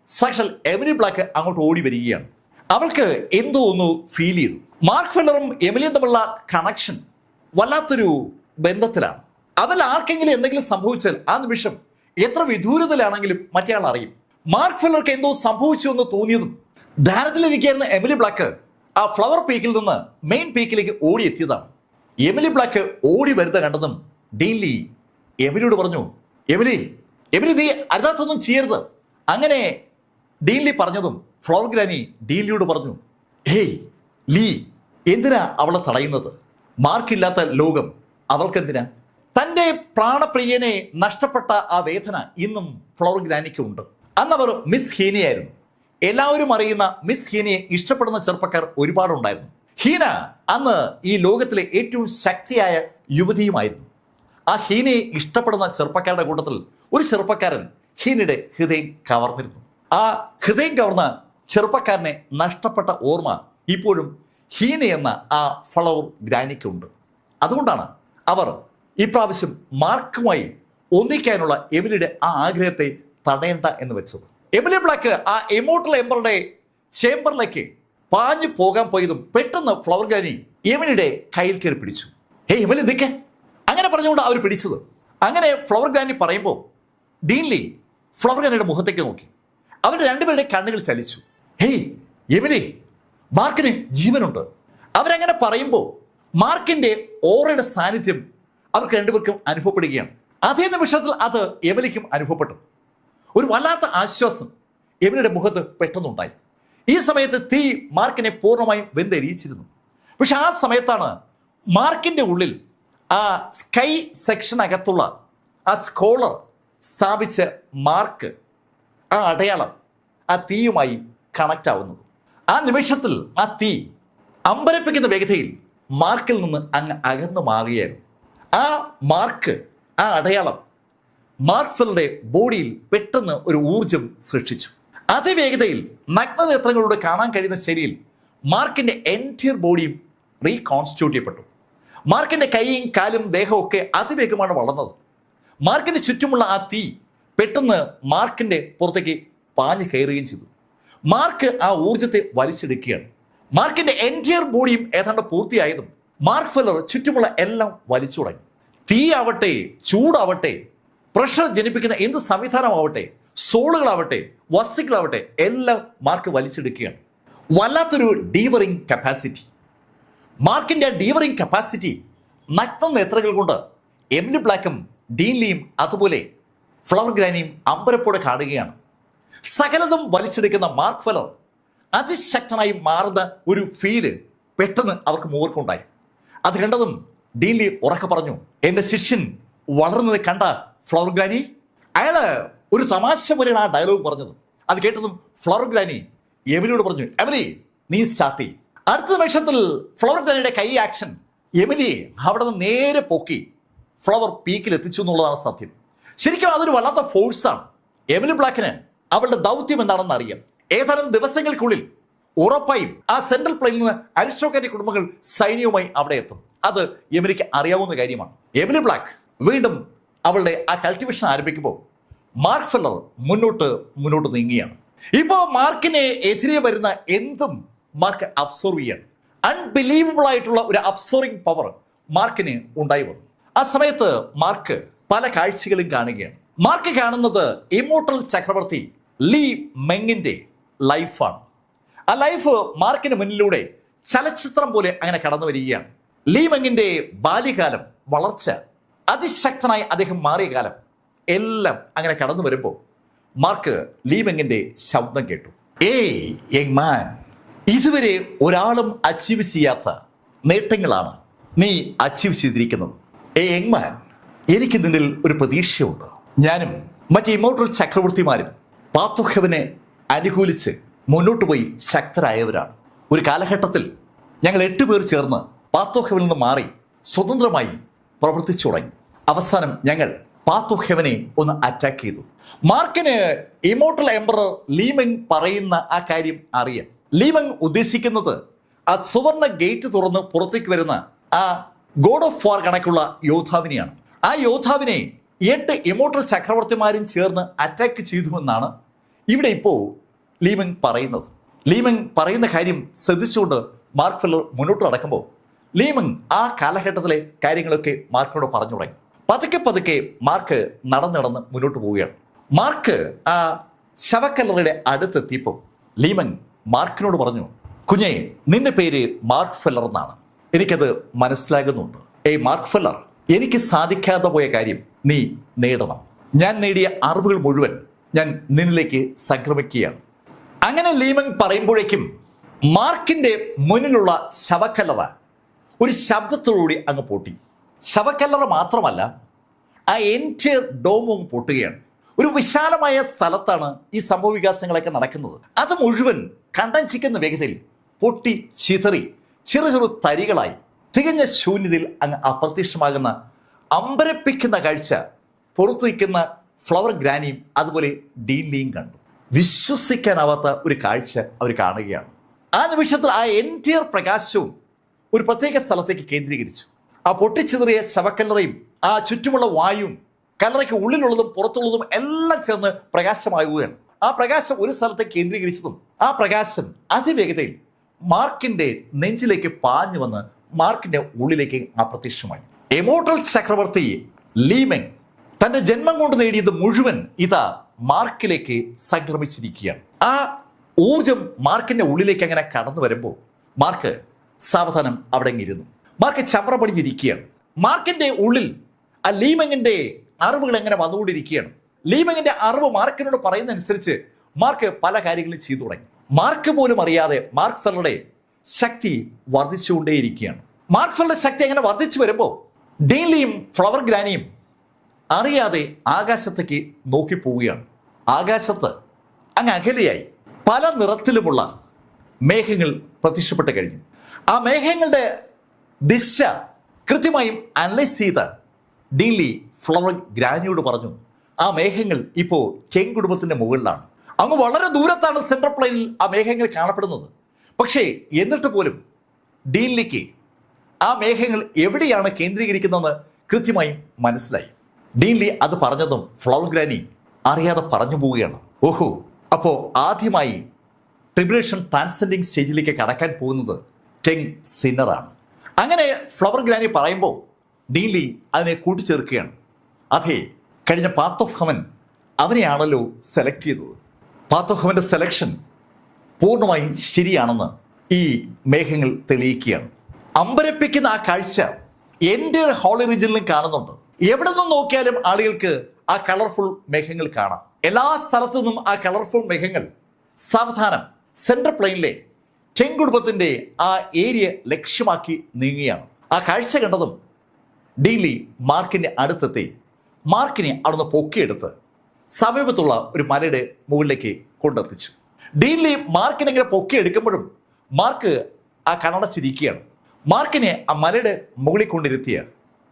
സാക്ഷാൽ എമിലി ബ്ലാക്ക് അങ്ങോട്ട് ഓടി വരികയാണ്. അവൾക്ക് എന്തോ ഒന്ന് ഫീൽ ചെയ്തു. മാർക്ക് ഫെല്ലറും എമിലിയും തമ്മിലുള്ള കണക്ഷൻ വല്ലാത്തൊരു ബന്ധത്തിലാണ്. അതിൽ ആർക്കെങ്കിലും എന്തെങ്കിലും സംഭവിച്ചാൽ ആ നിമിഷം എത്ര വിദൂരതയിലാണെങ്കിലും മറ്റേയാൾ അറിയും. മാർക്ക് ഫെല്ലർക്ക് എന്തോ സംഭവിച്ചു എന്ന് തോന്നിയതും ധാരത്തിലിരിക്കുന്ന എമിലി ബ്ലാക്ക് ആ ഫ്ലവർ പീക്കിൽ നിന്ന് മെയിൻ പീക്കിലേക്ക് ഓടിയെത്തിയതാണ്. എമിലി ബ്ലാക്ക് ഓടി വരുന്ന കണ്ടതും ഡീൻലി എമിലിയോട് പറഞ്ഞു, എമിലി നീ അരുതാത്തൊന്നും ചെയ്യരുത്. അങ്ങനെ ഡീൻലി പറഞ്ഞതും ഫ്ലവർ ഗ്രാനി ഡീൻലിയോട് പറഞ്ഞു, ഹേയ് ലീ, എന്തിനാ അവളെ തടയുന്നത്? മാർക്കില്ലാത്ത ലോകം അവൾക്കെന്തിനാ? തൻ്റെ പ്രാണപ്രിയനെ നഷ്ടപ്പെട്ട ആ വേദന ഇന്നും ഫ്ലവർ ഗ്രാനിക്ക് ഉണ്ട്. അന്നവർ മിസ് ഹീനയായിരുന്നു. എല്ലാവരും അറിയുന്ന മിസ് ഹീനയെ ഇഷ്ടപ്പെടുന്ന ചെറുപ്പക്കാർ ഒരുപാടുണ്ടായിരുന്നു. ഹീന അന്ന് ഈ ലോകത്തിലെ ഏറ്റവും ശക്തിയായ യുവതിയുമായിരുന്നു. ആ ഹീനയെ ഇഷ്ടപ്പെടുന്ന ചെറുപ്പക്കാരുടെ കൂട്ടത്തിൽ ഒരു ചെറുപ്പക്കാരൻ ഹീനയുടെ ഹൃദയം കവർന്നിരുന്നു. ആ ഹൃദയം കവർന്ന ചെറുപ്പക്കാരനെ നഷ്ടപ്പെട്ട ഓർമ്മ ഇപ്പോഴും ഹീന എന്ന ആ ഫ്ലവർ ഗ്രാനിക്കുണ്ട്. അതുകൊണ്ടാണ് അവർ ഇപ്രാവശ്യം മാർക്കുമായി ഒന്നിക്കാനുള്ള എമിലിയുടെ ആ ആഗ്രഹത്തെ തടയേണ്ട എന്ന് വെച്ചത്. എമിലി ബ്ലാക്ക് ആ ഇമോർട്ടൽ എംബറുടെ ചേംബറിലേക്ക് പാഞ്ഞു പോകാൻ പോയതും പെട്ടെന്ന് ഫ്ലവർ ഗ്രാനി എമിലിയുടെ കയ്യിൽ കയറി പിടിച്ചു. ഹേ എമിലി നിൽക്കേ, അങ്ങനെ പറഞ്ഞുകൊണ്ട് അവർ പിടിച്ചത്. അങ്ങനെ ഫ്ലവർ ഗ്രാനി പറയുമ്പോൾ ഡീൻലി ഫ്ലവർ ഗ്രാനിയുടെ മുഖത്തേക്ക് നോക്കി. അവരുടെ രണ്ടുപേരുടെ കണ്ണുകൾ ചലിച്ചു. ഹേയ് എമിലി, മാർക്കിന് ജീവനുണ്ട്. അവരങ്ങനെ പറയുമ്പോൾ മാർക്കിന്റെ ഓറയുടെ സാന്നിധ്യം അവർക്ക് രണ്ടുപേർക്കും അനുഭവപ്പെടുകയാണ്. അതേ നിമിഷത്തിൽ അത് എമിലിക്കും അനുഭവപ്പെട്ടു. ഒരു വല്ലാത്ത ആശ്വാസം എമിലിയുടെ മുഖത്ത് പെട്ടെന്നുണ്ടായി. ഈ സമയത്ത് തീ മാർക്കിനെ പൂർണ്ണമായും വെന്തെരിയിച്ചിരുന്നു. പക്ഷെ ആ സമയത്താണ് മാർക്കിന്റെ ഉള്ളിൽ ആ സ്കൈ സെക്ഷനകത്തുള്ള ആ സ്കോളർ സ്ഥാപിച്ച മാർക്ക്, ആ അടയാളം ആ തീയുമായി കണക്റ്റ് ആവുന്നത്. ആ നിമിഷത്തിൽ ആ തീ അമ്പരപ്പിക്കുന്ന വേഗതയിൽ മാർക്കിൽ നിന്ന് അങ്ങ് അകന്നു മാറുകയായിരുന്നു. ആ മാർക്ക്, ആ അടയാളം മാർക്ക് ഫെല്ലറുടെ ബോഡിയിൽ പെട്ടെന്ന് ഒരു ഊർജം സൃഷ്ടിച്ചു. അതേ വേഗതയിൽ നഗ്നനേത്രങ്ങളോട് കാണാൻ കഴിയുന്ന ശരിയിൽ മാർക്കിന്റെ എൻറ്റയർ ബോഡിയും റീകോൺസ്റ്റിറ്റ്യൂട്ട് ചെയ്യപ്പെട്ടു. മാർക്കിന്റെ കൈയും കാലും ദേഹവും ഒക്കെ അതിവേഗമാണ് വളർന്നത്. മാർക്കിന്റെ ചുറ്റുമുള്ള ആ തീ പെട്ടെന്ന് മാർക്കിന്റെ പുറത്തേക്ക് പാഞ്ഞു കയറുകയും ചെയ്തു. മാർക്ക് ആ ഊർജത്തെ വലിച്ചെടുക്കുകയാണ്. മാർക്കിന്റെ എൻറ്റയർ ബോഡിയും ഏതാണ്ട് പൂർത്തിയായതും മാർക്ക് ഫെല്ലർ ചുറ്റുമുള്ള എല്ലാം വലിച്ചു തുടങ്ങി. തീയാവട്ടെ, ചൂടാവട്ടെ, പ്രഷർ ജനിപ്പിക്കുന്ന എന്ത് സംവിധാനമാവട്ടെ, സോളുകളാവട്ടെ, വസ്തുക്കളാവട്ടെ, എല്ലാം മാർക്ക് വലിച്ചെടുക്കുകയാണ്. വല്ലാത്തൊരു ഡീവറിങ് കപ്പാസിറ്റി. മാർക്കിന്റെ ഡീവറിങ് കപ്പാസിറ്റി നഗ്ന നേത്രങ്ങൾ കൊണ്ട് എമിലി ബ്ലാക്കും ഡീൻലിയും അതുപോലെ ഫ്ലവർ ഗ്രാനിയും അമ്പരപ്പോടെ കാണുകയാണ്. സകലതും വലിച്ചെടുക്കുന്ന മാർക്ക് ഫെല്ലർ അതിശക്തനായി മാറുന്ന ഒരു ഫീല് പെട്ടെന്ന് അവർക്ക് മൂവർക്കുണ്ടായി. അത് കണ്ടതും ഡീൻലി ഉറക്കെ പറഞ്ഞു, എൻ്റെ ശിഷ്യൻ വളർന്നത് കണ്ട ഫ്ലവർ ഗ്രാനി. അയാള് ഒരു തമാശ പോലെയാണ് ആ ഡയലോഗ് പറഞ്ഞത്. അത് കേട്ടതും ഫ്ലവർ ഗ്രാനി എമിലിയോട് പറഞ്ഞു, എമിലി നീ സ്റ്റാർട്ട് ചെയ്യും. അടുത്ത നിമിഷത്തിൽ ഫ്ലവർ ഗ്രാനിയുടെ കൈ ആക്ഷൻ എമിലിയെ അവിടെ നിന്ന് നേരെ പൊക്കി ഫ്ലവർ പീക്കിൽ എത്തിച്ചു എന്നുള്ളതാണ് സത്യം. ശരിക്കും അതൊരു വല്ലാത്ത ഫോഴ്സാണ്. എമിലി ബ്ലാക്കിന് അവളുടെ ദൗത്യം എന്താണെന്ന് അറിയാം. ഏതാനും ദിവസങ്ങൾക്കുള്ളിൽ ഉറപ്പായും ആ സെൻട്രൽ പ്ലെയിനിൽ നിന്ന് അരിസ്റ്റോക്രാറ്റിക് കുടുംബങ്ങൾ സൈന്യവുമായി അവിടെ എത്തും. അത് എമിലിക്ക് അറിയാവുന്ന കാര്യമാണ്. എമിലി ബ്ലാക്ക് വീണ്ടും അവളുടെ ആ കൾട്ടിവേഷൻ ആരംഭിക്കുമ്പോൾ മാർക്ക് ഫെല്ലർ മുന്നോട്ട് നീങ്ങുകയാണ്. ഇപ്പോൾ മാർക്കിനെ എതിരെ വരുന്ന എന്തും മാർക്ക് അബ്സോർവ് ചെയ്യണം. അൺബിലീവബിൾ ആയിട്ടുള്ള ഒരു അബ്സോർവിംഗ് പവർ മാർക്കിന് ഉണ്ടായി വന്നു. ആ സമയത്ത് മാർക്ക് പല കാഴ്ചകളും കാണുകയാണ്. മാർക്ക് കാണുന്നത് ഇമ്മോർട്ടൽ ചക്രവർത്തി ലീ മെങ്ങിന്റെ ലൈഫാണ്. ആ ലൈഫ് മാർക്കിന് മുന്നിലൂടെ ചലച്ചിത്രം പോലെ അങ്ങനെ കടന്നു വരികയാണ്. ലീ മെങ്ങിന്റെ ബാല്യകാലം, വളർച്ച, അതിശക്തനായി അദ്ദേഹം മാറിയ കാലം എല്ലാം അങ്ങനെ കടന്നു വരുമ്പോൾ മാർക്ക് ലീ മെങ്ങിന്റെ ശബ്ദം കേട്ടു. ഏയ് യങ് മാൻ, ഇതുവരെ ഒരാളും അച്ചീവ് ചെയ്യാത്ത നേട്ടങ്ങളാണ് നീ അച്ചീവ് ചെയ്തിരിക്കുന്നത്. യങ് മാൻ, എനിക്ക് നിന്നിൽ ഒരു പ്രതീക്ഷയുണ്ട്. ഞാനും മറ്റ് ഇമ്മോർട്ടൽ ചക്രവർത്തിമാരും പാത്തുഹവനെ അനുകൂലിച്ച് മുന്നോട്ട് പോയി ശക്തരായവരാണ്. ഒരു കാലഘട്ടത്തിൽ ഞങ്ങൾ 8 പേർ ചേർന്ന് പാത്തോഹവിൽ നിന്ന് മാറി സ്വതന്ത്രമായി പ്രവർത്തിച്ചു തുടങ്ങി. അവസാനം ഞങ്ങൾ പാത്ത് ഓഫ് ഹെവനെ ഒന്ന് അറ്റാക്ക് ചെയ്തു. മാർക്കിന് ഇമോർട്ടൽ എംപറർ ലീമെങ് പറയുന്ന ആ കാര്യം അറിയാം. ലീമെങ് ഉദ്ദേശിക്കുന്നത് ആ സുവർണ ഗേറ്റ് തുറന്ന് പുറത്തേക്ക് വരുന്ന ആ ഗോഡ് ഓഫ് വാർ കണക്കുള്ള യോദ്ധാവിനെയാണ്. ആ യോദ്ധാവിനെ 8 ഇമോർട്ടൽ ചക്രവർത്തിമാരും ചേർന്ന് അറ്റാക്ക് ചെയ്തുവെന്നാണ് ഇവിടെ ഇപ്പോൾ ലീമെങ് പറയുന്നത്. ലീമെങ് പറയുന്ന കാര്യം ശ്രദ്ധിച്ചുകൊണ്ട് മാർക്ക് ഫെല്ലർ മുന്നോട്ട് നടക്കുമ്പോൾ ലീമെങ് ആ കാലഘട്ടത്തിലെ കാര്യങ്ങളൊക്കെ മാർക്കിനോട് പറഞ്ഞു തുടങ്ങി. പതുക്കെ പതുക്കെ മാർക്ക് നടന്ന് മുന്നോട്ട് പോവുകയാണ്. മാർക്ക് ആ ശവക്കല്ലറയുടെ അടുത്തെത്തിയപ്പോൾ ലീമെങ് മാർക്കിനോട് പറഞ്ഞു, കുഞ്ഞെ, നിന്റെ പേര് മാർക്ക് ഫെല്ലർ എന്നാണ്. എനിക്കത് മനസ്സിലാകുന്നുണ്ട്. മാർക്ക് ഫെല്ലർ, എനിക്ക് സാധിക്കാതെ പോയ കാര്യം നീ നേടണം. ഞാൻ നേടിയ അറിവുകൾ മുഴുവൻ ഞാൻ നിന്നിലേക്ക് സംക്രമിക്കുകയാണ്. അങ്ങനെ ലീമെങ് പറയുമ്പോഴേക്കും മാർക്കിന്റെ മുന്നിലുള്ള ശവക്കല്ലറ ഒരു ശബ്ദത്തോടുകൂടി അങ്ങ് പൊട്ടി. ശവക്കല്ലറ മാത്രമല്ല, ആ എൻറ്റയർ ഡോമും പൊട്ടുകയാണ്. ഒരു വിശാലമായ സ്ഥലത്താണ് ഈ സംഭവ വികാസങ്ങളൊക്കെ നടക്കുന്നത്. അത് മുഴുവൻ കണ്ടഞ്ചിക്കുന്ന വേഗതയിൽ പൊട്ടി ചിതറി ചെറു തരികളായി തികഞ്ഞ ശൂന്യതയിൽ അങ്ങ് അപ്രത്യക്ഷമാകുന്ന അമ്പരപ്പിക്കുന്ന കാഴ്ച പുറത്തു നിൽക്കുന്ന ഫ്ലവർ ഗ്രാനിയും അതുപോലെ ഡീൻലിയും കണ്ടു. വിശ്വസിക്കാനാവാത്ത ഒരു കാഴ്ച അവർ കാണുകയാണ്. ആ നിമിഷത്തിൽ ആ എൻറ്റയർ പ്രകാശവും ഒരു പ്രത്യേക സ്ഥലത്തേക്ക് കേന്ദ്രീകരിച്ചു. ആ പൊട്ടിച്ചിതറിയ ശവക്കല്ലറയും ആ ചുറ്റുമുള്ള വായുവും കല്ലറയ്ക്ക് ഉള്ളിലുള്ളതും പുറത്തുള്ളതും എല്ലാം ചേർന്ന് പ്രകാശമാകുകയാണ്. ആ പ്രകാശം ഒരു സ്ഥലത്ത് കേന്ദ്രീകരിച്ചതും ആ പ്രകാശം അതിവേഗതയിൽ മാർക്കിന്റെ നെഞ്ചിലേക്ക് പാഞ്ഞു വന്ന് മാർക്കിന്റെ ഉള്ളിലേക്ക് അപ്രത്യക്ഷമായി. ഇമോർട്ടൽ ചക്രവർത്തി ലീമെങ് തന്റെ ജന്മം കൊണ്ട് നേടിയത് മുഴുവൻ ഇതാ മാർക്കിലേക്ക് സംക്രമിച്ചിരിക്കുകയാണ്. ആ ഊർജം മാർക്കിന്റെ ഉള്ളിലേക്ക് അങ്ങനെ കടന്നു വരുമ്പോൾ മാർക്ക് സാവധാനം അവിടെ ഇരുന്നു. മാർക്ക് ചമ്ര പടിഞ്ഞിരിക്കുകയാണ്. മാർക്കിന്റെ ഉള്ളിൽ ആ ലീമെങ്ങിന്റെ അറിവുകൾ എങ്ങനെ വന്നുകൊണ്ടിരിക്കുകയാണ്. ലീമെങ്ങിന്റെ അറിവ് മാർക്കിനോട് പറയുന്നതനുസരിച്ച് മാർക്ക് പല കാര്യങ്ങളും ചെയ്തു തുടങ്ങി. മാർക്ക് പോലും അറിയാതെ മാർക്ക് ഫെല്ലറുടെ ശക്തി വർദ്ധിച്ചുകൊണ്ടേയിരിക്കുകയാണ്. മാർക്ക് ഫെല്ലറുടെ ശക്തി അങ്ങനെ വർദ്ധിച്ചു വരുമ്പോൾ ഡീൻലിയും ഫ്ലവർ ഗ്രാനിയും അറിയാതെ ആകാശത്തേക്ക് നോക്കി പോവുകയാണ്. ആകാശത്ത് അങ്ങ് അകലെയായി പല നിറത്തിലുമുള്ള മേഘങ്ങൾ പ്രത്യക്ഷപ്പെട്ട് കഴിഞ്ഞു. ആ മേഘങ്ങളുടെ ദിശ കൃത്യമായും അനലൈസ് ചെയ്ത ഡീൻലി ഫ്ലവർ ഗ്രാനിയോട് പറഞ്ഞു, ആ മേഘങ്ങൾ ഇപ്പോൾ കെങ് കുടുംബത്തിന്റെ മുകളിലാണ്. അങ്ങ് വളരെ ദൂരത്താണ് സെൻട്രൽ പ്ലെയിനിൽ ആ മേഘങ്ങൾ കാണപ്പെടുന്നത്. പക്ഷേ എന്നിട്ട് പോലും ഡീൻലിക്ക് ആ മേഘങ്ങൾ എവിടെയാണ് കേന്ദ്രീകരിക്കുന്നതെന്ന് കൃത്യമായും മനസ്സിലായി. ഡീൻലി അത് പറഞ്ഞതും ഫ്ലവർ ഗ്രാനി അറിയാതെ പറഞ്ഞു പോവുകയാണ്. ഓഹോ, അപ്പോൾ ആദ്യമായി ട്രിബുലേഷൻ ട്രാൻസെൻഡിങ് സ്റ്റേജിലേക്ക് കടക്കാൻ പോകുന്നത് ടെങ് സിന്നറാണ്. അങ്ങനെ ഫ്ലവർ ഗ്രാനി പറയുമ്പോൾ ഡീൻലി അതിനെ കൂട്ടിച്ചേർക്കുകയാണ്. അതെ, കഴിഞ്ഞ പാത്ത് ഓഫ് ഹെവൻ അവനെയാണല്ലോ സെലക്ട് ചെയ്തത്. പാത്ത് ഓഫ് ഹെവന്റെ സെലക്ഷൻ പൂർണ്ണമായും ശരിയാണെന്ന് ഈ മേഘങ്ങൾ തെളിയിക്കുകയാണ്. അമ്പരപ്പിക്കുന്ന ആ കാഴ്ച എൻ്റെ ഹോളി റീജിയനിലും കാണുന്നുണ്ട്. എവിടെ നിന്ന് നോക്കിയാലും ആളുകൾക്ക് ആ കളർഫുൾ മേഘങ്ങൾ കാണാം. എല്ലാ സ്ഥലത്തു നിന്നും ആ കളർഫുൾ മേഘങ്ങൾ സാവധാനം സെൻട്രൽ പ്ലെയിനിലെ ടെങ് കുടുംബത്തിന്റെ ആ ഏരിയ ലക്ഷ്യമാക്കി നീങ്ങുകയാണ്. ആ കാഴ്ച കണ്ടതും ഡീൻലി മാർക്കിന്റെ അടുത്തെത്തി മാർക്കിനെ അവിടുന്ന് പൊക്കിയെടുത്ത് സമീപത്തുള്ള ഒരു മലയുടെ മുകളിലേക്ക് കൊണ്ടെത്തിച്ചു. ഡീൻലി മാർക്കിനെ ഇങ്ങനെ പൊക്കിയെടുക്കുമ്പോഴും മാർക്ക് ആ കണ്ണടച്ചിരിക്കുകയാണ്. മാർക്കിനെ ആ മലയുടെ മുകളിൽ കൊണ്ടിരുത്തിയ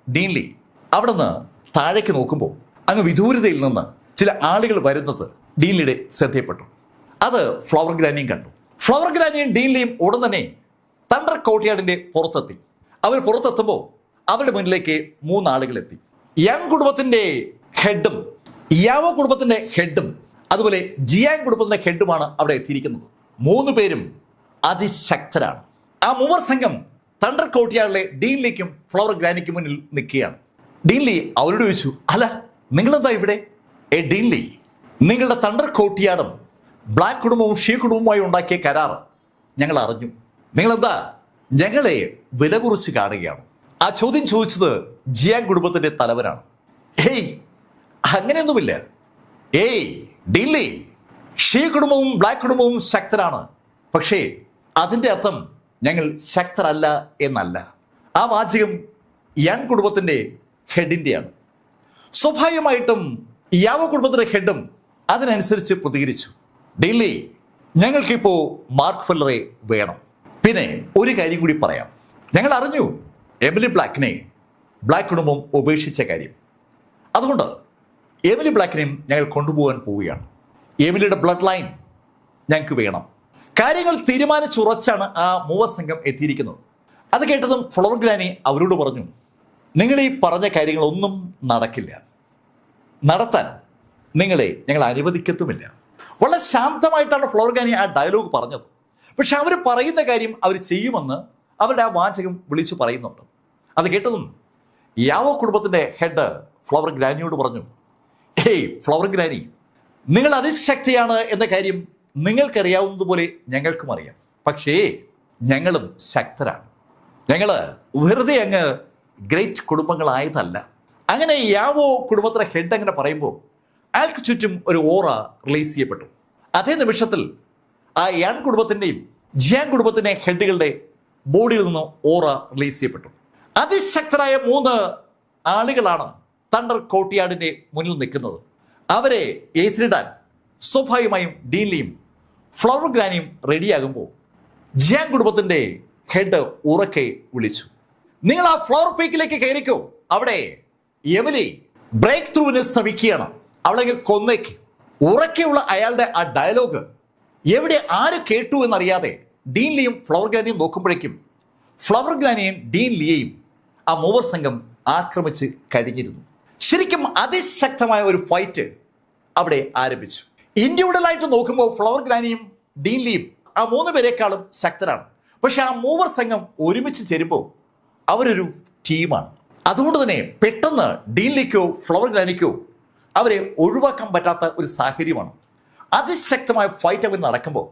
ഡീൻലി അവിടുന്ന് താഴേക്ക് നോക്കുമ്പോൾ അങ്ങ് വിദൂരതയിൽ നിന്ന് ചില ആളുകൾ വരുന്നത് ഡീൻലിയുടെ ശ്രദ്ധയപ്പെട്ടു. അത് ഫ്ലവർ ഗ്രാനിയും കണ്ടു. ഫ്ലവർ ഗ്രാനിയും ഡീൻലിയും ഉടൻ തന്നെ തണ്ടർ കോർട്ട്യാർഡിന്റെ പുറത്തെത്തി. അവർ പുറത്തെത്തുമ്പോൾ അവരുടെ മുന്നിലേക്ക് 3 ആളുകൾ എത്തി. യങ് കുടുംബത്തിന്റെ ഹെഡും യാവോ കുടുംബത്തിന്റെ ഹെഡും അതുപോലെ ജിയാങ് കുടുംബത്തിന്റെ ഹെഡുമാണ് അവിടെ എത്തിയിരിക്കുന്നത്. 3 പേരും അതിശക്തരാണ്. ആ 3 സംഘം തണ്ടർ കോർട്ട്യാർഡിലെ ഡീൻലിക്കും ഫ്ലവർ ഗ്രാനിക്കും മുന്നിൽ നിൽക്കുകയാണ്. ഡീൻലി അവരോട് ചോദിച്ചു, അല്ല നിങ്ങളെന്താ ഇവിടെ? ഡീൻലി, നിങ്ങളുടെ തണ്ടർ കോർട്ട്യാർഡും ബ്ലാക്ക് കുടുംബവും ഷീ കുടുംബവുമായി ഉണ്ടാക്കിയ കരാർ ഞങ്ങൾ അറിഞ്ഞു. നിങ്ങളെന്താ ഞങ്ങളെ വില കുറിച്ച് കാണുകയാണ്? ആ ചോദ്യം ചോദിച്ചത് ജിയാങ് കുടുംബത്തിന്റെ തലവനാണ്. അങ്ങനെയൊന്നുമില്ല. ഡീൻലി, ഷീ കുടുംബവും ബ്ലാക്ക് കുടുംബവും ശക്തരാണ്. പക്ഷേ അതിൻ്റെ അർത്ഥം ഞങ്ങൾ ശക്തരല്ല എന്നല്ല. ആ വാചകം യങ് കുടുംബത്തിന്റെ ഹെഡിൻ്റെയാണ്. സ്വാഭാവികമായിട്ടും യാവോ കുടുംബത്തിന്റെ ഹെഡും അതിനനുസരിച്ച് പ്രതികരിച്ചു. ഡീൻലി, ഞങ്ങൾക്കിപ്പോൾ മാർക്ക് ഫെല്ലറെ വേണം. പിന്നെ ഒരു കാര്യം കൂടി പറയാം. ഞങ്ങൾ അറിഞ്ഞു എമിലി ബ്ലാക്കിനെ ബ്ലാക്ക് കുടുംബം ഉപേക്ഷിച്ച കാര്യം. അതുകൊണ്ട് എമിലി ബ്ലാക്കിനെയും ഞങ്ങൾ കൊണ്ടുപോകാൻ പോവുകയാണ്. എമിലിയുടെ ബ്ലഡ് ലൈൻ ഞങ്ങൾക്ക് വേണം. കാര്യങ്ങൾ തീരുമാനിച്ചുറച്ചാണ് ആ മൂവർ സംഘം എത്തിയിരിക്കുന്നത്. അത് കേട്ടതും ഫ്ലോർ ഗ്രാനി അവരോട് പറഞ്ഞു, നിങ്ങൾ ഈ പറഞ്ഞ കാര്യങ്ങളൊന്നും നടക്കില്ല, നടത്താൻ നിങ്ങളെ ഞങ്ങൾ അനുവദിക്കത്തുമില്ല. വളരെ ശാന്തമായിട്ടാണ് ഫ്ലോർ ഗ്രാനി ആ ഡയലോഗ് പറഞ്ഞത്. പക്ഷെ അവർ പറയുന്ന കാര്യം അവർ ചെയ്യുമെന്ന് അവരുടെ ആ വാചകം വിളിച്ചു പറയുന്നുണ്ട്. അത് കേട്ടതും യാവോ കുടുംബത്തിൻ്റെ ഹെഡ് ഫ്ലവർ ഗ്രാനിയോട് പറഞ്ഞു, ഹേയ് ഫ്ലവർ ഗ്രാനി, നിങ്ങൾ അതിശക്തിയാണ് എന്ന കാര്യം നിങ്ങൾക്കറിയാവുന്നതുപോലെ ഞങ്ങൾക്കും അറിയാം. പക്ഷേ ഞങ്ങളും ശക്തരാണ്. ഞങ്ങൾ വെറുതെ അങ്ങ് ഗ്രേറ്റ് കുടുംബങ്ങളായതല്ല. അങ്ങനെ യാവോ കുടുംബത്തിലെ ഹെഡ് അങ്ങനെ പറയുമ്പോൾ അയാൾക്ക് ചുറ്റും ഒരു ഓറ റിലീസ് ചെയ്യപ്പെട്ടു. അതേ നിമിഷത്തിൽ ആ യാൻ കുടുംബത്തിൻ്റെയും ജിയാൻ കുടുംബത്തിൻ്റെ ഹെഡുകളുടെ ബോഡിയിൽ നിന്ന് ഓറ റിലീസ് ചെയ്യപ്പെട്ടു. അതിശക്തരായ 3 ആളുകളാണ് തണ്ടർ കോർട്ട്യാർഡിന്റെ മുന്നിൽ നിൽക്കുന്നത്. അവരെ എതിരിടാൻ സ്വാഭാവികമായും ഡീൻലിയും ഫ്ലവർ ഗ്രാനിയും റെഡിയാകുമ്പോൾ ജിയാൻ കുടുംബത്തിന്റെ ഹെഡ് ഉറക്കെ വിളിച്ചു, നിങ്ങൾ ആ ഫ്ലവർ പീക്കിലേക്ക് കയറിക്കോ. അവിടെ എമിലി ബ്രേക്ക് ത്രൂവിന് ശ്രമിക്കുകയാണ്, അവളെ കൊന്നേക്ക്. ഉറക്കെയുള്ള അയാളുടെ ആ ഡയലോഗ് എവിടെ ആര് കേട്ടു എന്നറിയാതെ ഡീൻലിയും ഫ്ലവർ ഗ്രാനിയും നോക്കുമ്പോഴേക്കും ഫ്ലവർ ഗ്രാനിയെയും ഡീൻലിയെയും ആ മൂവർ സംഘം ആക്രമിച്ച് കഴിഞ്ഞിരുന്നു. ശരിക്കും അതിശക്തമായ ഒരു ഫൈറ്റ് അവിടെ ആരംഭിച്ചു. ഇൻഡിവിജ്വലായിട്ട് നോക്കുമ്പോൾ ഫ്ലവർ ഗ്രാനിയും ഡീൻലിയും ആ 3 പേരെക്കാളും ശക്തരാണ്. പക്ഷെ ആ മൂവർ സംഘം ഒരുമിച്ച് ചേരുമ്പോൾ അവരൊരു ടീമാണ്. അതുകൊണ്ട് തന്നെ പെട്ടെന്ന് ഡീൻലിക്കോ ഫ്ലവർ ഗ്രാനിക്കോ അവരെ ഒഴിവാക്കാൻ പറ്റാത്ത ഒരു സാഹചര്യമാണ്. അതിശക്തമായ ഫൈറ്റ് അവർ നടക്കുമ്പോൾ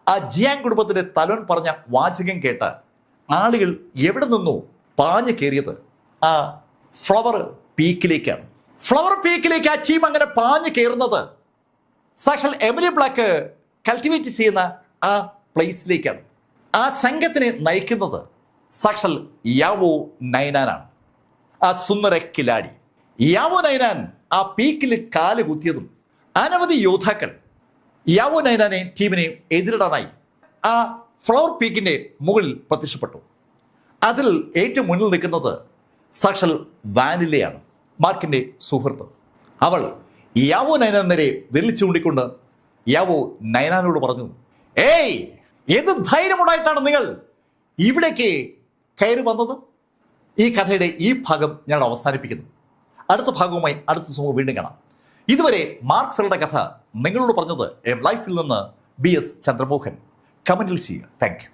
ആ ജിയാൻ കുടുംബത്തിന്റെ തലോൻ പറഞ്ഞ വാചകം കേട്ട ആളുകൾ എവിടെ നിന്നോ പാഞ്ഞു കയറിയത് ആ ഫ്ലവർ പീക്കിലേക്കാണ്. ഫ്ലവർ പീക്കിലേക്ക് ആ ടീം അങ്ങനെ പാഞ്ഞു കയറുന്നത് സാക്ഷാൽ എമിലി ബ്ലാക്ക് കൾട്ടിവേറ്റ് ചെയ്യുന്ന ആ പ്ലേസിലേക്കാണ്. ആ സംഘത്തിനെ നയിക്കുന്നത് സാക്ഷാൽ യാവോ നൈനാനാണ്, ആ സുന്ദര കിലാടി. യാവോ നൈനാൻ ആ പീക്കിൽ കാല് കുത്തിയതും അനവധി യോദ്ധാക്കൾ യാവോ നൈനാനെ ടീമിനെയും എതിരിടാനായി ആ ഫ്ലവർ പീക്കിന്റെ മുകളിൽ പ്രത്യക്ഷപ്പെട്ടു. അതിൽ ഏറ്റവും മുന്നിൽ നിൽക്കുന്നത് സാക്ഷാൽ വാനിലയാണ്, മാർക്കിന്റെ സുഹൃത്ത്. അവൾ യാവോ നൈനാൻ നേരെ വിരൽ ചൂണ്ടിക്കൊണ്ട് യാവോ നൈനാനോട് പറഞ്ഞു, ഏയ്, ഏത് ധൈര്യമുണ്ടായിട്ടാണ് നിങ്ങൾ ഇവിടേക്ക് കയറി വന്നത്? ഈ കഥയുടെ ഈ ഭാഗം ഞാൻ അവസാനിപ്പിക്കുന്നു. അടുത്ത ഭാഗവുമായി അടുത്ത ദിവസം വീണ്ടും കാണാം. ഇതുവരെ മാർക്ക് ഫെല്ലറുടെ കഥ നിങ്ങളോട് പറഞ്ഞത് എം ലൈഫിൽ നിന്ന് BS ചന്ദ്രമോഹൻ. കമന്റിൽ ചെയ്യുക. Thank you.